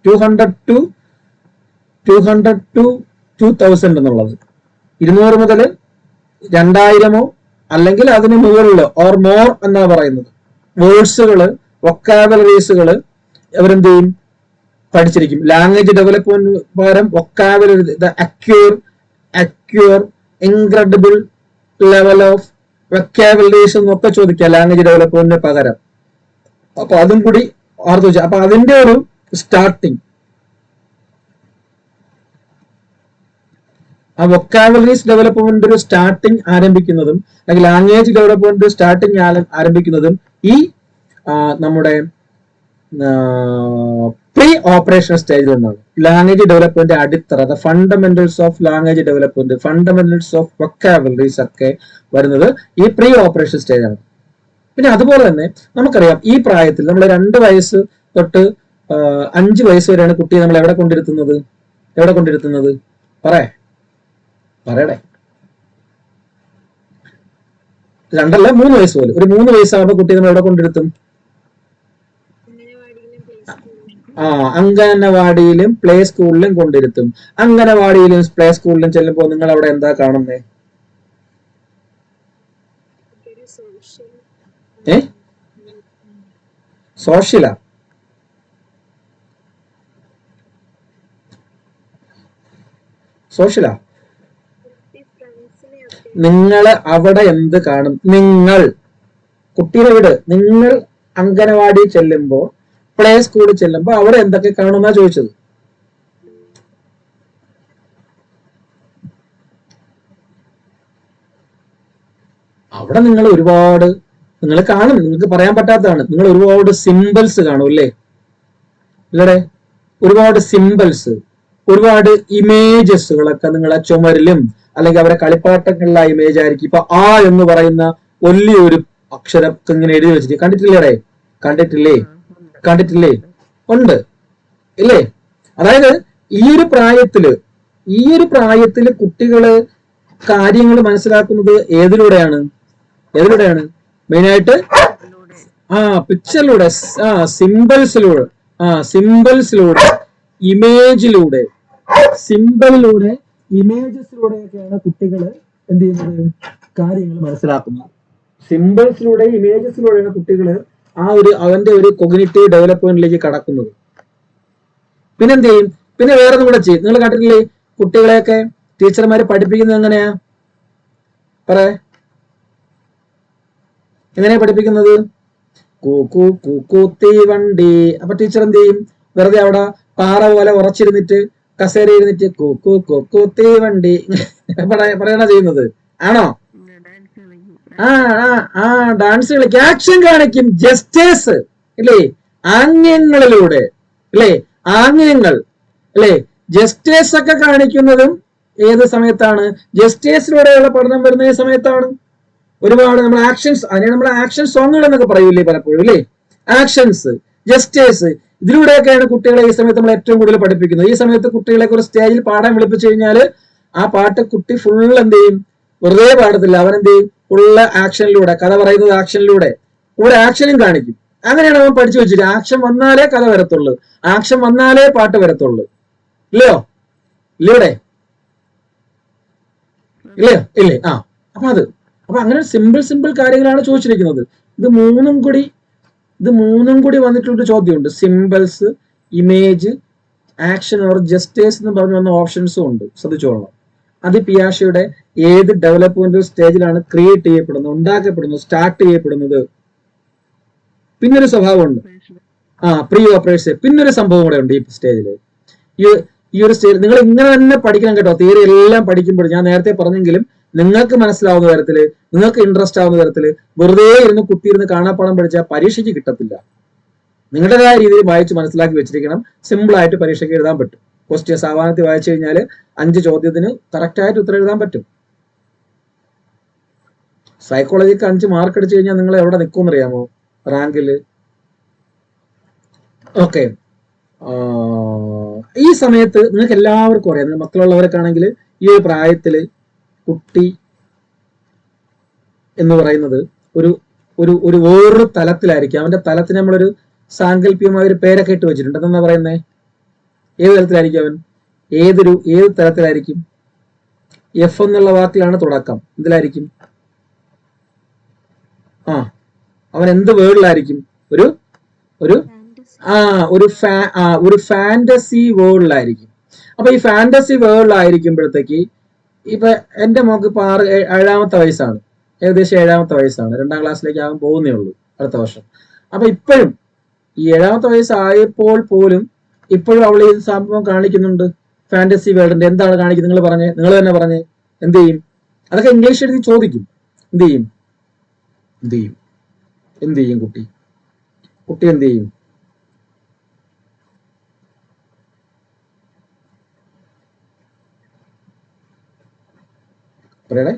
200 to 2000 എന്നുള്ളത് 200 മുതൽ 2000 അല്ലെങ്കിൽ അതിന് മുകളിലോ ഓർ മോർ എന്നാ പറയുന്നത്. വേഴ്സുകള്, വൊക്കാബുലറീസുകള് അവരെന്ത് ചെയ്യും? പഠിച്ചിരിക്കും. ലാംഗ്വേജ് ഡെവലപ്മെന്റ് പകരം vocabulary, acquire, incredible level of vocabularies എന്നൊക്കെ ചോദിക്കാം ലാംഗ്വേജ് ഡെവലപ്മെന്റിന് പകരം. അപ്പൊ അതും കൂടി ഓർത്തു വെച്ചാൽ, അപ്പൊ അതിന്റെ ഒരു സ്റ്റാർട്ടിങ്, ആ വൊക്കാബുലറീസ് ഡെവലപ്മെന്റ് ഒരു സ്റ്റാർട്ടിങ് ആരംഭിക്കുന്നതും അല്ലെങ്കിൽ ലാംഗ്വേജ് ഡെവലപ്മെന്റ് സ്റ്റാർട്ടിങ് ആരംഭിക്കുന്നതും ഈ നമ്മുടെ പ്രീ ഓപ്പറേഷണൽ സ്റ്റേജിൽ നിന്നാണ്. ലാംഗ്വേജ് ഡെവലപ്മെന്റ് അടിത്തറ, the fundamentals of language development, fundamentals of vocabularies ഒക്കെ വരുന്നത് ഈ പ്രീ ഓപ്പറേഷൻ സ്റ്റേജാണ്. പിന്നെ അതുപോലെ തന്നെ നമുക്കറിയാം ഈ പ്രായത്തിൽ നമ്മൾ 2 വയസ്സ് തൊട്ട് 5 വയസ്സ് വരെയാണ് കുട്ടിയെ നമ്മൾ എവിടെ കൊണ്ടിരുത്തുന്നത്? പറയടേ. 2 അല്ല 3 വയസ്സ് പോലെ. ഒരു 3 വയസ്സാകുമ്പോൾ കുട്ടിയെ നമ്മൾ എവിടെ കൊണ്ടിരുത്തും? അംഗനവാടിയിലും പ്ലേ സ്കൂളിലും കൊണ്ടിരുത്തും. അംഗനവാടിയിലും പ്ലേ സ്കൂളിലും ചെല്ലുമ്പോൾ നിങ്ങൾ അവിടെ എന്താ കാണുന്നേ? സോഷ്യലാ? നിങ്ങൾ അവിടെ എന്ത് കാണും? കുട്ടിയുടെ വീട്, നിങ്ങൾ അംഗനവാടി ചെല്ലുമ്പോ പ്ലേ സ്കൂളിൽ ചെല്ലുമ്പോ അവിടെ എന്തൊക്കെ കാണുമെന്നാ ചോദിച്ചത്. അവിടെ നിങ്ങൾ ഒരുപാട് കാണും, നിങ്ങൾക്ക് പറയാൻ പറ്റാത്തതാണ്. നിങ്ങൾ ഒരുപാട് സിമ്പിൾസ് കാണും, അല്ലേ? ഒരുപാട് സിമ്പിൾസ്, ഒരുപാട് ഇമേജസുകളൊക്കെ നിങ്ങളെ ചുമരിലും അല്ലെങ്കിൽ അവരെ കളിപ്പാട്ടങ്ങളിലെ ഇമേജ് ആയിരിക്കും. ഇപ്പൊ ആ എന്ന് പറയുന്ന വലിയൊരു അക്ഷരം ഇങ്ങനെ എഴുതി വെച്ചിട്ട് കണ്ടിട്ടില്ലേ? ഉണ്ട് ഇല്ലേ? അതായത് ഈ ഒരു പ്രായത്തില് കുട്ടികള് കാര്യങ്ങൾ മനസ്സിലാക്കുന്നത് ഏതിലൂടെയാണ്? മെയിനായിട്ട് പിക്ചറിലൂടെ, സിമ്പിൾസിലൂടെ, ഇമേജസിലൂടെയൊക്കെയാണ് കുട്ടികള് എന്ത് ചെയ്യുന്നത്? കാര്യങ്ങൾ മനസ്സിലാക്കുന്നത്. സിമ്പിൾസിലൂടെ, ഇമേജസിലൂടെയാണ് കുട്ടികള് അവന്റെ ഒരു കൊഗ്നിറ്റീവ് ഡെവലപ്മെന്റിലേക്ക് കടക്കുന്നത്. പിന്നെന്ത് ചെയ്യും? പിന്നെ വേറെ ഒന്നും കൂടെ ചെയ്യും. നിങ്ങൾ കണ്ടിട്ടില്ലേ കുട്ടികളെയൊക്കെ ടീച്ചർമാര് പഠിപ്പിക്കുന്നത് എങ്ങനെയാ? എങ്ങനെയാ പഠിപ്പിക്കുന്നത്? തീവണ്ടി. അപ്പൊ ടീച്ചർ എന്ത് ചെയ്യും? വെറുതെ അവിടെ പാറ പോലെ ഉറച്ചിരുന്നിട്ട് കസേര ഇരുന്നിട്ട് തീവണ്ടി പറയണ ചെയ്യുന്നത് ആണോ? ഡാൻസ് കളിക്കും, ആക്ഷൻ കാണിക്കും, ജസ്റ്റേഴ്സ് അല്ലേ? ആംഗ്യങ്ങളിലൂടെ അല്ലേ? ജസ്റ്റേഴ്സ് ഒക്കെ കാണിക്കുന്നതും ഏത് സമയത്താണ്? ജസ്റ്റേഴ്സിലൂടെയുള്ള പഠനം വരുന്ന ഈ സമയത്താണ്. ഒരുപാട് നമ്മൾ ആക്ഷൻസ്, അതിനെ നമ്മൾ ആക്ഷൻ സോങ്ങുകൾ എന്നൊക്കെ പറയൂലേ പലപ്പോഴും, അല്ലേ? ആക്ഷൻസ്, ജസ്റ്റേഴ്സ്, ഇതിലൂടെയൊക്കെയാണ് കുട്ടികളെ ഈ സമയത്ത് നമ്മൾ ഏറ്റവും കൂടുതൽ പഠിപ്പിക്കുന്നത്. ഈ സമയത്ത് കുട്ടികളെ ഒരു സ്റ്റേജിൽ പാടാൻ വിളിപ്പിച്ചു കഴിഞ്ഞാൽ ആ പാട്ട് കുട്ടി ഫുൾ എന്ത് ചെയ്യും? വെറുതെ പാടത്തില്ല. അവൻ എന്ത് ചെയ്യും? ഉള്ള ആക്ഷനിലൂടെ, കഥ പറയുന്നത് ആക്ഷനിലൂടെ, കൂടെ ആക്ഷനും കാണിക്കും. അങ്ങനെയാണ് അവൻ പഠിച്ചു വെച്ചിട്ട്. ആക്ഷൻ വന്നാലേ കഥ വരത്തുള്ളൂ, ആക്ഷൻ വന്നാലേ പാട്ട് വരത്തുള്ളൂ. ഇല്ലയോ? ഇല്ലയോടെ? ഇല്ലയോ? ഇല്ലേ? അപ്പൊ അങ്ങനെ സിമ്പിൾ കാര്യങ്ങളാണ് ചോദിച്ചിരിക്കുന്നത്. ഇത് മൂന്നും കൂടി വന്നിട്ടുള്ളൊരു ചോദ്യമുണ്ട്. Symbols, image, action or gestures എന്ന് പറഞ്ഞു വന്ന ഓപ്ഷൻസും ഉണ്ട്. ശ്രദ്ധിച്ചോളണം. അത് പിയാഷയുടെ ഏത് ഡെവലപ്മെന്റ് സ്റ്റേജിലാണ് ക്രിയേറ്റ് ചെയ്യപ്പെടുന്നത്, ഉണ്ടാക്കപ്പെടുന്നത്, സ്റ്റാർട്ട് ചെയ്യപ്പെടുന്നത്. പിന്നൊരു സ്വഭാവമുണ്ട്, പ്രീ ഓപ്പറേഷൻ. പിന്നൊരു സംഭവം കൂടെ ഉണ്ട് ഈ സ്റ്റേജിൽ. ഈ ഒരു സ്റ്റേജ് നിങ്ങൾ ഇങ്ങനെ തന്നെ പഠിക്കണം കേട്ടോ. തിയറി എല്ലാം പഠിക്കുമ്പോൾ ഞാൻ നേരത്തെ പറഞ്ഞെങ്കിലും നിങ്ങൾക്ക് മനസ്സിലാവുന്ന തരത്തില്, നിങ്ങൾക്ക് ഇൻട്രസ്റ്റ് ആവുന്ന തരത്തില് വെറുതെ ഇരുന്ന് കുത്തിയിരുന്ന് കാണാപ്പാടം പഠിച്ചാൽ പരീക്ഷയ്ക്ക് കിട്ടത്തില്ല. നിങ്ങളുടേതായ രീതിയിൽ വായിച്ച് മനസ്സിലാക്കി വെച്ചിരിക്കണം. സിമ്പിൾ ആയിട്ട് പരീക്ഷയ്ക്ക് എഴുതാൻ പറ്റും. ക്വസ്റ്റ്യൻ സാധാരണത്തിൽ വായിച്ചു കഴിഞ്ഞാൽ 5 ചോദ്യത്തിന് കറക്റ്റ് ആയിട്ട് ഉത്തരം എഴുതാൻ പറ്റും. സൈക്കോളജിക്ക് 5 മാർക്ക് അടിച്ചു കഴിഞ്ഞാൽ നിങ്ങൾ എവിടെ നിൽക്കുമെന്ന് അറിയാമോ? റാങ്കില്. ഓക്കെ. ഈ സമയത്ത് നിങ്ങൾക്ക് എല്ലാവർക്കും അറിയാം, മക്കളുള്ളവരൊക്കെ ആണെങ്കിൽ ഈ ഒരു പ്രായത്തില് കുട്ടി എന്ന് പറയുന്നത് ഒരു വേറൊരു തലത്തിലായിരിക്കും. അവന്റെ തലത്തിന് നമ്മളൊരു സാങ്കല്പികമായ ഒരു പേരൊക്കെ ഇട്ട് വെച്ചിട്ടുണ്ട്. എന്താ പറയുന്നേ? ഏത് തലത്തിലായിരിക്കും അവൻ? ഏത് തലത്തിലായിരിക്കും? എഫ് എന്നുള്ള വാക്കിലാണ് തുടക്കം. എന്തിലായിരിക്കും? അവൻ എന്ത് വേൾഡിലായിരിക്കും? ഒരു ഫാന്റസി വേൾഡിലായിരിക്കും. അപ്പൊ ഈ ഫാന്റസി വേൾഡിലായിരിക്കുമ്പോഴത്തേക്ക് ഇപ്പൊ എന്റെ മോക്ക് ഇപ്പൊ 7ാമത്തെ വയസ്സാണ്, ഏകദേശം 7ാമത്തെ വയസ്സാണ്. 2ാം ക്ലാസ്സിലേക്ക് ആകാൻ പോകുന്നേ ഉള്ളൂ അടുത്ത വർഷം. അപ്പൊ ഇപ്പോഴും ഈ 7ാമത്തെ വയസ്സായപ്പോൾ പോലും ഇപ്പോഴും അവൾ ഈ സംഭവം കാണിക്കുന്നുണ്ട്. ഫാന്റസി വേൾഡിന്റെ എന്താണ് കാണിക്കുന്നത്? നിങ്ങൾ തന്നെ പറഞ്ഞേ. എന്ത് ചെയ്യും? അതൊക്കെ ഇംഗ്ലീഷ് എഴുതി ചോദിക്കും. എന്ത് ചെയ്യും കുട്ടി എന്ത് ചെയ്യും? പറയണേ.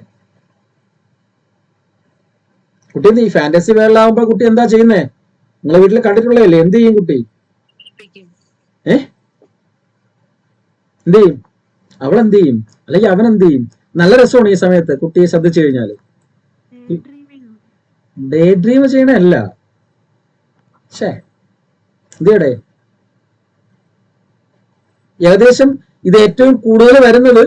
കുട്ടി എന്ത് ചെയ്യും? ഫാന്റസി വേൾഡിലാവുമ്പോ കുട്ടി എന്താ ചെയ്യുന്നേ? നിങ്ങളെ വീട്ടിൽ കണ്ടിട്ടുള്ളതല്ലേ? എന്ത് ചെയ്യും കുട്ടി? എന്ത് ചെയ്യും? അവൾ എന്ത് ചെയ്യും? അല്ലെങ്കിൽ അവൻ എന്ത് ചെയ്യും? നല്ല രസമാണ് ഈ സമയത്ത് കുട്ടിയെ ശ്രദ്ധിച്ചു കഴിഞ്ഞാല്. Day dream ചെയ്യണല്ല. ഇതേടെ ഏകദേശം ഇത് ഏറ്റവും കൂടുതൽ വരുന്നത്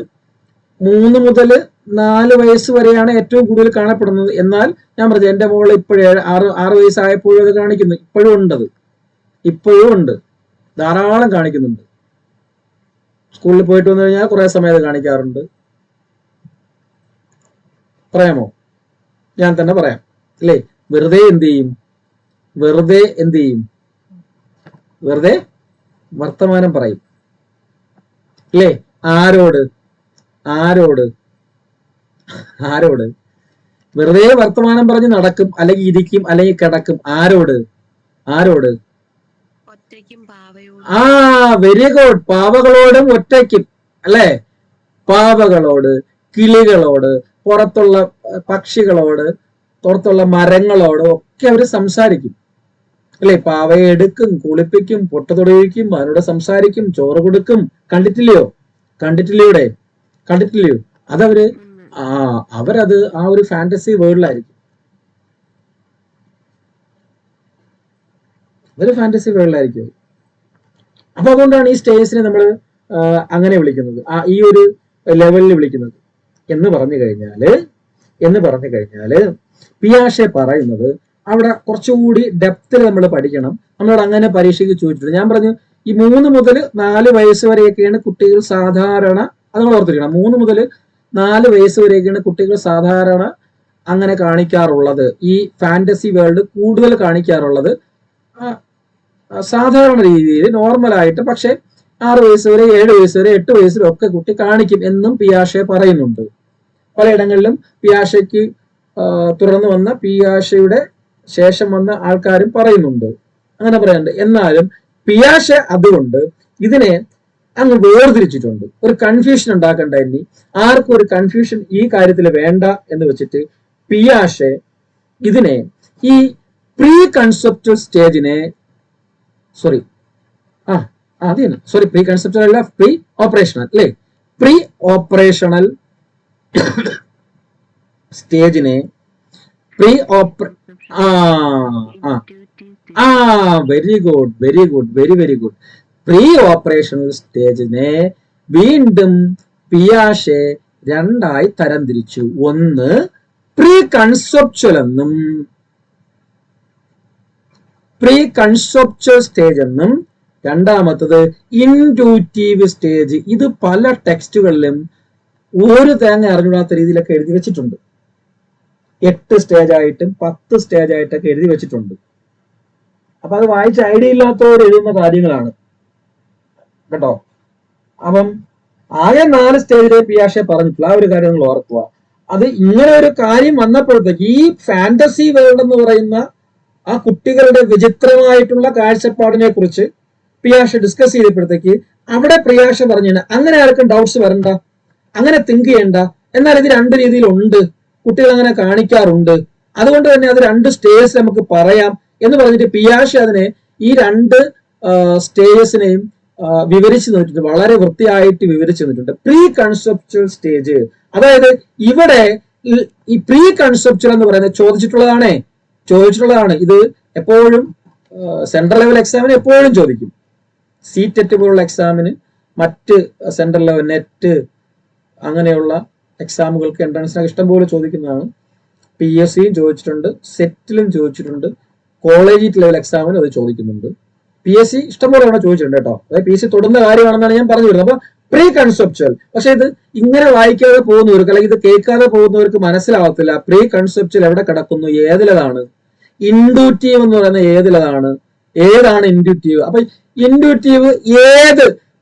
3 മുതൽ 4 വയസ്സ് വരെയാണ് ഏറ്റവും കൂടുതൽ കാണപ്പെടുന്നത്. എന്നാൽ ഞാൻ പറഞ്ഞു എന്റെ മോള് ഇപ്പോഴും 6 വയസ്സായപ്പോഴും അത് കാണിക്കുന്നു. ഇപ്പോഴും ഉണ്ട്, ധാരാളം കാണിക്കുന്നുണ്ട്. സ്കൂളിൽ പോയിട്ട് വന്നു കഴിഞ്ഞാൽ കുറെ സമയം അത് കാണിക്കാറുണ്ട്. പറയാമോ? ഞാൻ തന്നെ പറയാം അല്ലേ? വെറുതെ എന്ത് ചെയ്യും? വെറുതെ വർത്തമാനം പറയും അല്ലേ? ആരോട്? വെറുതെ വർത്തമാനം പറഞ്ഞ് നടക്കും, അല്ലെങ്കിൽ ഇരിക്കും, അല്ലെങ്കിൽ കിടക്കും. ആരോട്? Very good. പാവകളോടും ഒറ്റയ്ക്കും അല്ലേ? പാവകളോട്, കിളികളോട്, പുറത്തുള്ള പക്ഷികളോട്, പുറത്തുള്ള മരങ്ങളോട് ഒക്കെ അവര് സംസാരിക്കും അല്ലെ? പാവയെ എടുക്കും, കുളിപ്പിക്കും, പൊട്ട തൊടിയിക്കും, അവരോട് സംസാരിക്കും, ചോറ് കൊടുക്കും. കണ്ടിട്ടില്ലയോ? അതവര് അവരത് ആ ഒരു ഫാന്റസി വേൾഡിലായിരിക്കും. അപ്പൊ അതുകൊണ്ടാണ് ഈ സ്റ്റേജിനെ നമ്മൾ അങ്ങനെ വിളിക്കുന്നത്, ഈ ഒരു ലെവലിൽ വിളിക്കുന്നത്. എന്ന് പറഞ്ഞു കഴിഞ്ഞാല് പിയാഷെ പറയുന്നത് അവിടെ കുറച്ചുകൂടി ഡെപ്തിൽ നമ്മൾ പഠിക്കണം. നമ്മളോട് അങ്ങനെ പരീക്ഷയ്ക്ക് ചോദിച്ചിട്ടുണ്ട്. ഞാൻ പറഞ്ഞു ഈ 3 മുതൽ 4 വയസ്സ് വരെയൊക്കെയാണ് കുട്ടികൾ സാധാരണ, അത് നമ്മൾ ഓർത്തിരിക്കണം. 3 മുതൽ 4 വയസ്സ് വരെയൊക്കെയാണ് കുട്ടികൾ സാധാരണ അങ്ങനെ കാണിക്കാറുള്ളത്. ഈ ഫാന്റസി വേൾഡ് കൂടുതൽ കാണിക്കാറുള്ളത് സാധാരണ രീതിയിൽ, നോർമലായിട്ട്. പക്ഷെ 6 വയസ്സ് വരെ, 7 വയസ്സ് വരെ, 8 വയസ്സിലൊക്കെ കുട്ടി കാണിക്കും എന്നും പിയാഷെ പറയുന്നുണ്ട്. പലയിടങ്ങളിലും പിയാഷയ്ക്ക് തുടർന്ന് വന്ന, പിയാഷയുടെ ശേഷം വന്ന ആൾക്കാരും പറയുന്നുണ്ട്, അങ്ങനെ പറയുന്നുണ്ട്. എന്നാലും പിയാഷെ അതുകൊണ്ട് ഇതിനെ അങ്ങ് വേർതിരിച്ചിട്ടുണ്ട്. ഒരു കൺഫ്യൂഷൻ ഉണ്ടാക്കണ്ട. ഇനി ആർക്കും ഒരു കൺഫ്യൂഷൻ ഈ കാര്യത്തിൽ വേണ്ട എന്ന് വെച്ചിട്ട് പിയാഷെ ഇതിനെ ഈ പ്രീ കൺസെപ്റ്റൽ സ്റ്റേജിനെ പ്രീ കൺസെപ്റ്റൽ അല്ല, പ്രീ ഓപ്പറേഷണൽ അല്ലേ? പ്രീ ഓപ്പറേഷണൽ സ്റ്റേജിനെ പ്രീ ഓപ്പറേ ആ ആ ആ very good, very good, very very good. Pre operational സ്റ്റേജിനെ വീണ്ടും പിയാഷെ രണ്ടായി തരംതിരിച്ചു. ഒന്ന് പ്രീ കൺസെപ്ച്വൽ എന്നും പ്രീ കൺസെപ്ച്വൽ സ്റ്റേജ് എന്നും രണ്ടാമത്തത് ഇൻഡ്യൂറ്റീവ് സ്റ്റേജ്. ഇത് പല ടെക്സ്റ്റുകളിലും ഒരു തേങ്ങ അറിഞ്ഞൂടാത്ത രീതിയിലൊക്കെ എഴുതി വെച്ചിട്ടുണ്ട്. 8 സ്റ്റേജ് ആയിട്ടും 10 സ്റ്റേജ് ആയിട്ടൊക്കെ എഴുതി വെച്ചിട്ടുണ്ട്. അപ്പൊ അത് വായിച്ച് ഐഡിയ ഇല്ലാത്തവർ എഴുതുന്ന കാര്യങ്ങളാണ് കേട്ടോ. അപ്പം ആകെ 4 സ്റ്റേജിലെ പിയാഷെ പറഞ്ഞിട്ടുള്ള ആ ഒരു കാര്യം നിങ്ങൾ ഓർക്കുക. അത് ഇങ്ങനെ ഒരു കാര്യം വന്നപ്പോഴത്തേക്ക് ഈ ഫാന്റസി വേൾഡ് എന്ന് പറയുന്ന ആ കുട്ടികളുടെ വിചിത്രമായിട്ടുള്ള കാഴ്ചപ്പാടിനെ കുറിച്ച് പിയാഷെ ഡിസ്കസ് ചെയ്തപ്പോഴത്തേക്ക് അവിടെ പിയാഷ പറഞ്ഞു, അങ്ങനെ ആർക്കും ഡൗട്ട്സ് വരണ്ട, അങ്ങനെ തിങ്ക് ചെയ്യണ്ട, എന്നാൽ ഇത് 2 രീതിയിലുണ്ട്, കുട്ടികൾ അങ്ങനെ കാണിക്കാറുണ്ട്, അതുകൊണ്ട് തന്നെ അത് 2 സ്റ്റേജസ് നമുക്ക് പറയാം എന്ന് പറഞ്ഞിട്ട് പിയാഷെ അതിനെ ഈ 2 സ്റ്റേജസിനെയും വിവരിച്ചു തന്നിട്ടുണ്ട്. വളരെ വൃത്തിയായിട്ട് വിവരിച്ചു തന്നിട്ടുണ്ട്. പ്രീ കൺസെപ്ച്വൽ സ്റ്റേജ്, അതായത് ഇവിടെ ഈ പ്രീ കൺസെപ്ച്വൽ എന്ന് പറയുന്നത് ചോദിച്ചിട്ടുള്ളതാണ്. ഇത് എപ്പോഴും സെൻട്രൽ ലെവൽ എക്സാമിന് എപ്പോഴും ചോദിക്കും. CTET പോലുള്ള എക്സാമിന്, മറ്റ് സെൻട്രൽ ലെവൽ നെറ്റ് അങ്ങനെയുള്ള എക്സാമുകൾക്ക് എൻട്രൻസിനൊക്കെ ഇഷ്ടംപോലെ ചോദിക്കുന്നതാണ്. PSCയും ചോദിച്ചിട്ടുണ്ട്, സെറ്റിലും ചോദിച്ചിട്ടുണ്ട്, കോളേജ് ലെവൽ എക്സാമിനും അത് ചോദിക്കുന്നുണ്ട്. PSC ഇഷ്ടംപോലെ അവിടെ ചോദിച്ചിട്ടുണ്ട് കേട്ടോ. അതായത് PSC തൊടുന്ന കാര്യമാണെന്നാണ് ഞാൻ പറഞ്ഞു വരുന്നത്. അപ്പൊ പ്രീ കൺസെപ്ച്വൽ, പക്ഷെ ഇത് ഇങ്ങനെ വായിക്കാതെ പോകുന്നവർക്ക് അല്ലെങ്കിൽ ഇത് കേൾക്കാതെ പോകുന്നവർക്ക് മനസ്സിലാവത്തില്ല. പ്രീ കൺസെപ്ച്വൽ എവിടെ കിടക്കുന്നു, ഏതിലതാണ്. ഇൻഡ്യൂറ്റീവ് എന്ന് പറയുന്നത് ഏതാണ് ഇൻഡ്യൂറ്റീവ്. അപ്പൊ ഇൻഡ്യൂറ്റീവ്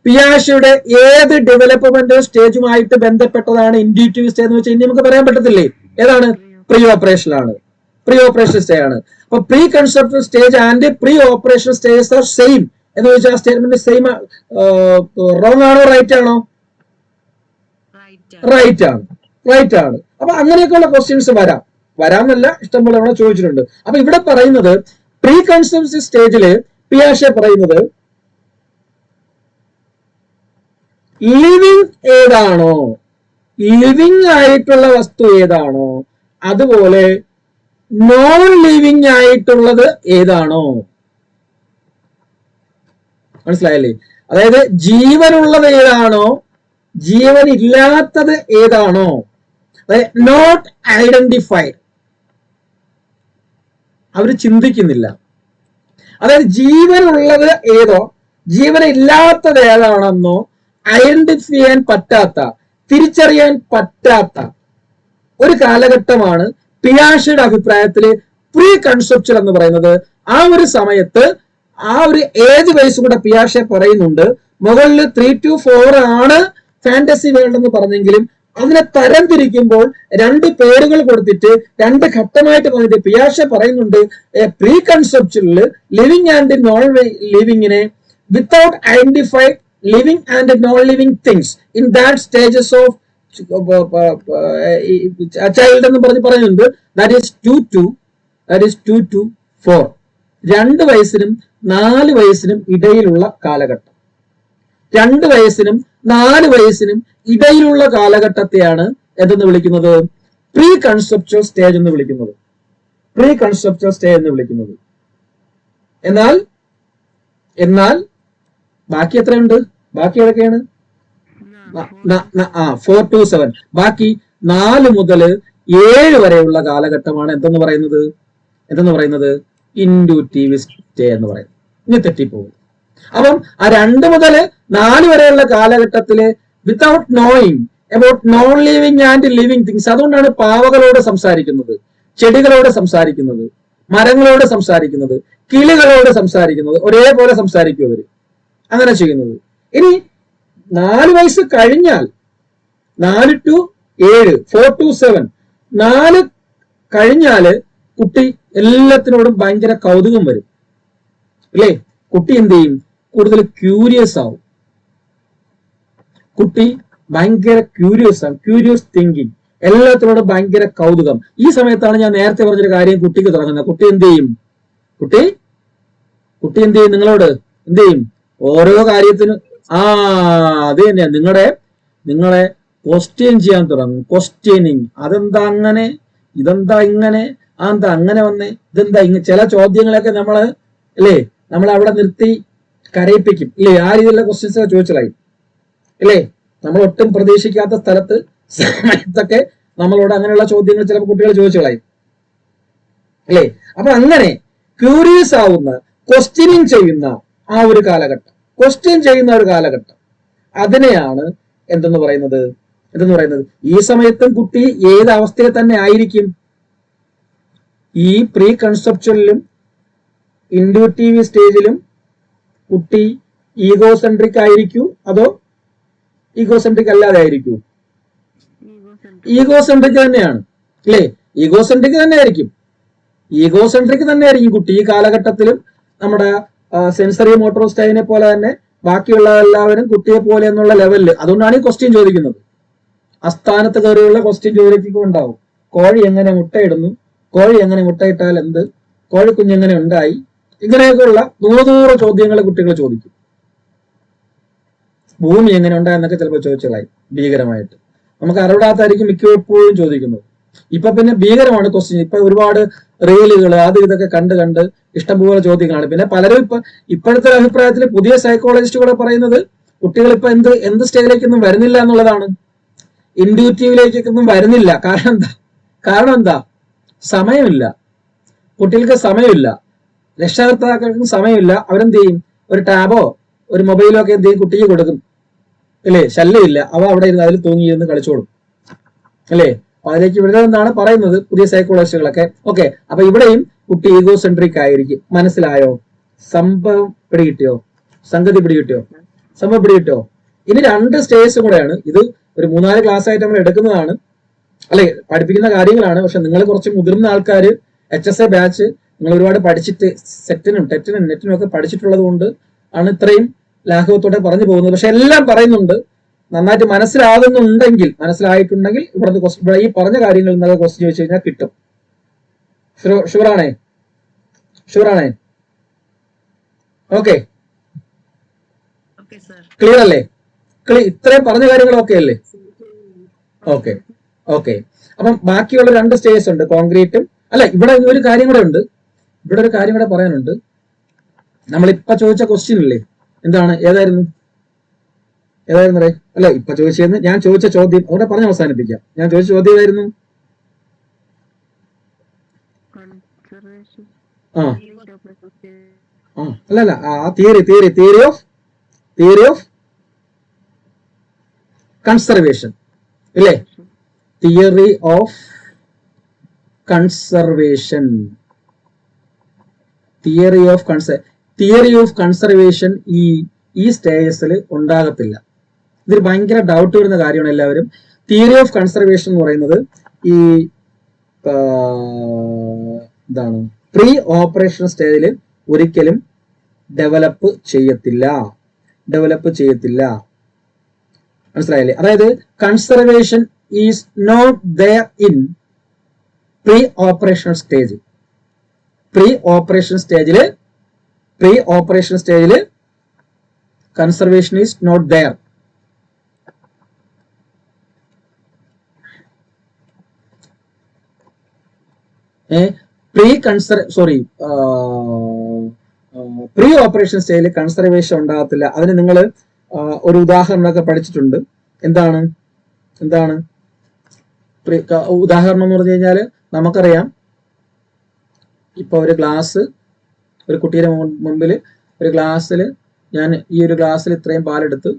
പിയാഷയുടെ ഏത് ഡെവലപ്മെന്റ് സ്റ്റേജുമായിട്ട് ബന്ധപ്പെട്ടതാണ് ഇൻഡ്യൂറ്റീവ് സ്റ്റേജ് എന്ന് വെച്ചാൽ ഇനി നമുക്ക് പറയാൻ പറ്റത്തില്ലേ. ഏതാണ്? പ്രീ ഓപ്പറേഷൻ ആണ്, പ്രീ ഓപ്പറേഷൻ സ്റ്റേജ് ആണ്. അപ്പൊ pre conceptual stage and pre operation stages are same എന്ന് ചോദിച്ചാൽ ആ സ്റ്റേറ്റ്മെന്റ് സെയിം റോങ് ആണോ റൈറ്റ് ആണോ? റൈറ്റ് ആണ്. അപ്പൊ അങ്ങനെയൊക്കെയുള്ള ക്വസ്റ്റ്യൻസ് വരാമെന്നല്ല, ഇഷ്ടംപോലെ അവിടെ ചോദിച്ചിട്ടുണ്ട്. അപ്പൊ ഇവിടെ പറയുന്നത് പ്രീ കൺസെപ്ച്വൽ സ്റ്റേജില് പിയാഷെ പറയുന്നത് ലിവിങ് ഏതാണോ, ലിവിങ് ആയിട്ടുള്ള വസ്തു ഏതാണോ, അതുപോലെ നോൺ ലിവിങ് ആയിട്ടുള്ളത് ഏതാണോ. മനസ്സിലായല്ലേ? അതായത് ജീവനുള്ളത് ഏതാണോ, ജീവൻ ഇല്ലാത്തത് ഏതാണോ, അതായത് നോട്ട് ഐഡന്റിഫൈഡ്, അവര് ചിന്തിക്കുന്നില്ല. അതായത് ജീവനുള്ളത് ഏതോ ജീവനില്ലാത്തത് ഏതാണെന്നോ ഐഡന്റിഫൈ ചെയ്യാൻ പറ്റാത്ത, തിരിച്ചറിയാൻ പറ്റാത്ത ഒരു കാലഘട്ടമാണ് പിയാഷയുടെ അഭിപ്രായത്തില് പ്രീ കൺസെപ്ച്വൽ എന്ന് പറയുന്നത്. ആ ഒരു സമയത്ത് ആ ഒരു ഏജ് വയസ്സ് കൂടെ പിയാഷെ പറയുന്നുണ്ട്. മുകളിൽ 3 to 4 ആണ് ഫാന്റസി വേൾഡ് എന്ന് പറഞ്ഞെങ്കിലും അതിനെ തരംതിരിക്കുമ്പോൾ 2 പേരുകൾ കൊടുത്തിട്ട് 2 ഘട്ടമായിട്ട് പറഞ്ഞിട്ട് പിയാഷെ പറയുന്നുണ്ട് പ്രീ കൺസെപ്ച്വലില് ലിവിങ് ആൻഡ് നോൺ ലിവിങ്ങിനെ without identified living and non living things in that stages of child എന്ന് പറയുന്നുണ്ട്. ദാറ്റ് ഈസ് 2 to 4, 2 വയസ്സിനും 4 വയസ്സിനും ഇടയിലുള്ള കാലഘട്ടം. 2 വയസ്സിനും 4 വയസ്സിനും ഇടയിലുള്ള കാലഘട്ടത്തെയാണ് എന്തെന്ന് വിളിക്കുന്നത്? പ്രീ കൺസെപ്ച്വൽ സ്റ്റേജ് എന്ന് വിളിക്കുന്നത്. പ്രീ കൺസെപ്ച്വൽ സ്റ്റേജ് എന്ന് വിളിക്കുന്നത്. എന്നാൽ ബാക്കി എത്രയുണ്ട്? ബാക്കി ഏതൊക്കെയാണ്? 4 to 7. ബാക്കി 4 മുതൽ 7 വരെയുള്ള കാലഘട്ടമാണ് എന്തെന്ന് പറയുന്നത്? ഇൻഡ്യൂറ്റീവ് സ്റ്റേജ് എന്ന് പറയുന്നത്. ഇനി തെറ്റിപ്പോകും. അപ്പം ആ 2 മുതൽ 4 വരെയുള്ള കാലഘട്ടത്തില് without knowing about non living and living things, അതുകൊണ്ടാണ് പാവകളോട് സംസാരിക്കുന്നത്, ചെടികളോട് സംസാരിക്കുന്നത്, മരങ്ങളോട് സംസാരിക്കുന്നത്, കിളികളോട് സംസാരിക്കുന്നത്. ഒരേപോലെ സംസാരിക്കും അവര്, അങ്ങനെ ചെയ്യുന്നത്. ഇനി 4 വയസ്സ് കഴിഞ്ഞാൽ 4 to 7, 4 to 7, 4 കഴിഞ്ഞാല് കുട്ടി എല്ലാത്തിനോടും ഭയങ്കര കൗതുകം വരും അല്ലേ? കുട്ടി എന്ത് ചെയ്യും? കൂടുതൽ ക്യൂരിയസ് ആവും. കുട്ടി ഭയങ്കര ക്യൂരിയസ് ആവും, ക്യൂരിയസ് തിങ്കിങ്, എല്ലാത്തിനോടും ഭയങ്കര കൗതുകം. ഈ സമയത്താണ് ഞാൻ നേരത്തെ പറഞ്ഞൊരു കാര്യം കുട്ടിക്ക് തുടങ്ങുന്നത്. കുട്ടി എന്ത് ചെയ്യും? കുട്ടി എന്ത് ചെയ്യും? നിങ്ങളോട് എന്ത് ചെയ്യും? ഓരോ കാര്യത്തിനും അത് തന്നെയാണ് നിങ്ങളെ ക്വസ്റ്റ്യൻ ചെയ്യാൻ തുടങ്ങും. ക്വസ്റ്റ്യനിങ്, അതെന്താ അങ്ങനെ, ഇതെന്താ ഇങ്ങനെ, അതെന്താ അങ്ങനെ വന്നേ, ഇതെന്താ ഇങ്ങനെ. ചില ചോദ്യങ്ങളൊക്കെ നമ്മൾ അവിടെ നിർത്തി കരയിപ്പിക്കും ഇല്ലേ, ആ രീതിയിലുള്ള ക്വസ്റ്റ്യൻസ് ഒക്കെ ചോദിച്ചതായി അല്ലേ. നമ്മൾ ഒട്ടും പ്രതീക്ഷിക്കാത്ത സ്ഥലത്ത് സമയത്തൊക്കെ നമ്മളോട് അങ്ങനെയുള്ള ചോദ്യങ്ങൾ ചിലപ്പോൾ കുട്ടികൾ ചോദിച്ചു കളയും അല്ലേ. അപ്പൊ അങ്ങനെ ക്യൂരിയസ് ആവുന്ന, ക്വസ്റ്റ്യനിങ് ചെയ്യുന്ന ആ ഒരു കാലഘട്ടം, ക്വസ്റ്റ്യൻ ചെയ്യുന്ന ഒരു കാലഘട്ടം, അതിനെയാണ് എന്തെന്ന് പറയുന്നത്. ഈ സമയത്തും കുട്ടി ഏത് അവസ്ഥയിൽ തന്നെ ആയിരിക്കും, ഈ പ്രീ കൺസെപ്ച്വലിലും ഇൻഡ്യൂട്ടീവ് സ്റ്റേജിലും കുട്ടി ഈഗോസെൻട്രിക് ആയിരിക്കൂ അതോ ഈഗോസെൻട്രിക് അല്ലാതെ ആയിരിക്കൂ? ഈഗോസെൻട്രിക് തന്നെയാണ് അല്ലേ, ഈഗോസെൻട്രിക് തന്നെ ആയിരിക്കും കുട്ടി ഈ കാലഘട്ടത്തിലും. നമ്മുടെ സെൻസറി മോട്ടോർ സ്റ്റൈലിനെ പോലെ തന്നെ ബാക്കിയുള്ള എല്ലാവരും കുട്ടിയെ പോലെ എന്നുള്ള ലെവലിൽ. അതുകൊണ്ടാണ് ഈ ക്വസ്റ്റ്യൻ ചോദിക്കുന്നത്. അസ്ഥാനത്ത് കയറിയുള്ള ക്വസ്റ്റ്യൻ ചോദിക്കുന്നുണ്ടാവും. കോഴി എങ്ങനെ മുട്ടയിടുന്നു, കോഴി എങ്ങനെ മുട്ടയിട്ടാൽ എന്ത്, കോഴിക്കുഞ്ഞെങ്ങനെ ഉണ്ടായി, ഇങ്ങനെയൊക്കെയുള്ള 100 ചോദ്യങ്ങൾ കുട്ടികൾ ചോദിക്കും. ഭൂമി എങ്ങനെ ഉണ്ടായെന്നൊക്കെ ചിലപ്പോൾ ചോദിച്ചതായി ഭീകരമായിട്ട്. നമുക്ക് അറിവിടാത്തായിരിക്കും മിക്കപ്പോഴും ചോദിക്കുന്നത്. ഇപ്പൊ പിന്നെ ഭീകരമാണ് ക്വസ്റ്റ്യൻ. ഇപ്പൊ ഒരുപാട് റീലുകൾ അത് ഇതൊക്കെ കണ്ട് ഇഷ്ടംപോലെ ചോദ്യങ്ങളാണ്. പിന്നെ പലരും ഇപ്പോഴത്തെ അഭിപ്രായത്തിൽ പുതിയ സൈക്കോളജിസ്റ്റുകളെ പറയുന്നത് കുട്ടികൾ ഇപ്പൊ എന്ത് സ്റ്റേജിലേക്കൊന്നും വരുന്നില്ല എന്നുള്ളതാണ്. ഇൻഡ്യൂറ്റീവിലേക്കൊന്നും വരുന്നില്ല. കാരണം എന്താ? സമയമില്ല. കുട്ടികൾക്ക് സമയമില്ല, രക്ഷകർത്താക്കൾക്കും സമയമില്ല. അവരെന്ത് ചെയ്യും, ഒരു ടാബോ ഒരു മൊബൈലോ ഒക്കെ എന്ത് ചെയ്യും കുട്ടിക്ക് കൊടുക്കും അല്ലേ. ശല്യമില്ല, അവ അവിടെ ഇരുന്ന് അതിൽ തൂങ്ങിയിരുന്ന് കളിച്ചോളും അല്ലേ. അപ്പൊ അതിലേക്ക് വിടുന്നതെന്നാണ് പറയുന്നത് പുതിയ സൈക്കോളജിസ്റ്റുകളൊക്കെ. ഓക്കെ, അപ്പൊ ഇവിടെയും കുട്ടി ഈഗോസെൻട്രിക് ആയിരിക്കും. മനസ്സിലായോ? സംഗതി പിടികിട്ടിയോ? ഇനി 2 സ്റ്റേജ് കൂടെയാണ്. ഇത് ഒരു 3-4 ക്ലാസ് ആയിട്ട് നമ്മൾ എടുക്കുന്നതാണ് അല്ലെ, പഠിപ്പിക്കുന്ന കാര്യങ്ങളാണ്. പക്ഷെ നിങ്ങൾ കുറച്ച് മുതിർന്ന ആൾക്കാർ, HSA ബാച്ച്, നിങ്ങൾ ഒരുപാട് പഠിച്ചിട്ട് സെറ്റിനും ടെറ്റിനും നെറ്റിനും ഒക്കെ പഠിച്ചിട്ടുള്ളത് കൊണ്ട് ആണ് ഇത്രയും ലാഘവത്തോടെ പറഞ്ഞു പോകുന്നത്. പക്ഷെ എല്ലാം പറയുന്നുണ്ട്. നന്നായിട്ട് മനസ്സിലായിട്ടുണ്ടെങ്കിൽ ഇവിടെ ഈ പറഞ്ഞ കാര്യങ്ങളിൽ നിന്നൊക്കെ ക്വസ്റ്റ്യൻ ചോദിച്ചു കഴിഞ്ഞാൽ കിട്ടും. ഷുവറാണേ? ഓക്കെ, ക്ലിയർ അല്ലേ? ഇത്രയും പറഞ്ഞ കാര്യങ്ങളൊക്കെ അല്ലേ? ഓക്കെ. അപ്പം ബാക്കിയുള്ള 2 സ്റ്റേജസ് ഉണ്ട്, കോൺക്രീറ്റും. അല്ല, ഇവിടെ ഒരു കാര്യം കൂടെ ഉണ്ട്. ഇവിടെ ഒരു കാര്യം കൂടെ പറയാനുണ്ട്. നമ്മളിപ്പോ ചോദിച്ച ക്വസ്റ്റ്യൻ ഇല്ലേ, എന്താണ്, ഏതായിരുന്നു അല്ല ഇപ്പൊ ചോദിച്ചതെന്ന് ഞാൻ ചോദിച്ച ചോദ്യം അവിടെ പറഞ്ഞ് അവസാനിപ്പിക്കാം. ഞാൻ ചോദിച്ച ചോദ്യം ഏതായിരുന്നു? അല്ല ആ തിയറി ഓഫ് കൺസർവേഷൻ ഇല്ലേ. തിയറി ഓഫ് കൺസർവേഷൻ ഈ സ്റ്റേജസിൽ ഉണ്ടാകത്തില്ല. ഇതൊരു ഭയങ്കര ഡൗട്ട് വരുന്ന കാര്യമാണ് എല്ലാവരും. തിയറി ഓഫ് കൺസർവേഷൻ എന്ന് പറയുന്നത് ഈ എന്താണ്, പ്രീ ഓപ്പറേഷൻ സ്റ്റേജിൽ ഒരിക്കലും ഡെവലപ്പ് ചെയ്യത്തില്ല. മനസ്സിലായില്ലേ? അതായത് conservation is not there in pre operation സ്റ്റേജില് conservation is not there. Pre operation സ്റ്റേജിൽ കൺസർവേഷൻ ഉണ്ടാകത്തില്ല. അതിന് നിങ്ങൾ ഒരു ഉദാഹരണമൊക്കെ പഠിച്ചിട്ടുണ്ട്. എന്താണ് ഉദാഹരണം എന്ന് പറഞ്ഞു കഴിഞ്ഞാൽ നമുക്കറിയാം. ഇപ്പൊ ഒരു കുട്ടിയുടെ മുമ്പിൽ ഒരു ഗ്ലാസ്സിൽ ഞാൻ ഈ ഒരു ഗ്ലാസ്സിൽ ഇത്രയും പാലെടുത്ത്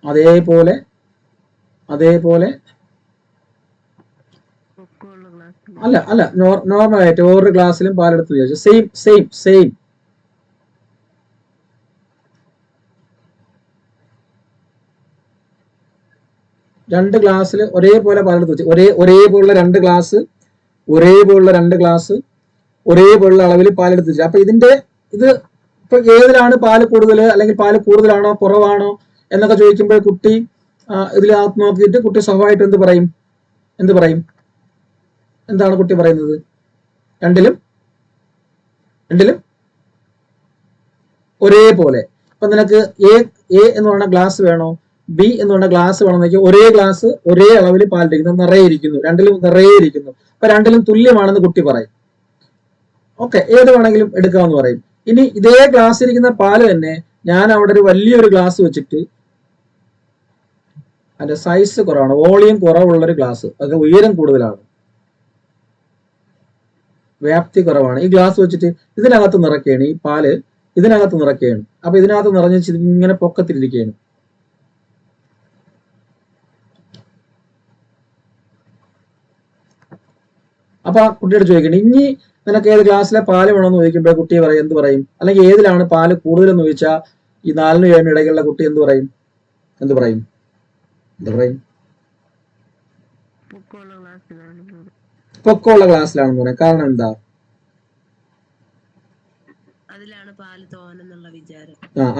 അതേപോലെ അല്ല നോർമൽ ആയിട്ട് ഓരോ ഗ്ലാസ്സിലും പാലെടുത്ത് വിചാരിച്ചു. സെയിം 2 ഗ്ലാസ്സിൽ ഒരേപോലെ പാലെടുത്ത് വെച്ചു. ഒരേപോലുള്ള 2 ഗ്ലാസ് ഒരേപോലുള്ള അളവിൽ പാലെടുത്ത് വെച്ചു. അപ്പൊ ഇത് ഇപ്പൊ ഏതിലാണ് പാല് കൂടുതൽ, അല്ലെങ്കിൽ പാല് കൂടുതലാണോ കുറവാണോ എന്നൊക്കെ ചോദിക്കുമ്പോൾ കുട്ടി ഇതിനകത്ത് നോക്കിയിട്ട് കുട്ടി സ്വഭാവമായിട്ട് എന്ത് പറയും? എന്താണ് കുട്ടി പറയുന്നത്? രണ്ടിലും ഒരേപോലെ. അപ്പൊ നിനക്ക് എ എന്ന് പറയുന്ന ഗ്ലാസ് വേണോ ബി എന്ന് പറഞ്ഞ ഗ്ലാസ് വേണമെന്ന് ഒരേ ഗ്ലാസ് ഒരേ അളവിൽ പാലിരിക്കുന്നു, നിറയെ ഇരിക്കുന്നു, രണ്ടിലും നിറയെ ഇരിക്കുന്നു. അപ്പൊ രണ്ടിലും തുല്യമാണെന്ന് കുട്ടി പറയും. ഓക്കെ, ഏത് വേണമെങ്കിലും എടുക്കാമെന്ന് പറയും. ഇനി ഇതേ ഗ്ലാസ് ഇരിക്കുന്ന പാല് തന്നെ ഞാൻ അവിടെ ഒരു വലിയൊരു ഗ്ലാസ് വെച്ചിട്ട് അതിന്റെ സൈസ് കുറവാണ്, വോളിയം കുറവുള്ള ഒരു ഗ്ലാസ്, അത് ഉയരം കൂടുതലാണ്, വ്യാപ്തി കുറവാണ്. ഈ ഗ്ലാസ് വെച്ചിട്ട് ഇതിനകത്ത് നിറയ്ക്കുകയാണ്, ഈ പാല് ഇതിനകത്ത് നിറയ്ക്കുകയാണ്. അപ്പൊ ഇതിനകത്ത് നിറഞ്ഞ ഇങ്ങനെ പൊക്കത്തിലിരിക്കുകയാണ്. അപ്പൊ ആ കുട്ടിയോട് ചോദിക്കണം, ഇനി നിനക്ക് ഏത് ഗ്ലാസ്സിലെ പാല് വേണമെന്ന് ചോദിക്കുമ്പോൾ കുട്ടിയെ പറയും എന്ത് പറയും? അല്ലെങ്കിൽ ഏതിലാണ് പാല് കൂടുതലെന്ന് ചോദിച്ചാൽ ഈ 4 7 ഇടയിലുള്ള കുട്ടി എന്ത് പറയും? എന്ത് പറയും? എന്ത് പറയും? പൊക്കമുള്ള ഗ്ലാസ്സിലാണെന്ന് പറയാം. കാരണം എന്താ?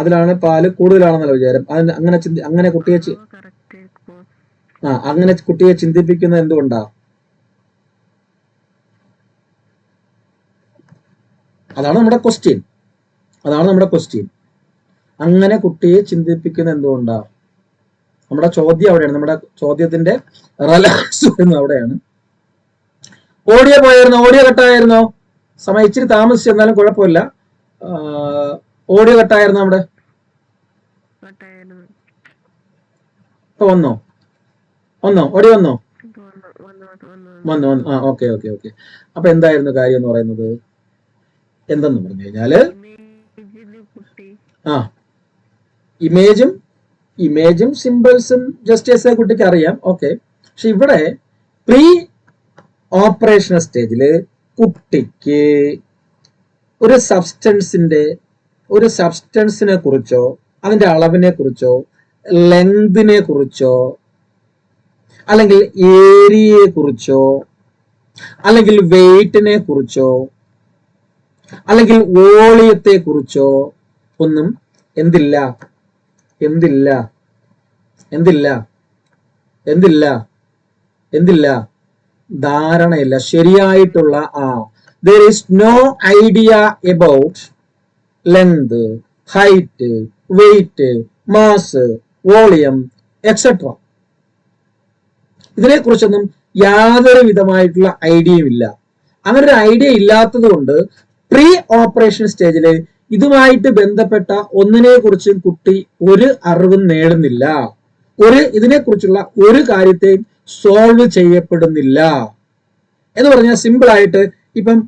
അതിലാണ് പാല് കൂടുതലാണെന്നുള്ള വിചാരം. അങ്ങനെ കുട്ടിയെ ചിന്തിപ്പിക്കുന്നത് എന്തുകൊണ്ടാ? അതാണ് നമ്മുടെ ക്വസ്റ്റ്യൻ. അങ്ങനെ കുട്ടിയെ ചിന്തിപ്പിക്കുന്ന എന്തുകൊണ്ടാ? നമ്മുടെ ചോദ്യം അവിടെയാണ്, നമ്മുടെ ചോദ്യത്തിന്റെ റിലാക്സ് വരുന്നത് അവിടെയാണ്. ഓഡിയോ പോയായിരുന്നോ? ഓഡിയോ കട്ടായിരുന്നോ? സമയം ഇച്ചിരി താമസിച്ചു, എന്നാലും കുഴപ്പമില്ല. ഓഡിയോ കട്ടായിരുന്നു നമ്മുടെ? ഇപ്പൊ വന്നോ? ഓഡിയോ വന്നോ? വന്നു. ആ, ഓക്കെ. അപ്പൊ എന്തായിരുന്നു കാര്യം എന്ന് പറയുന്നത്? എന്തെന്ന് പറഞ്ഞു കഴിഞ്ഞാല് ഇമേജും സിമ്പിൾസും ജസ്റ്റേഴ്സ് കുട്ടിക്ക് അറിയാം. ഓക്കെ, പക്ഷെ ഇവിടെ പ്രീ ഓപ്പറേഷണൽ സ്റ്റേജില് കുട്ടിക്ക് ഒരു സബ്സ്റ്റൻസിനെ കുറിച്ചോ അതിന്റെ അളവിനെ കുറിച്ചോ ലെങ്തിനെ കുറിച്ചോ അല്ലെങ്കിൽ ഏരിയയെ കുറിച്ചോ അല്ലെങ്കിൽ വെയിറ്റിനെ കുറിച്ചോ അല്ലെങ്കിൽ വോളിയത്തെ കുറിച്ചോ ഒന്നും എന്തില്ല ധാരണയില്ല, ശരിയായിട്ടുള്ള there is no idea about length, height, weight, mass, volume, etc. ഇതിനെ കുറിച്ചൊന്നും യാതൊരു വിധമായിട്ടുള്ള ഐഡിയയും ഇല്ല. അങ്ങനെ ഒരു ഐഡിയ ഇല്ലാത്തത് കൊണ്ട് പ്രീ ഓപ്പറേഷൻ സ്റ്റേജില് ഇതുമായിട്ട് ബന്ധപ്പെട്ട ഒന്നിനെ കുറിച്ചും കുട്ടി ഒരു അറിവും നേടുന്നില്ല, ഇതിനെക്കുറിച്ചുള്ള ഒരു കാര്യത്തെയും സോൾവ് ചെയ്യപ്പെടുന്നില്ല. എന്ന് പറഞ്ഞാൽ സിമ്പിൾ ആയിട്ട് ഇപ്പം